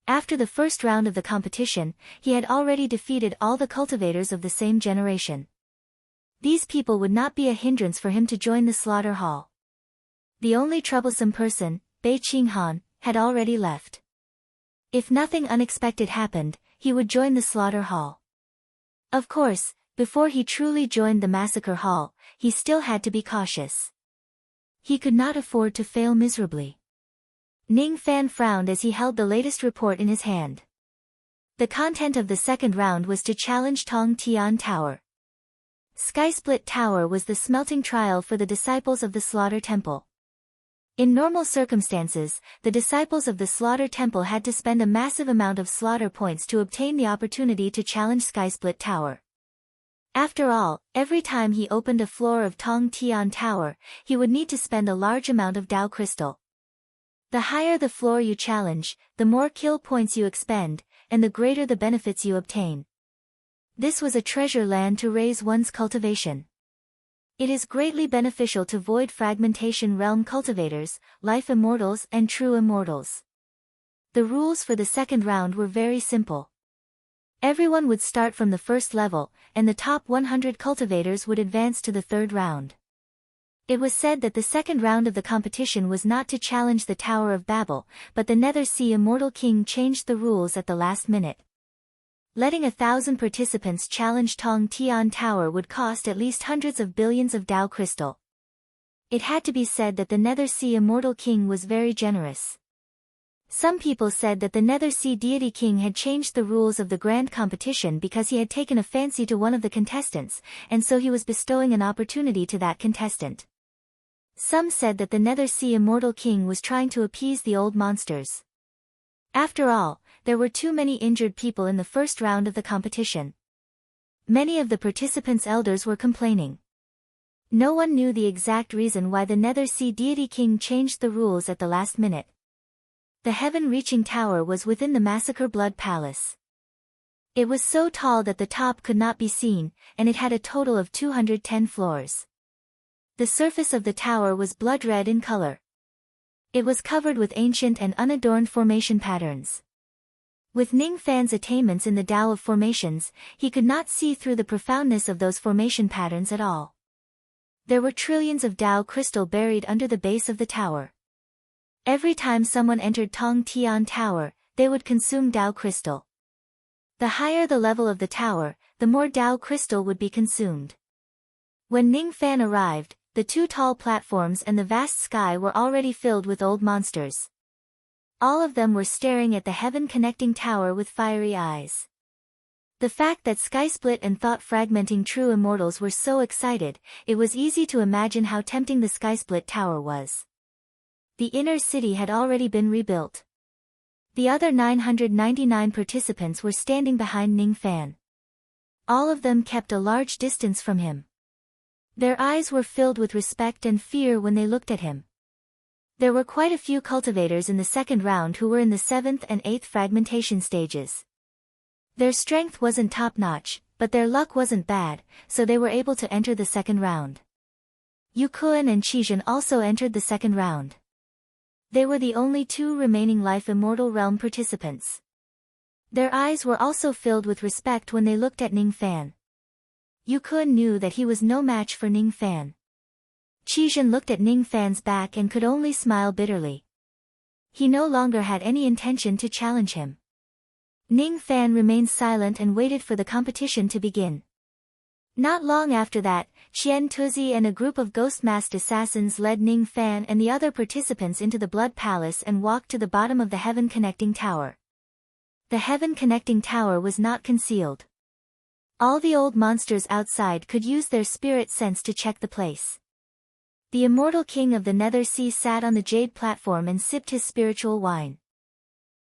After the first round of the competition, he had already defeated all the cultivators of the same generation. These people would not be a hindrance for him to join the slaughter hall. The only troublesome person, Bei Qinghan, had already left. If nothing unexpected happened, he would join the slaughter hall. Of course, before he truly joined the massacre hall, he still had to be cautious. He could not afford to fail miserably. Ning Fan frowned as he held the latest report in his hand. The content of the second round was to challenge Tong Tian Tower. Skysplit Tower was the smelting trial for the disciples of the Slaughter Temple. In normal circumstances, the disciples of the Slaughter Temple had to spend a massive amount of slaughter points to obtain the opportunity to challenge Skysplit Tower. After all, every time he opened a floor of Tong Tian Tower, he would need to spend a large amount of Dao Crystal. The higher the floor you challenge, the more kill points you expend, and the greater the benefits you obtain. This was a treasure land to raise one's cultivation. It is greatly beneficial to Void Fragmentation Realm cultivators, Life Immortals and True Immortals. The rules for the second round were very simple. Everyone would start from the first level, and the top 100 cultivators would advance to the third round. It was said that the second round of the competition was not to challenge the Tower of Babel, but the Nether Sea Immortal King changed the rules at the last minute. Letting 1,000 participants challenge Tong Tian Tower would cost at least hundreds of billions of Dao Crystal. It had to be said that the Nether Sea Immortal King was very generous. Some people said that the Nether Sea Deity King had changed the rules of the grand competition because he had taken a fancy to one of the contestants, and so he was bestowing an opportunity to that contestant. Some said that the Nether Sea Immortal King was trying to appease the old monsters. After all, there were too many injured people in the first round of the competition. Many of the participants' elders were complaining. No one knew the exact reason why the Nether Sea Deity King changed the rules at the last minute. The heaven-reaching tower was within the Massacre Blood Palace. It was so tall that the top could not be seen, and it had a total of 210 floors. The surface of the tower was blood red in color. It was covered with ancient and unadorned formation patterns. With Ning Fan's attainments in the Tao of formations, he could not see through the profoundness of those formation patterns at all. There were trillions of Dao crystal buried under the base of the tower. Every time someone entered Tong Tian Tower, they would consume Dao crystal. The higher the level of the tower, the more Dao crystal would be consumed. When Ning Fan arrived, the two tall platforms and the vast sky were already filled with old monsters. All of them were staring at the heaven-connecting tower with fiery eyes. The fact that Skysplit and thought-fragmenting True Immortals were so excited, it was easy to imagine how tempting the Skysplit Tower was. The inner city had already been rebuilt. The other 999 participants were standing behind Ning Fan. All of them kept a large distance from him. Their eyes were filled with respect and fear when they looked at him. There were quite a few cultivators in the second round who were in the 7th and 8th fragmentation stages. Their strength wasn't top-notch, but their luck wasn't bad, so they were able to enter the second round. Yukuan and Qijun also entered the second round. They were the only two remaining Life Immortal Realm participants. Their eyes were also filled with respect when they looked at Ning Fan. Yukuan knew that he was no match for Ning Fan. Qijun looked at Ning Fan's back and could only smile bitterly. He no longer had any intention to challenge him. Ning Fan remained silent and waited for the competition to begin. Not long after that, Qian Tuzi and a group of ghost-masked assassins led Ning Fan and the other participants into the Blood Palace and walked to the bottom of the Heaven Connecting Tower. The Heaven Connecting Tower was not concealed. All the old monsters outside could use their spirit sense to check the place. The immortal king of the Nether Sea sat on the jade platform and sipped his spiritual wine.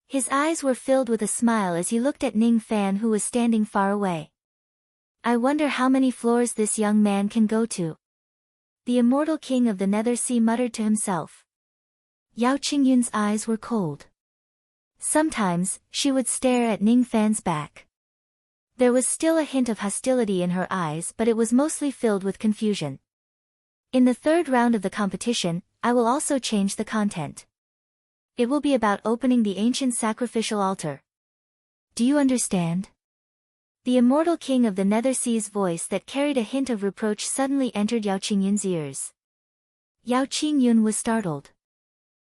His eyes were filled with a smile as he looked at Ning Fan, who was standing far away. I wonder how many floors this young man can go to. The immortal king of the Nether Sea muttered to himself. Yao Qingyun's eyes were cold. Sometimes, she would stare at Ning Fan's back. There was still a hint of hostility in her eyes, but it was mostly filled with confusion. In the third round of the competition, I will also change the content. It will be about opening the ancient sacrificial altar. Do you understand? The immortal king of the Nether Sea's voice that carried a hint of reproach suddenly entered Yao Qingyun's ears. Yao Qingyun was startled.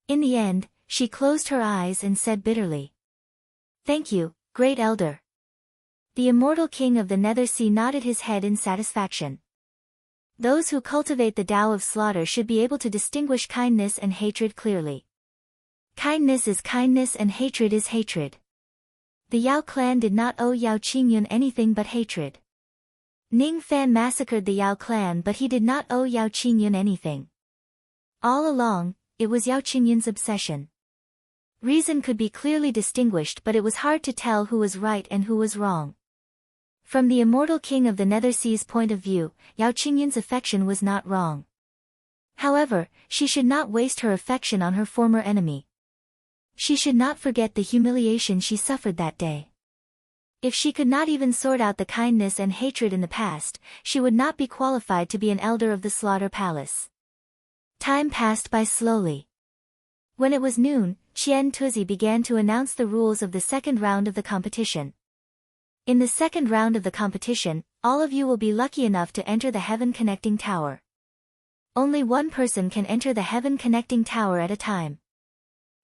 In the end, she closed her eyes and said bitterly. Thank you, great elder. The immortal king of the Nether Sea nodded his head in satisfaction. Those who cultivate the Tao of slaughter should be able to distinguish kindness and hatred clearly. Kindness is kindness and hatred is hatred. The Yao clan did not owe Yao Qingyun anything but hatred. Ning Fan massacred the Yao clan, but he did not owe Yao Qingyun anything. All along, it was Yao Qingyun's obsession. Reason could be clearly distinguished, but it was hard to tell who was right and who was wrong. From the immortal king of the Nether Sea's point of view, Yao Qingyun's affection was not wrong. However, she should not waste her affection on her former enemy. She should not forget the humiliation she suffered that day. If she could not even sort out the kindness and hatred in the past, she would not be qualified to be an elder of the Slaughter Palace. Time passed by slowly. When it was noon, Qian Tuzi began to announce the rules of the second round of the competition. In the second round of the competition, all of you will be lucky enough to enter the Heaven Connecting Tower. Only one person can enter the Heaven Connecting Tower at a time.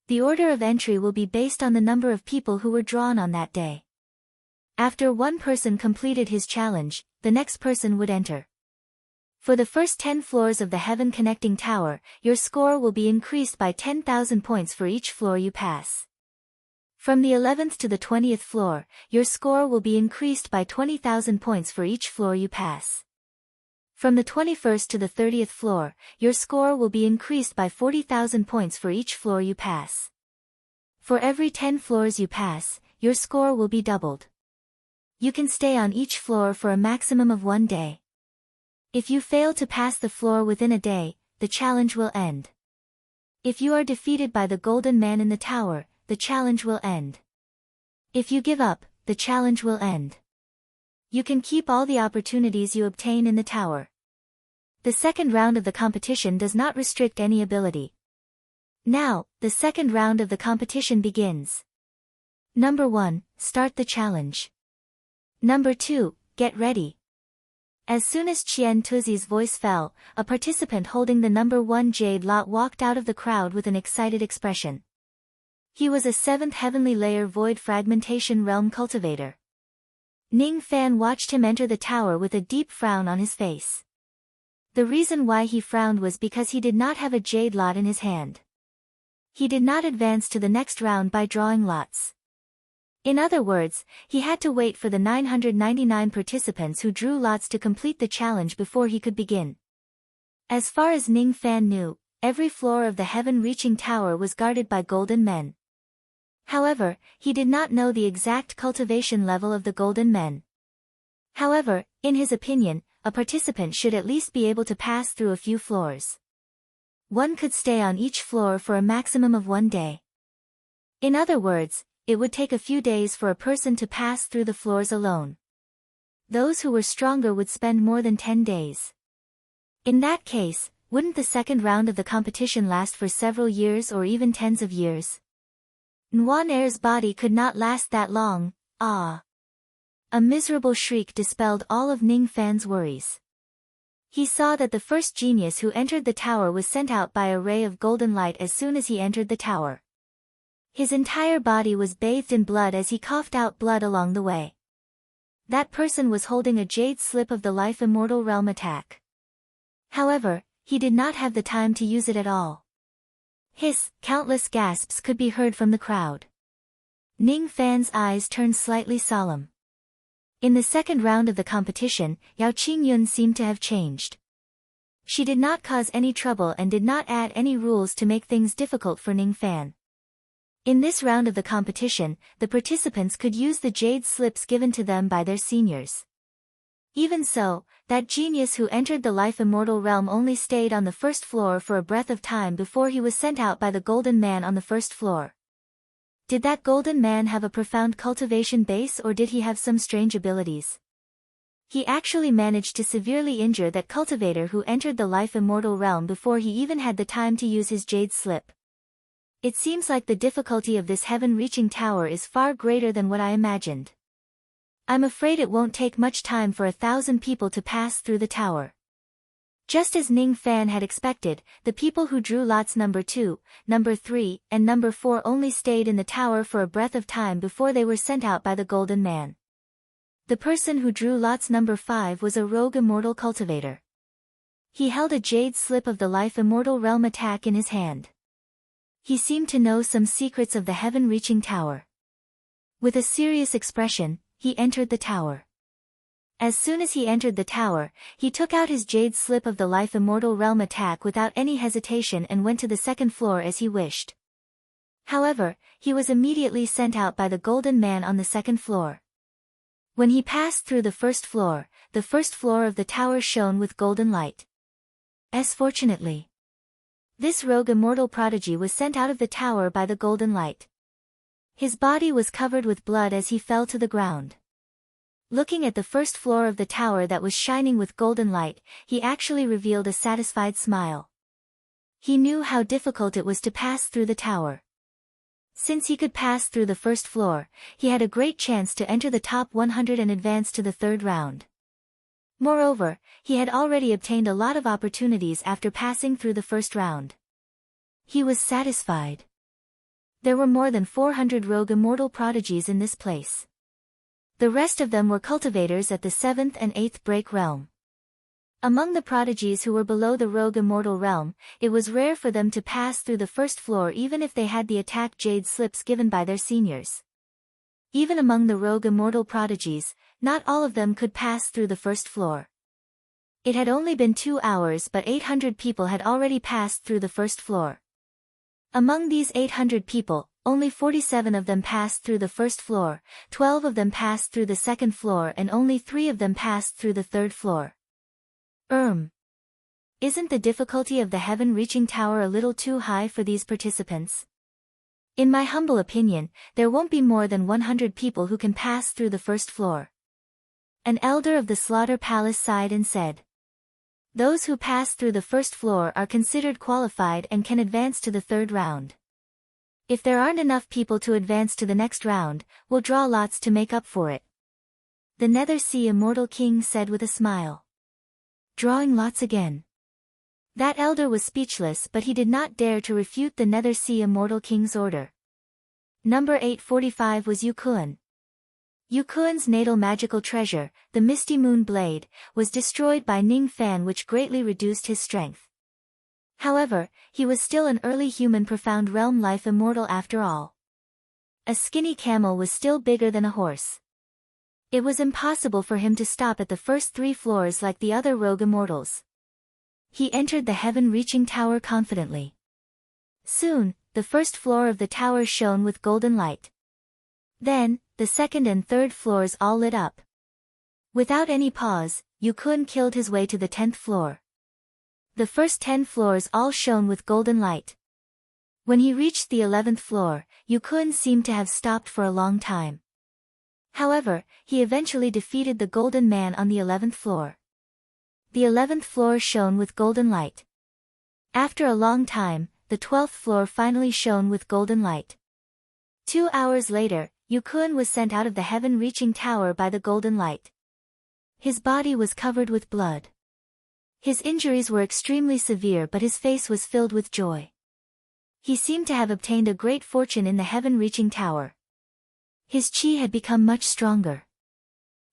The order of entry will be based on the number of people who were drawn on that day. After one person completed his challenge, the next person would enter. For the first 10 floors of the Heaven Connecting Tower, your score will be increased by 10,000 points for each floor you pass. From the 11th to the 20th floor, your score will be increased by 20,000 points for each floor you pass. From the 21st to the 30th floor, your score will be increased by 40,000 points for each floor you pass. For every 10 floors you pass, your score will be doubled. You can stay on each floor for a maximum of 1 day. If you fail to pass the floor within a day, the challenge will end. If you are defeated by the Golden Man in the tower, the challenge will end. If you give up, the challenge will end. You can keep all the opportunities you obtain in the tower. The second round of the competition does not restrict any ability. Now, the second round of the competition begins. Number 1, start the challenge. Number 2, get ready. As soon as Qian Tuzi's voice fell, a participant holding the number 1 jade lot walked out of the crowd with an excited expression. He was a 7th heavenly layer void fragmentation realm cultivator. Ning Fan watched him enter the tower with a deep frown on his face. The reason why he frowned was because he did not have a jade lot in his hand. He did not advance to the next round by drawing lots. In other words, he had to wait for the 999 participants who drew lots to complete the challenge before he could begin. As far as Ning Fan knew, every floor of the heaven-reaching tower was guarded by golden men. However, he did not know the exact cultivation level of the golden men. However, in his opinion, a participant should at least be able to pass through a few floors. One could stay on each floor for a maximum of 1 day. In other words, it would take a few days for a person to pass through the floors alone. Those who were stronger would spend more than 10 days. In that case, wouldn't the second round of the competition last for several years or even tens of years? Nguyen Er's body could not last that long. Ah! A miserable shriek dispelled all of Ning Fan's worries. He saw that the first genius who entered the tower was sent out by a ray of golden light as soon as he entered the tower. His entire body was bathed in blood as he coughed out blood along the way. That person was holding a jade slip of the life immortal realm attack. However, he did not have the time to use it at all. Countless gasps could be heard from the crowd. Ning Fan's eyes turned slightly solemn. In the second round of the competition, Yao Qingyun seemed to have changed. She did not cause any trouble and did not add any rules to make things difficult for Ning Fan. In this round of the competition, the participants could use the jade slips given to them by their seniors. Even so, that genius who entered the life immortal realm only stayed on the first floor for a breath of time before he was sent out by the golden man on the first floor. Did that golden man have a profound cultivation base, or did he have some strange abilities? He actually managed to severely injure that cultivator who entered the life immortal realm before he even had the time to use his jade slip. It seems like the difficulty of this heaven-reaching tower is far greater than what I imagined. I'm afraid it won't take much time for 1,000 people to pass through the tower. Just as Ning Fan had expected, the people who drew lots number 2, number 3, and number 4 only stayed in the tower for a breath of time before they were sent out by the golden man. The person who drew lots number 5 was a rogue immortal cultivator. He held a jade slip of the life immortal realm attack in his hand. He seemed to know some secrets of the heaven-reaching tower. With a serious expression, he entered the tower. As soon as he entered the tower, he took out his jade slip of the life immortal realm attack without any hesitation and went to the second floor as he wished. However, he was immediately sent out by the golden man on the second floor. When he passed through the first floor of the tower shone with golden light. Fortunately, this rogue immortal prodigy was sent out of the tower by the golden light. His body was covered with blood as he fell to the ground. Looking at the first floor of the tower that was shining with golden light, he actually revealed a satisfied smile. He knew how difficult it was to pass through the tower. Since he could pass through the first floor, he had a great chance to enter the top 100 and advance to the third round. Moreover, he had already obtained a lot of opportunities after passing through the first round. He was satisfied. There were more than 400 rogue immortal prodigies in this place. The rest of them were cultivators at the 7th and 8th break realm. Among the prodigies who were below the rogue immortal realm, it was rare for them to pass through the first floor even if they had the attack jade slips given by their seniors. Even among the rogue immortal prodigies, not all of them could pass through the first floor. It had only been 2 hours but 800 people had already passed through the first floor. Among these 800 people, only 47 of them passed through the first floor, 12 of them passed through the second floor and only 3 of them passed through the third floor. Isn't the difficulty of the heaven-reaching tower a little too high for these participants? In my humble opinion, there won't be more than 100 people who can pass through the first floor. An elder of the Slaughter Palace sighed and said, "Those who pass through the first floor are considered qualified and can advance to the third round. If there aren't enough people to advance to the next round, we'll draw lots to make up for it." The Nether Sea Immortal King said with a smile. Drawing lots again. That elder was speechless, but he did not dare to refute the Nether Sea Immortal King's order. Number 845 was Yukuan. Yukuan's natal magical treasure, the Misty Moon Blade, was destroyed by Ning Fan, which greatly reduced his strength. However, he was still an early human profound realm life immortal after all. A skinny camel was still bigger than a horse. It was impossible for him to stop at the first 3 floors like the other rogue immortals. He entered the heaven-reaching tower confidently. Soon, the first floor of the tower shone with golden light. Then, the second and third floors all lit up. Without any pause, Yukuan killed his way to the 10th floor. The first 10 floors all shone with golden light. When he reached the 11th floor, Yukuan seemed to have stopped for a long time. However, he eventually defeated the golden man on the 11th floor. The 11th floor shone with golden light. After a long time, the 12th floor finally shone with golden light. 2 hours later, Yukuan was sent out of the heaven-reaching tower by the golden light. His body was covered with blood. His injuries were extremely severe, but his face was filled with joy. He seemed to have obtained a great fortune in the heaven-reaching tower. His chi had become much stronger.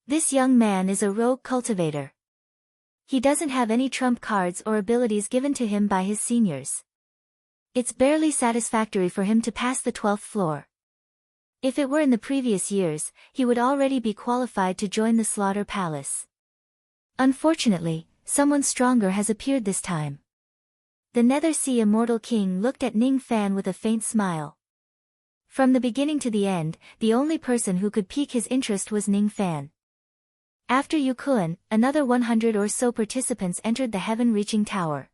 This young man is a rogue cultivator. He doesn't have any trump cards or abilities given to him by his seniors. It's barely satisfactory for him to pass the 12th floor. If it were in the previous years, he would already be qualified to join the Slaughter Palace. Unfortunately, someone stronger has appeared this time. The Nether Sea Immortal King looked at Ning Fan with a faint smile. From the beginning to the end, the only person who could pique his interest was Ning Fan. After Yu Kun, another 100 or so participants entered the heaven-reaching tower.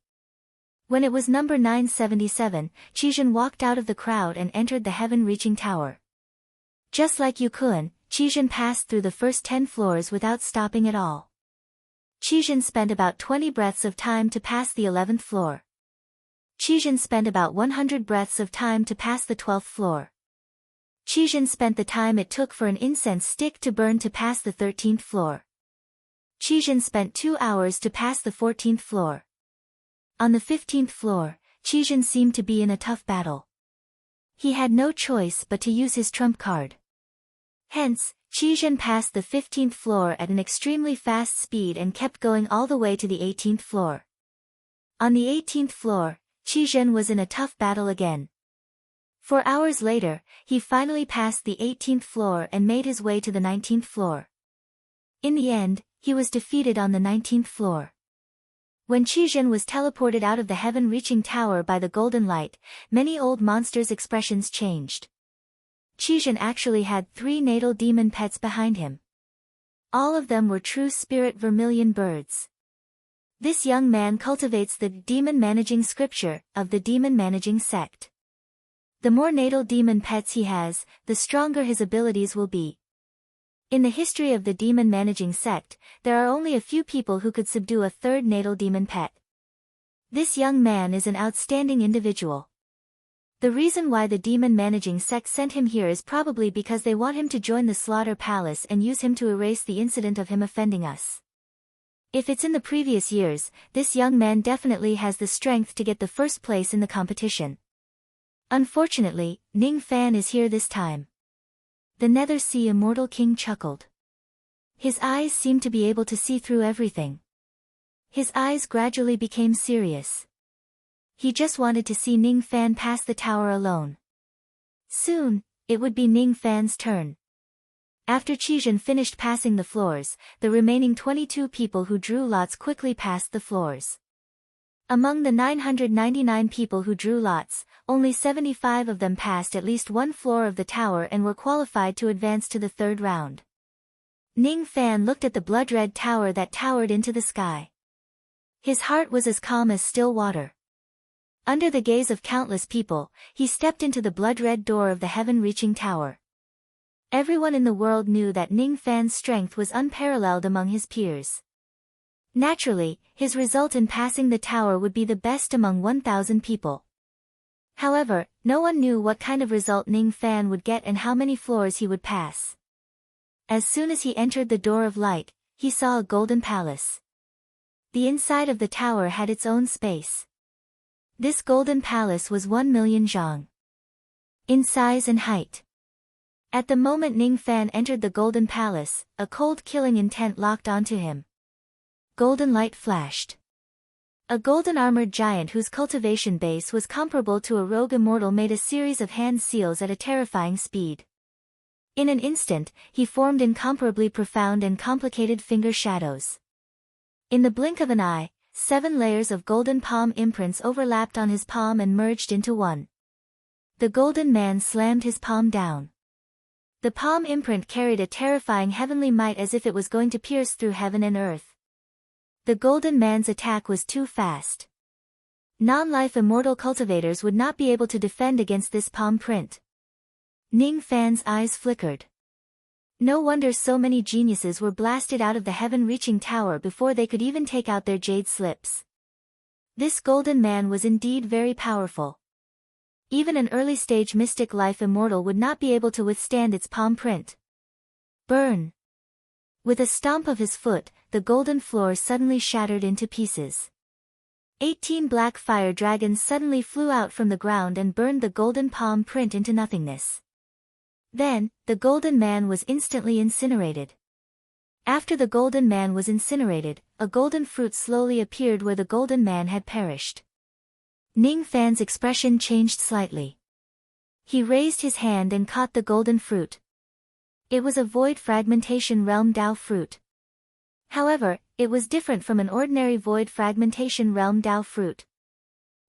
When it was number 977, Qizhen walked out of the crowd and entered the heaven-reaching tower. Just like Yu Kun, Qizhen passed through the first 10 floors without stopping at all. Qizhen spent about 20 breaths of time to pass the 11th floor. Qizhen spent about 100 breaths of time to pass the 12th floor. Qizhen spent the time it took for an incense stick to burn to pass the 13th floor. Qizhen spent 2 hours to pass the 14th floor. On the 15th floor, Qizhen seemed to be in a tough battle. He had no choice but to use his trump card. Hence, Qizhen passed the 15th floor at an extremely fast speed and kept going all the way to the 18th floor. On the 18th floor, Qizhen was in a tough battle again. 4 hours later, he finally passed the 18th floor and made his way to the 19th floor. In the end, he was defeated on the 19th floor. When Qizhen was teleported out of the heaven-reaching tower by the golden light, many old monsters' expressions changed. Qizhen actually had 3 natal demon pets behind him. All of them were true spirit vermilion birds. This young man cultivates the demon managing scripture of the demon managing sect. The more natal demon pets he has, the stronger his abilities will be. In the history of the demon managing sect, there are only a few people who could subdue a 3rd natal demon pet. This young man is an outstanding individual. The reason why the demon managing sect sent him here is probably because they want him to join the Slaughter Palace and use him to erase the incident of him offending us. If it's in the previous years, this young man definitely has the strength to get the first place in the competition. Unfortunately, Ning Fan is here this time. The Nether Sea Immortal King chuckled. His eyes seemed to be able to see through everything. His eyes gradually became serious. He just wanted to see Ning Fan pass the tower alone. Soon, it would be Ning Fan's turn. After Qizhen finished passing the floors, the remaining 22 people who drew lots quickly passed the floors. Among the 999 people who drew lots, only 75 of them passed at least one floor of the tower and were qualified to advance to the 3rd round. Ning Fan looked at the blood-red tower that towered into the sky. His heart was as calm as still water. Under the gaze of countless people, he stepped into the blood-red door of the heaven-reaching tower. Everyone in the world knew that Ning Fan's strength was unparalleled among his peers. Naturally, his result in passing the tower would be the best among 1,000 people. However, no one knew what kind of result Ning Fan would get and how many floors he would pass. As soon as he entered the door of light, he saw a golden palace. The inside of the tower had its own space. This golden palace was 1 million zhang in size and height. At the moment Ning Fan entered the golden palace, a cold killing intent locked onto him. Golden light flashed. A golden armored giant whose cultivation base was comparable to a rogue immortal made a series of hand seals at a terrifying speed. In an instant, he formed incomparably profound and complicated finger shadows. In the blink of an eye, 7 layers of golden palm imprints overlapped on his palm and merged into one. The golden man slammed his palm down. The palm imprint carried a terrifying heavenly might as if it was going to pierce through heaven and earth. The golden man's attack was too fast. Non-life immortal cultivators would not be able to defend against this palm print. Ning Fan's eyes flickered. No wonder so many geniuses were blasted out of the heaven-reaching tower before they could even take out their jade slips. This golden man was indeed very powerful. Even an early-stage mystic life immortal would not be able to withstand its palm print. Burn! With a stomp of his foot, the golden floor suddenly shattered into pieces. 18 black fire dragons suddenly flew out from the ground and burned the golden palm print into nothingness. Then, the golden man was instantly incinerated. After the golden man was incinerated, a golden fruit slowly appeared where the golden man had perished. Ning Fan's expression changed slightly. He raised his hand and caught the golden fruit. It was a void fragmentation realm Dao fruit. However, it was different from an ordinary void fragmentation realm Dao fruit.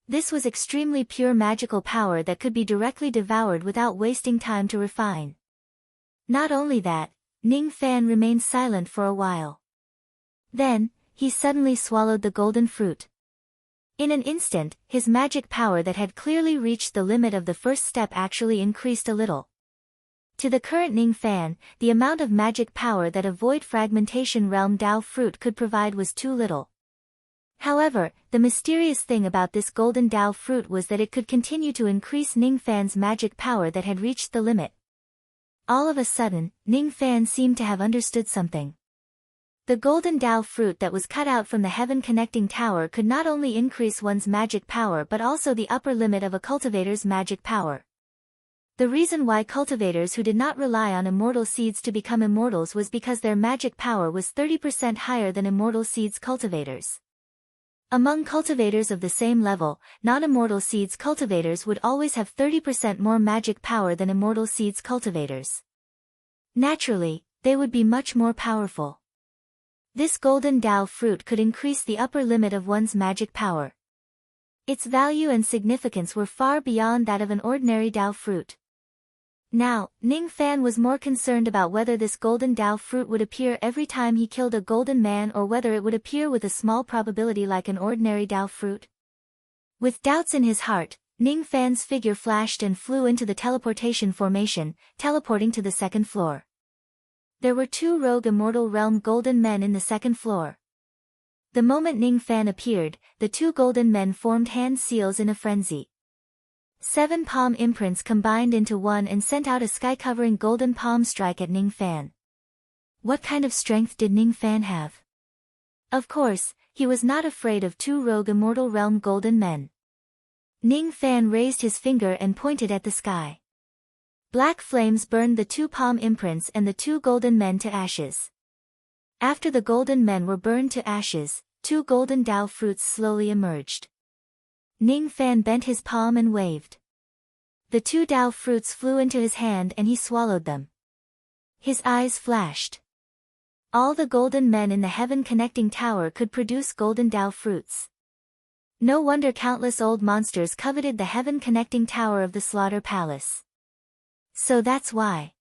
This was extremely pure magical power that could be directly devoured without wasting time to refine. Not only that, Ning Fan remained silent for a while. Then, he suddenly swallowed the golden fruit. In an instant, his magic power that had clearly reached the limit of the first step actually increased a little. To the current Ning Fan, the amount of magic power that a void fragmentation realm Dao fruit could provide was too little. However, the mysterious thing about this golden Dao fruit was that it could continue to increase Ning Fan's magic power that had reached the limit. All of a sudden, Ning Fan seemed to have understood something. The golden Dao fruit that was cut out from the heaven connecting tower could not only increase one's magic power but also the upper limit of a cultivator's magic power. The reason why cultivators who did not rely on immortal seeds to become immortals was because their magic power was 30% higher than immortal seeds cultivators. Among cultivators of the same level, non-immortal seeds cultivators would always have 30% more magic power than immortal seeds cultivators. Naturally, they would be much more powerful. This golden Dao fruit could increase the upper limit of one's magic power. Its value and significance were far beyond that of an ordinary Dao fruit. Now, Ning Fan was more concerned about whether this golden Dao fruit would appear every time he killed a golden man or whether it would appear with a small probability like an ordinary Dao fruit. With doubts in his heart, Ning Fan's figure flashed and flew into the teleportation formation, teleporting to the second floor. There were 2 rogue immortal realm golden men in the second floor. The moment Ning Fan appeared, the 2 golden men formed hand seals in a frenzy. 7 palm imprints combined into one and sent out a sky-covering golden palm strike at Ning Fan. What kind of strength did Ning Fan have? Of course, he was not afraid of 2 rogue immortal realm golden men. Ning Fan raised his finger and pointed at the sky. Black flames burned the 2 palm imprints and the 2 golden men to ashes. After the golden men were burned to ashes, 2 golden Dao fruits slowly emerged. Ning Fan bent his palm and waved. The 2 Dao fruits flew into his hand and he swallowed them. His eyes flashed. All the golden men in the heaven connecting tower could produce golden Dao fruits. No wonder countless old monsters coveted the heaven connecting tower of the Slaughter Palace. So that's why.